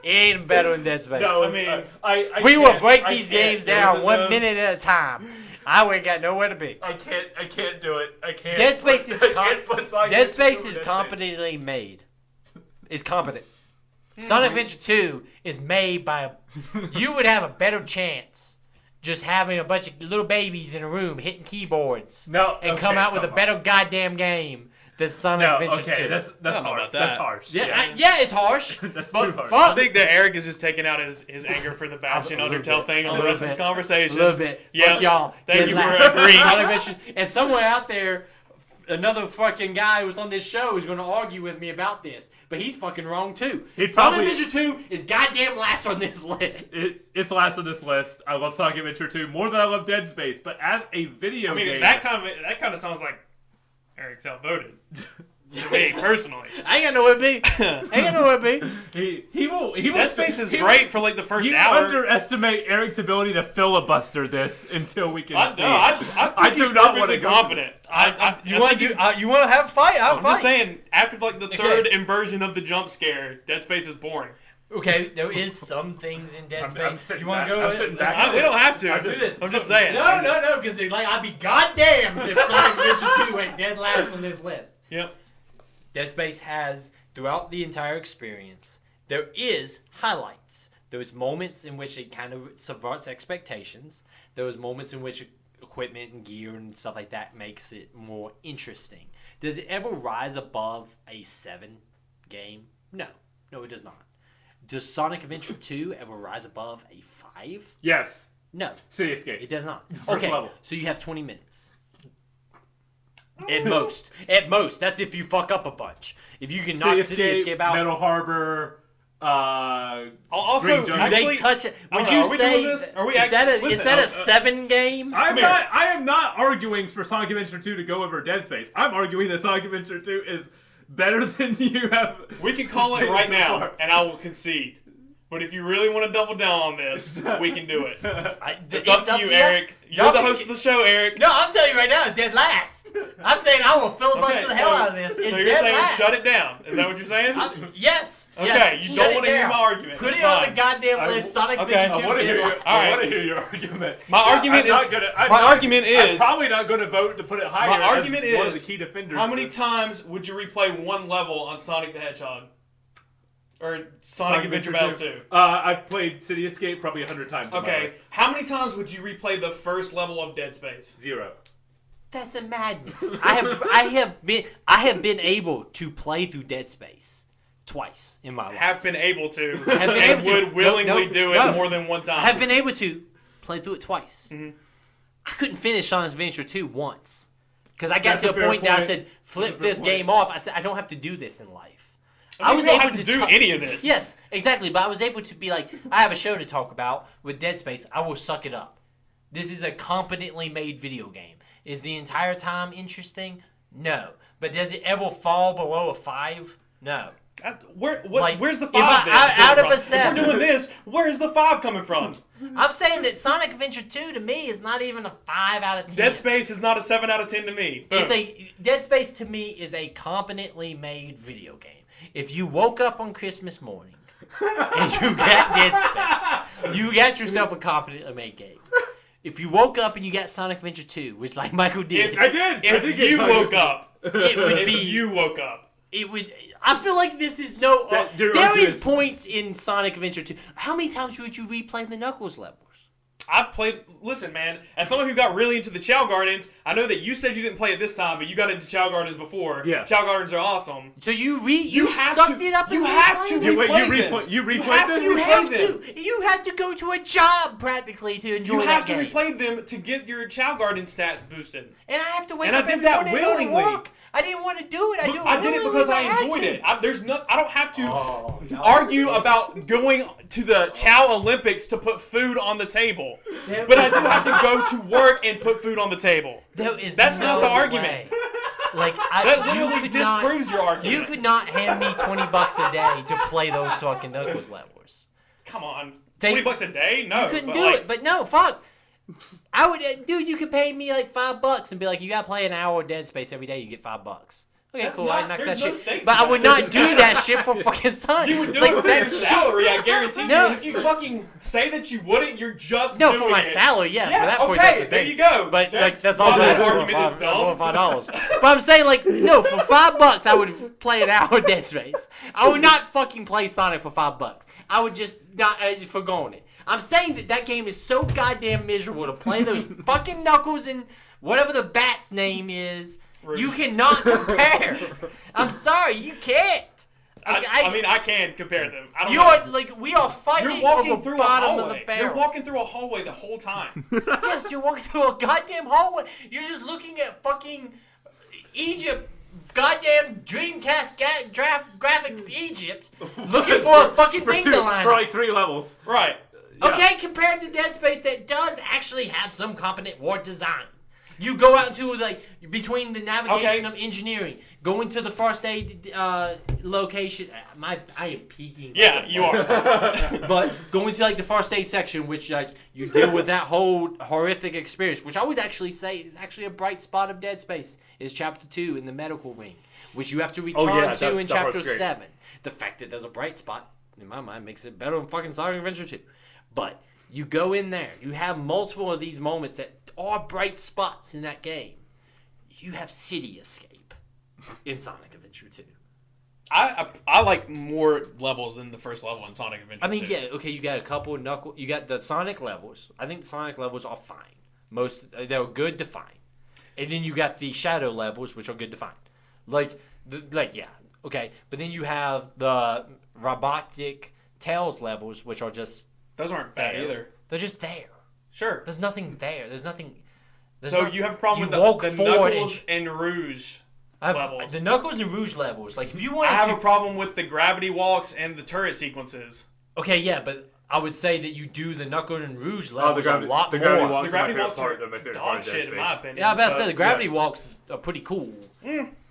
It ain't better than Dead Space. No, I mean, I We will can't- break I these can't games do it. down it, 1 though? minute at a time. I ain't got nowhere to be. I can't do it. I can't. Dead Space is I can't put Sonic Dead Adventure 2 Space over is Dead Space. competently made. Is competent. Sonic Adventure 2 is made by you would have a better chance just having a bunch of little babies in a room hitting keyboards No, and okay, come out with a come on. better goddamn game than Sonic No, Adventure okay, 2. that's I don't know harsh. about That's that. harsh. yeah, it's harsh. That's But too harsh. fuck. I think that Eric is just taking out his anger for the Bastion A little Undertale bit. thing A on the little rest of this bit. conversation. A little bit. Yeah. Fuck y'all. Thank Dead you last. for agreeing. Sonic Adventure, and somewhere out there, another fucking guy who's on this show is going to argue with me about this, but he's fucking wrong too. He'd Sonic probably- Adventure 2 is goddamn last on this list. It's last on this list. I love Sonic Adventure 2 more than I love Dead Space, but as a video I mean, game, that kind of sounds like Eric's outvoted. To me, personally. I ain't got nowhere to be. I ain't got nowhere to be. he will. Dead Space is he great for like the first You hour. underestimate Eric's ability to filibuster this until we can see. I I think do he's not perfectly wanna go- confident. You want to have a fight? I'll I'm fight. just saying, after like the Okay. third inversion of the jump scare, Dead Space is boring. Okay, there is some things in Dead I'm Space. sitting You want back- to go? I'm with it? sitting Let's back. do We this. don't have to. Let's do this. I'm just saying. No, because like I'd be goddamned if Sonic Adventure 2 ain't dead last on this list. Yep. Dead Space has, throughout the entire experience, there is highlights. There's moments in which it kind of subverts expectations. There's moments in which equipment and gear and stuff like that makes it more interesting. Does it ever rise above a 7 game? No, it does not. Does Sonic Adventure 2 ever rise above a 5? Yes, No, City Escape. it does not. First Okay, level. so you have 20 minutes. At most. At most. That's if you fuck up a bunch. If you can knock City Escape out. Metal Harbor. Also, Green Giant. Do actually, they touch it? I Would don't know, you are we say doing this? Are we is that actually- a, is listen, that a 7 game? I here. am not arguing for Sonic Adventure 2 to go over Dead Space. I'm arguing that Sonic Adventure 2 is better than you have. We can call it played right so now, far. and I will concede. But if you really want to double down on this, we can do it. It's up to you, Eric. You're the host of the show, Eric. No, I'm telling you right now, it's dead last. I'm saying I will filibuster the hell out of this. It's so you're dead saying last. shut it down. Is that what you're saying? Yes. Okay, yes, you shut don't it want to hear down. my argument. Put It's it on the fine. goddamn list. Sonic okay. Adventure 2 I want to hear dead your, last. Alright. I want to hear your argument. My argument is. My argument I'm is. probably not going to vote to put it higher. My argument as one of is. the key defenders. How many times would you replay one level on Sonic the Hedgehog? Or Sonic Adventure Battle 2? I've played City Escape probably 100 times. In my Okay. life. How many times would you replay the first level of Dead Space? 0. That's a madness. I have been able to play through Dead Space twice in my life. Have been able to. Have been and able to. would willingly do it No. more than one time. I have been able to play through it twice. Mm-hmm. I couldn't finish Sonic Adventure 2 once. Because I got That's to a a fair point that I point. said, flip That's a fair this point. game off. I said, I don't have to do this in life. I mean, we don't have to do any of this. Yes, exactly. But I was able to be like, I have a show to talk about with Dead Space. I will suck it up. This is a competently made video game. Is the entire time interesting? No. But does it ever fall below a 5? No. Where's the 5 if then? out of a If 7. we're doing this, where's the 5 coming from? I'm saying that Sonic Adventure 2 to me is not even a 5 out of 10. Dead Space is not a 7 out of 10 to me. Boom. Dead Space to me is a competently made video game. If you woke up on Christmas morning and you got Dead Space, you got yourself a competently made game. If you woke up and you got Sonic Adventure 2, which like Michael did, I did. I If did you get woke up. it would If be. you woke up. It would. I feel like this is no. Your there argument is is- points in Sonic Adventure 2. How many times would you replay the Knuckles levels? I played. Listen, man. As someone who got really into the Chow Gardens, I know that you said you didn't play it this time, but you got into Chow Gardens before. Yeah. Chow Gardens are awesome. So you have sucked to- it up. you and have to replayed You, it? wait, replay them. you You replayed have this? to You replay have them. to. You had to go to a job practically to enjoy You have that to game. replay them to get your Chow Garden stats boosted. And I have to wake And I up did every that morning and go to willingly. work. I didn't want to do it. I did it because I enjoyed it. There's no. I don't have to argue about going to the Chow Olympics to put food on the table, but I do have to go to work and put food on the table. That's not the argument. Way. Like That you literally could disproves your argument. You could not hand me $20 a day to play those fucking Knuckles levels. Come on, They- $20 a day? No, You couldn't but do like, it, but no, fuck. I would, dude. You could pay me like $5 and be like, you gotta play an hour of Dead Space every day. You get $5. Okay, That's cool. not- I knock that there's no shit. stakes But in I that. would not do that shit for fucking Sonic. You would do like, it for that your shit- salary, I guarantee No. you. If you fucking say that you wouldn't, you're just No, doing for my it. salary, yeah. Yeah, For that point, okay, that's the there thing. you go. But That's that's why also that more argument is dumb. $5. But I'm saying like, no, for $5 I would play an hour of Dead Space. I would not fucking play Sonic for $5. I would just not forgoing it. I'm saying that game is so goddamn miserable to play those fucking Knuckles and whatever the bat's name is. Rouge. You cannot compare. I'm sorry, you can't. I mean, I can compare them. I don't You know. are like we are fighting You're walking over through a bottom of the hallway. barrel. You're walking through a hallway the whole time. Yes, you're walking through a goddamn hallway. You're just looking at fucking Egypt, goddamn Dreamcast graphics Egypt, looking for a fucking thing to line for up. like 3 levels. Right. Yeah. Okay, compared to Dead Space that does actually have some competent war design. You go out into like between the navigation of engineering, going to the first aid location. I am peeking. Yeah, you are. But going to like the first aid section, which like you deal with that whole horrific experience, which I would actually say is actually a bright spot of Dead Space, is Chapter 2 in the medical wing, which you have to return yeah, to in that part's Chapter great. 7. The fact that there's a bright spot, in my mind, makes it better than fucking Sonic Adventure 2. But you go in there, you have multiple of these moments that are bright spots in that game. You have City Escape in Sonic Adventure 2. I like more levels than the first level in Sonic Adventure. I mean, 2. yeah, okay, you got a couple of you got the Sonic levels. I think the Sonic levels are fine. They're good to fine. And then you got the Shadow levels, which are good to fine. Yeah, okay. But then you have the robotic Tails levels, which are just Those aren't bad there. either. They're just there. Sure. There's nothing there. So you have a problem with walk the forward Knuckles and Rouge levels. The Knuckles and Rouge levels. Like if you want I have to, a problem with the gravity walks and the turret sequences. okay, yeah, but I would say that you do the Knuckles and Rouge Oh, levels a lot the more. gravity walks The are my gravity favorite walks part. are They're my favorite part dog of Dead shit, in my Space. opinion. Yeah, I was about to say but- the gravity walks are pretty cool.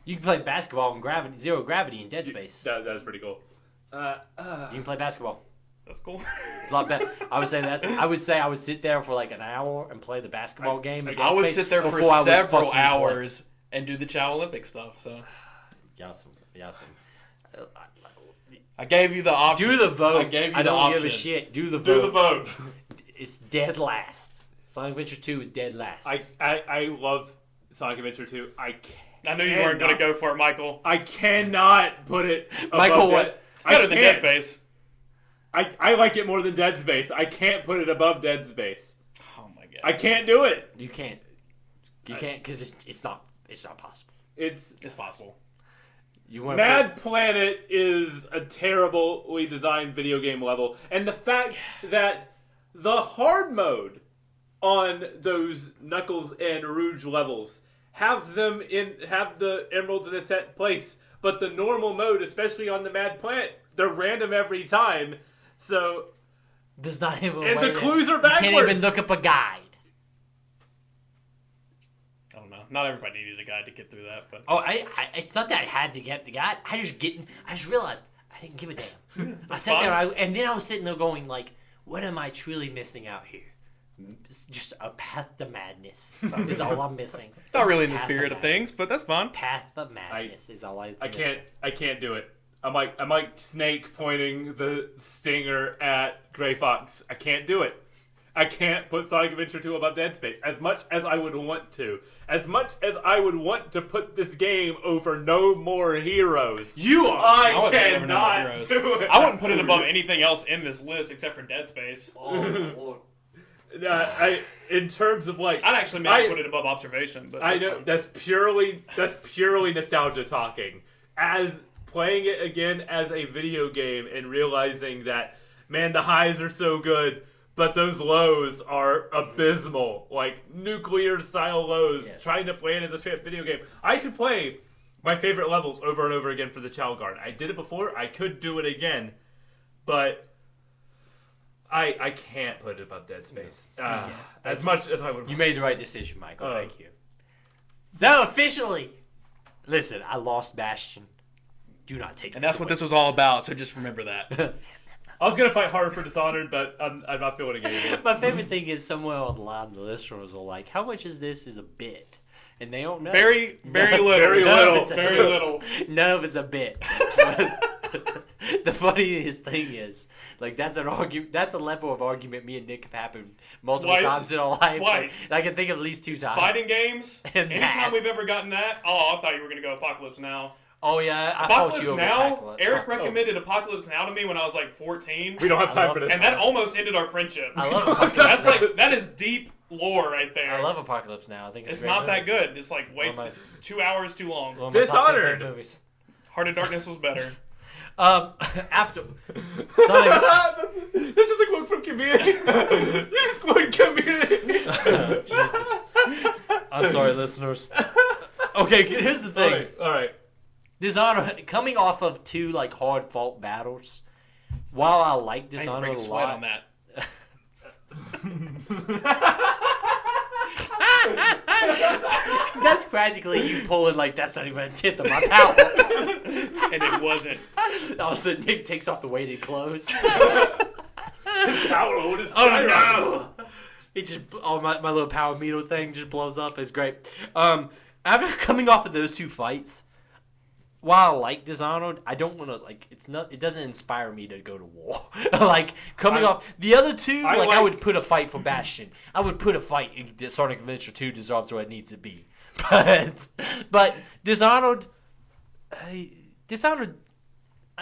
You can play basketball in zero gravity in Dead Space. That's pretty cool. You can play basketball. That's cool. It's a lot better. I would say I would sit there for like an hour and play the basketball game. in Dead I would Space sit there for before I would several fucking play. hours and do the Chow Olympic stuff. So Yasum. I gave you the option. Do the vote. I gave you I the don't option. give a shit. Do the vote. Do the vote. It's dead last. Sonic Adventure 2 is dead last. I love Sonic Adventure 2. I knew you weren't going to go for it, Michael. I cannot put it Michael, above what? It's better than Dead can't. Space. I like it more than Dead Space. I can't put it above Dead Space. Oh my god. I can't do it. You can't. You can't because it's not possible. It's possible. You want Mad Planet is a terribly designed video game level, and the fact that the hard mode on those Knuckles and Rouge levels have the emeralds in a set place, but the normal mode, especially on the Mad Planet, they're random every time. So there's not even. And the that- clues are You can't even backwards. look up a guide. I don't know. Not everybody needed a guide to get through that, but Oh, I thought that I had to get the guide. I just realized I didn't give a damn. I sat there and then I was sitting there going like, what am I truly missing out here? It's just a path to madness is all I'm missing. not really in the Path spirit of things, but that's fun. Path of madness is all I missing. can't do it. I'm like Snake pointing the stinger at Gray Fox. I can't do it. I can't put Sonic Adventure 2 above Dead Space as much as I would want to. As much as I would want to put this game over No More Heroes. I would put it over No More cannot Heroes. do it. I wouldn't put it above anything else in this list except for Dead Space. Oh, Lord. In terms of like, I'd actually maybe put it above Observation, but I that's know fine. that's purely nostalgia talking. As playing it again as a video game and realizing that, man, the highs are so good, but those lows are abysmal, like nuclear style lows. Yes. Trying to play it as a straight video game, I could play my favorite levels over and over again for the Chow Garden. I did it before. I could do it again, but I can't put it above Dead Space. As much as I would. You made the right decision, Michael. Oh. Thank you. So officially, listen, I lost Bastion. Do not take. And that's what this was all about, so just remember that. I was gonna fight harder for Dishonored, but I'm not feeling it anymore. My favorite thing is somewhere on the line the listeners are like, "How much is this? Is a bit?" And they don't know. Very little. Very None of little. it's a Very bit. little. None of it's a bit. The funniest thing is, like, that's an argument. That's a level of argument me and Nick have happened multiple Twice. times in our life. Twice. Like, I can think of at least two times. Fighting games. And Anytime that. we've ever gotten that. Oh, I thought you were gonna go Apocalypse Now. Oh yeah, I fought Apocalypse you over Now. Apocalypse. Eric recommended Apocalypse Now to me when I was like 14, We don't have I time love for this. and that almost ended our friendship. I love Apocalypse. That's like that is deep lore right there. I love Apocalypse Now. I think It's a great not that movie. good. It's like One of my- it's 2 hours too long. One of my top 10 favorite Dishonored. movies. Heart of Darkness was better. After Sonic. This is a quote from Community. You just quote Community. Oh, Jesus. I'm sorry, listeners. Okay, here's the thing. All right. Dishonored, coming off of two like hard fought battles, while I like I need to Dishonored break a a sweat lot, on that. that's practically you pulling like that's not even a tenth of my power. And it wasn't. All of a sudden, Nick takes off the weighted clothes. Power load is Oh skyrocketing. no! It just my little power meter thing just blows up. It's great. After coming off of those two fights, while I like Dishonored, I don't want to like. It doesn't inspire me to go to war. Like coming off the other two, I I like- would put a fight for Bastion. I would put a fight in Sonic Adventure 2 deserves where it needs to be. But Dishonored,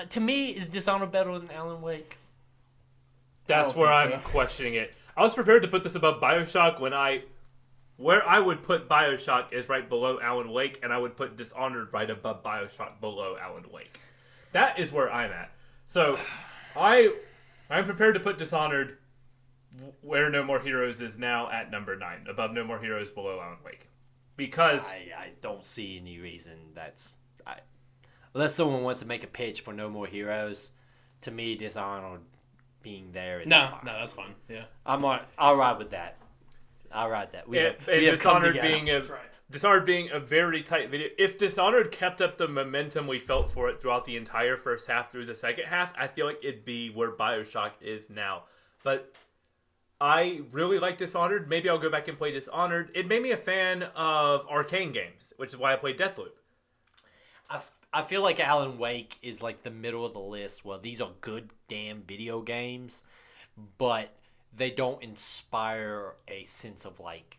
to me is Dishonored better than Alan Wake. That's don't where think I'm so. questioning it. I was prepared to put this above Bioshock where I would put Bioshock is right below Alan Wake, and I would put Dishonored right above Bioshock below Alan Wake. That is where I'm at. So I'm prepared to put Dishonored where No More Heroes is now at number 9, above No More Heroes, below Alan Wake. Because I don't see any reason unless someone wants to make a pitch for No More Heroes, to me Dishonored being there is No, fine. that's fine. Yeah. I'll ride with that. I'll ride that. And We have come Dishonored together. being Dishonored being a very tight video. If Dishonored kept up the momentum we felt for it throughout the entire first half through the second half, I feel like it'd be where Bioshock is now. But I really like Dishonored. Maybe I'll go back and play Dishonored. It made me a fan of arcane games, which is why I played Deathloop. I feel like Alan Wake is like the middle of the list. Well, these are good damn video games, but they don't inspire a sense of like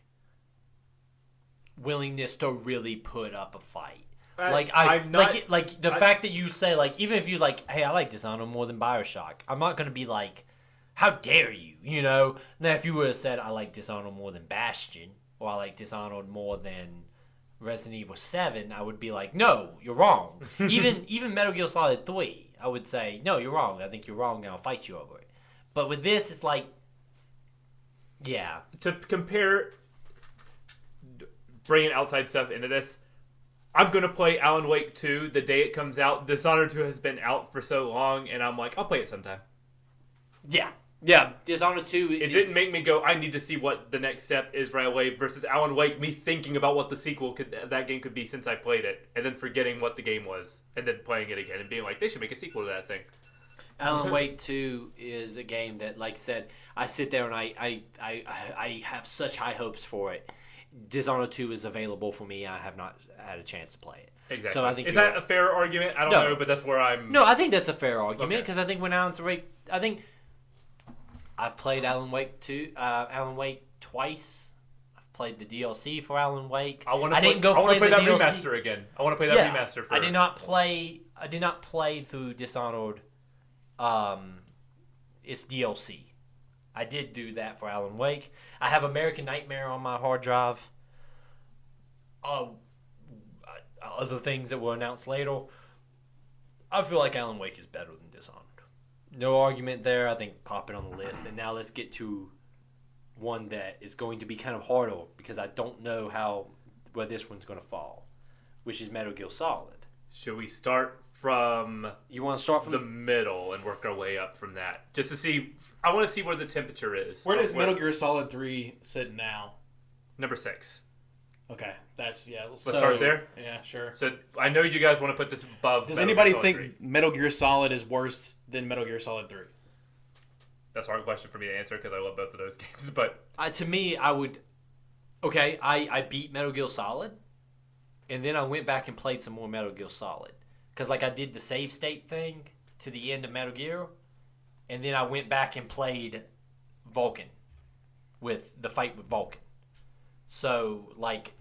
willingness to really put up a fight. Like the fact that you say like, even if you like, hey, I like Dishonored more than Bioshock, I'm not gonna be like, how dare you, you know? Now if you would have said I like Dishonored more than Bastion, or I like Dishonored more than Resident Evil 7, I would be like, no, you're wrong. Even Metal Gear Solid 3, I would say, no, you're wrong. I think you're wrong, and I'll fight you over it. But with this, it's like, yeah. To compare, bringing outside stuff into this, I'm going to play Alan Wake 2 the day it comes out. Dishonored 2 has been out for so long, and I'm like, I'll play it sometime. Yeah. Yeah, Dishonored 2 It didn't make me go, I need to see what the next step is right away, versus Alan Wake, me thinking about what the sequel that game could be since I played it, and then forgetting what the game was, and then playing it again and being like, they should make a sequel to that thing. Alan Wake 2 is a game that, like I said, I sit there and I have such high hopes for it. Dishonored 2 is available for me. I have not had a chance to play it. Exactly. So I think is that a fair argument? I don't know, but that's where I'm... No, I think that's a fair argument, Okay. because I think when Alan Wake... I think I've played Alan Wake twice. I've played the DLC for Alan Wake. I want to didn't go play that the DLC. remaster again. I want to play that remaster for... I did not play through Dishonored its DLC. I did do that for Alan Wake. I have American Nightmare on my hard drive. Other things that were announced later. I feel like Alan Wake is better than Dishonored. No argument there. I think pop it on the list. And now let's get to one that is going to be kind of harder, because I don't know where this one's going to fall, which is Metal Gear Solid. Should we start from... You want to start from the middle and work our way up from that? Just to see... I want to see where the temperature is. Where does Metal Gear Solid 3 sit now? Number 6. Okay, that's... Yeah, Let's start there? Yeah, sure. So, I know you guys want to put this above Does Metal anybody Gear Solid 3. think Metal Gear Solid is worse than Metal Gear Solid 3? That's a hard question for me to answer because I love both of those games, but... to me, I would... Okay, I beat Metal Gear Solid, and then I went back and played some more Metal Gear Solid. Because, like, I did the save state thing to the end of Metal Gear, and then I went back and played Vulcan, with the fight with Vulcan. So, like,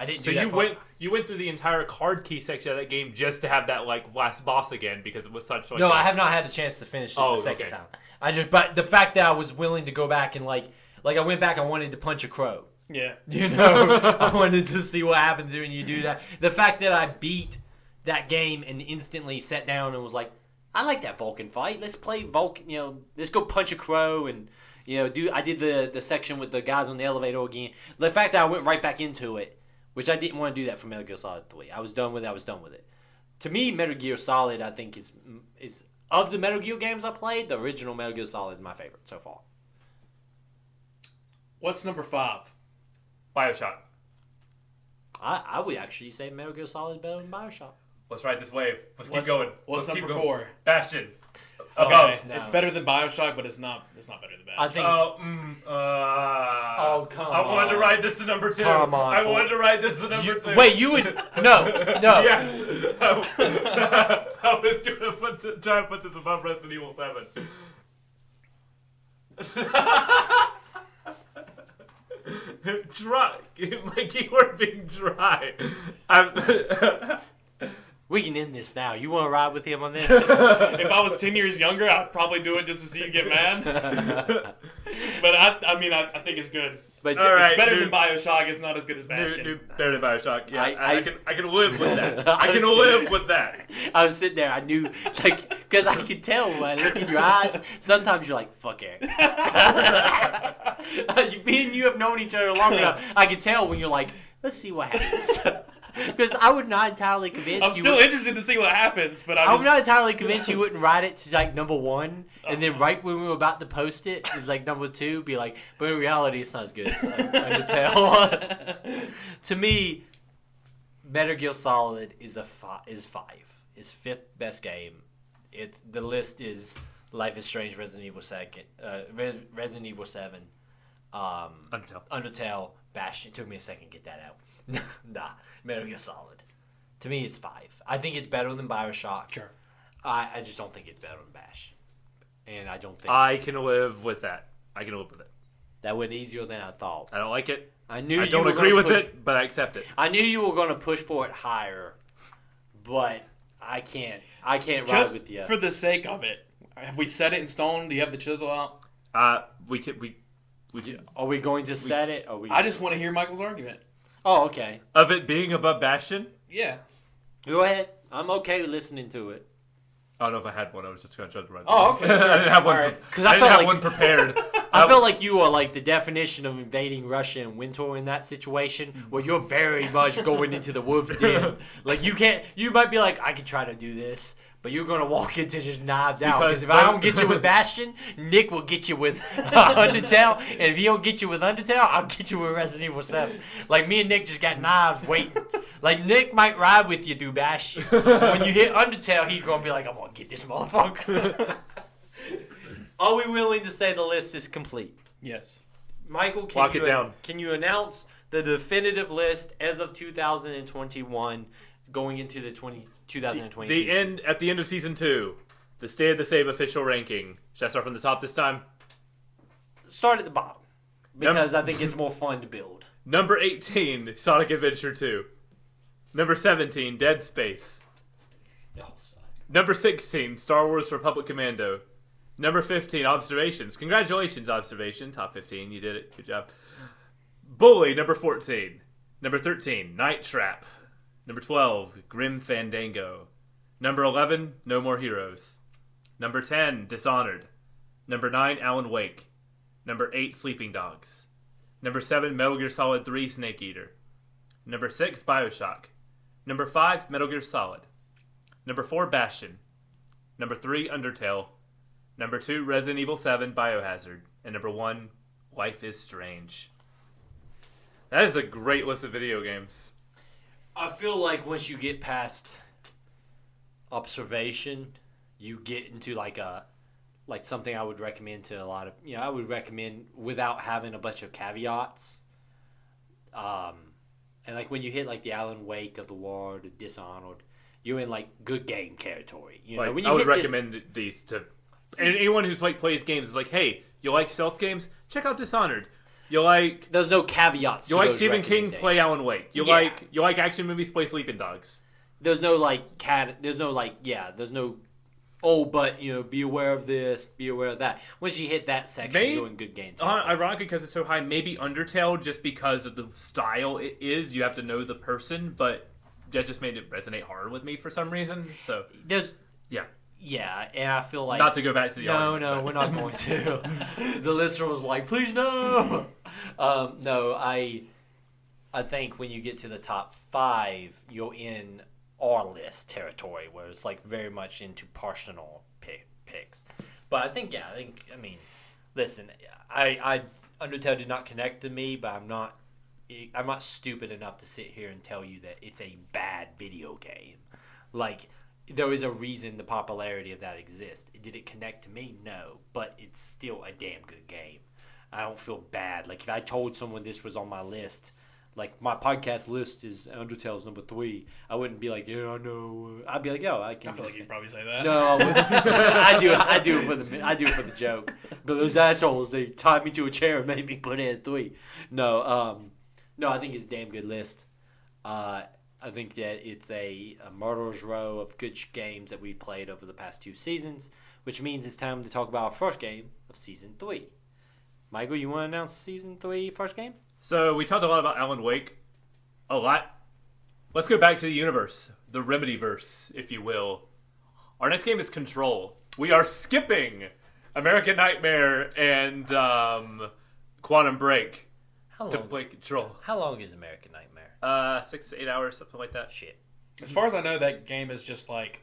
I didn't do that. So you went through the entire card key section of that game just to have that, like, last boss again because it was such, like... No, I have not had a chance to finish it the second time. But the fact that I was willing to go back and, like I went back, I wanted to punch a crow. Yeah. You know? I wanted to see what happens when you do that. The fact that I beat that game and instantly sat down and was like, I like that Vulcan fight. Let's play Vulcan, you know, let's go punch a crow and, you know, I did the section with the guys on the elevator again. The fact that I went right back into it, which I didn't want to do that for Metal Gear Solid 3. I was done with it. To me, Metal Gear Solid, I think, is of the Metal Gear games I played, the original Metal Gear Solid is my favorite so far. What's number 5? Bioshock. I would actually say Metal Gear Solid is better than Bioshock. Let's ride this wave. Let's keep going. What's Let's number keep 4? Bastion. Okay, Above. No. it's better than Bioshock, but it's not better than Bastion. I think... Oh, come I wanted to on. ride this to number 2. Come on, I boy. wanted to ride this to number 2. Wait, you would... No. Yes. I was going to try and put this above Resident Evil 7. Dry. My keyword being dry. We can end this now. You want to ride with him on this? If I was 10 years younger, I'd probably do it just to see you get mad. But I think it's good. But All right, It's better dude. than Bioshock. It's not as good as Bastion. Better than Bioshock. Yeah, I I can live with that. I I can was- live with that. I was sitting there. I knew, like, because I could tell when I look in your eyes. Sometimes you're like, "Fuck Eric." Me and you have known each other long enough. I could tell when you're like, "Let's see what happens." Because I would not entirely convince I'm you. still interested to see what happens, but I'm not entirely convinced you wouldn't write it to like number 1, and then right when we were about to post it, it's like number 2, be like, but in reality, it's not as good as Undertale. To me, Metal Gear Solid is 5. It's 5th best game. The list is Life is Strange, Resident Evil 7, Undertale, Bastion. It took me a second to get that out. Nah, Metal Gear Solid. To me, it's 5. I think it's better than Bioshock. Sure. I just don't think it's better than Bash. And I don't think... I can live with that. I can live with it. That went easier than I thought. I don't like it. I don't agree with it, but I accept it. I knew you were going to push for it higher, but I can't ride with you. Just for the sake of it, have we set it in stone? Do you have the chisel out? We can. Are we going to set it? I just want to hear Michael's argument. Oh, okay. Of it being above Bastion? Yeah. Go ahead. I'm okay with listening to it. I don't know if I had one. I was just going to try to run. Oh, okay. I didn't have one. All right. Because I didn't have one prepared. I felt like you are like the definition of invading Russia and winter in that situation, where you're very much going into the wolf's den. Like you might be like, I can try to do this, but you're gonna walk into just knives out. Because if I don't get you with Bastion, Nick will get you with Undertale, and if he don't get you with Undertale, I'll get you with Resident Evil 7. Like me and Nick just got knives waiting. Like Nick might ride with you through Bastion. When you hit Undertale, he's gonna be like, I'm gonna get this motherfucker. Are we willing to say the list is complete? Yes. Michael, Lock it down. Can you announce the definitive list as of 2021 going into the 2022 at the end of season 2, the State of the Save official ranking. Should I start from the top this time? Start at the bottom because I think it's more fun to build. Number 18, Sonic Adventure 2. Number 17, Dead Space. Number 16, Star Wars Republic Commando. Number 15, Observations. Congratulations, Observation. Top 15. You did it. Good job. Bully, number 14. Number 13, Night Trap. Number 12, Grim Fandango. Number 11, No More Heroes. Number 10, Dishonored. Number 9, Alan Wake. Number 8, Sleeping Dogs. Number 7, Metal Gear Solid 3, Snake Eater. Number 6, Bioshock. Number 5, Metal Gear Solid. Number 4, Bastion. Number 3, Undertale. Number 2, Resident Evil 7, Biohazard. And number 1, Life is Strange. That is a great list of video games. I feel like once you get past Observation, you get into like something I would recommend to a lot of, I would recommend without having a bunch of caveats. And like when you hit like the Alan Wake of the world, Dishonored, you're in like good game territory. Like, when you I would recommend these to anyone who's like plays games. Is like, hey, you like stealth games? Check out Dishonored. You like there's no caveats. You like Stephen King? Play Alan Wake. You like action movies? Play Sleeping Dogs. There's no There's no. Oh, but be aware of this. Be aware of that. Once you hit that section, you're in good game territory. Ironically, because it's so high, maybe Undertale just because of the style it is. You have to know the person, but that just made it resonate hard with me for some reason. So Yeah, and I feel like... Not to go back to the argument. No, we're not going to. The listener was like, please no! No, I think when you get to the top 5, you're in our list territory, where it's like very much into personal picks. But I think, listen, I Undertale did not connect to me, but I'm not stupid enough to sit here and tell you that it's a bad video game. Like... There is a reason the popularity of that exists. Did it connect to me? No. But it's still a damn good game. I don't feel bad. Like, if I told someone this was on my list, like, my podcast list is Undertale's number 3, I wouldn't be like, yeah, I know. I'd be like, yo, I can... I feel like you'd probably say that. No, I wouldn't. I do it for the joke. But those assholes, they tied me to a chair and made me put in 3. No, I think it's a damn good list. I think that it's a murderer's row of good games that we've played over the past 2 seasons, which means it's time to talk about our first game of Season 3. Michael, you want to announce Season 3 first game? So we talked a lot about Alan Wake. A lot. Let's go back to the universe. The Remedyverse, if you will. Our next game is Control. We are skipping American Nightmare and Quantum Break. to play Control. How long is American Nightmare? 6 to 8 hours, something like that. Shit. As far as I know, that game is just like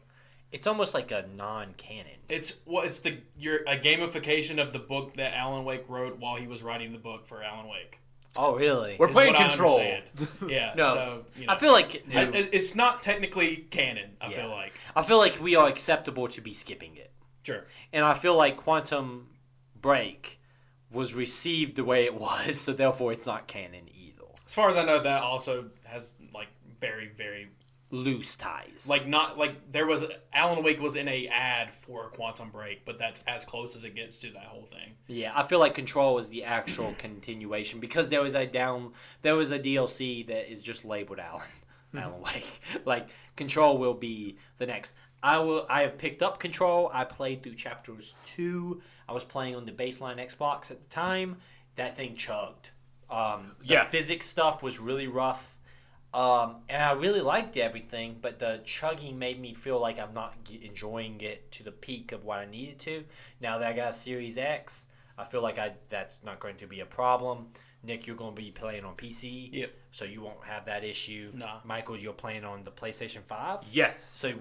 It's almost like a non-canon. it's a gamification of the book that Alan Wake wrote while he was writing the book for Alan Wake. Oh, really? We're is playing what I Control. understand. Yeah. No. So, I feel like it's not technically canon. I feel like we are acceptable to be skipping it. Sure. And I feel like Quantum Break was received the way it was, so therefore it's not canon either. As far as I know, that also has like very, very Loose ties. there was Alan Wake was in a ad for Quantum Break, but that's as close as it gets to that whole thing. Yeah, I feel like Control is the actual continuation because there was a DLC that is just labeled Alan Wake. Like Control will be the next. I have picked up Control. I played through chapters 2. I was playing on the baseline Xbox at the time. That thing chugged. The physics stuff was really rough. And I really liked everything, but the chugging made me feel like I'm not enjoying it to the peak of what I needed to. Now that I got a Series X, I feel like that's not going to be a problem. Nick, you're going to be playing on PC, Yep. so you won't have that issue. Nah. Michael, you're playing on the PlayStation 5? Yes. So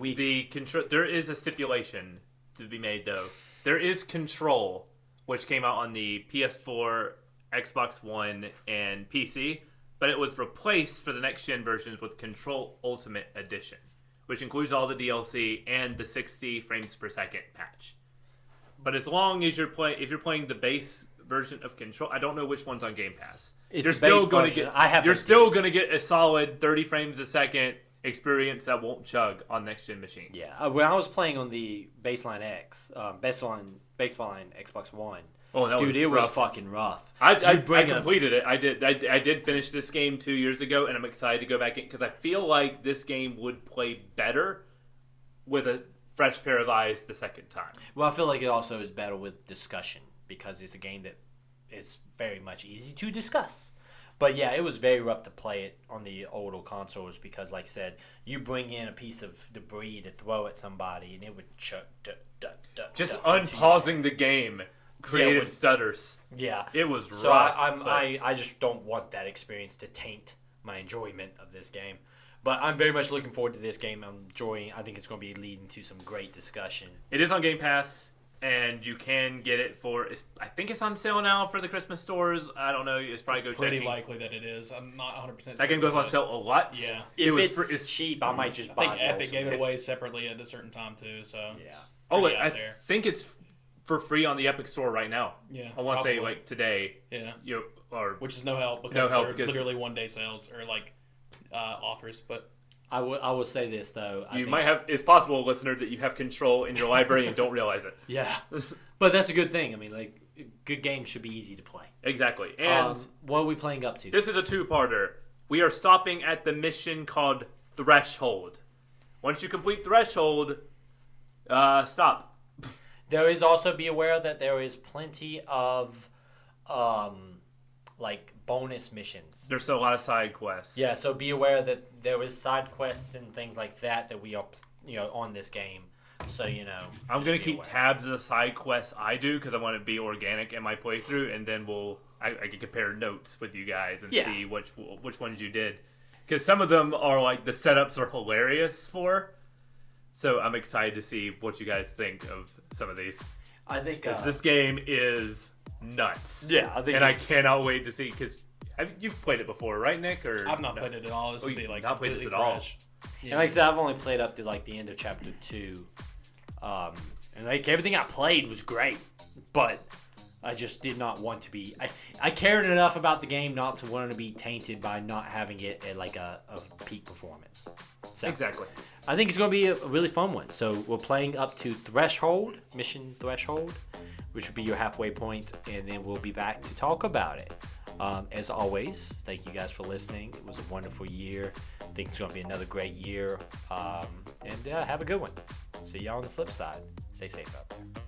there is a stipulation to be made though. There is Control, which came out on the PS4, Xbox One, and PC. But it was replaced for the next-gen versions with Control Ultimate Edition, which includes all the DLC and the 60 frames per second patch. But as long as if you're playing the base version of Control, I don't know which one's on Game Pass. You're still going to get a solid 30 frames a second experience that won't chug on next-gen machines. Yeah, when I was playing on the baseline Xbox One. Oh, that Dude, it rough. was fucking rough. I completed it. I did finish this game 2 years ago, and I'm excited to go back in because I feel like this game would play better with a fresh pair of eyes the second time. Well, I feel like it also is better with discussion because it's a game that is very much easy to discuss. But yeah, it was very rough to play it on the older consoles because, like I said, you bring in a piece of debris to throw at somebody, and it would chuck. Just unpausing the game created stutters. Yeah, it was rough. So I just don't want that experience to taint my enjoyment of this game. But I'm very much looking forward to this game. I'm enjoying. I think it's going to be leading to some great discussion. It is on Game Pass, and you can get it for. I think it's on sale now for the Christmas stores. I don't know. It's probably pretty likely that it is. I'm not 100%. That game goes on sale a lot. Yeah, if it's cheap, I might just buy it. I think Epic gave it away separately at a certain time too. So yeah. I think it's for free on the Epic Store right now. Yeah, I want to say like today. Yeah, which is no help because they're literally one-day sales or like offers. But I will say this though. It's possible, listener, that you have Control in your library and don't realize it. Yeah, but that's a good thing. I mean, like good games should be easy to play. Exactly. And what are we playing up to? This is a two-parter. We are stopping at the mission called Threshold. Once you complete Threshold, stop. There is also be aware that there is plenty of like bonus missions. There's a lot of side quests. Yeah, so be aware that there is side quests and things like that we are on this game. So I'm gonna keep tabs of the side quests I do because I want to be organic in my playthrough, and then I can compare notes with you guys and see which ones you did, because some of them are like the setups are hilarious for. So I'm excited to see what you guys think of some of these. I think this game is nuts. Yeah, I cannot wait to see because you've played it before, right, Nick? Or I've not played it at all. This would be like not played this at fresh. all. And like I said, I've only played up to like the end of chapter 2, and like everything I played was great, but I just did not want to be. I cared enough about the game not to want to be tainted by not having it at like a peak performance. So, exactly. I think it's going to be a really fun one. So we're playing up to Mission Threshold, which will be your halfway point, and then we'll be back to talk about it. As always, thank you guys for listening. It was a wonderful year. I think it's going to be another great year. And have a good one. See y'all on the flip side. Stay safe out there.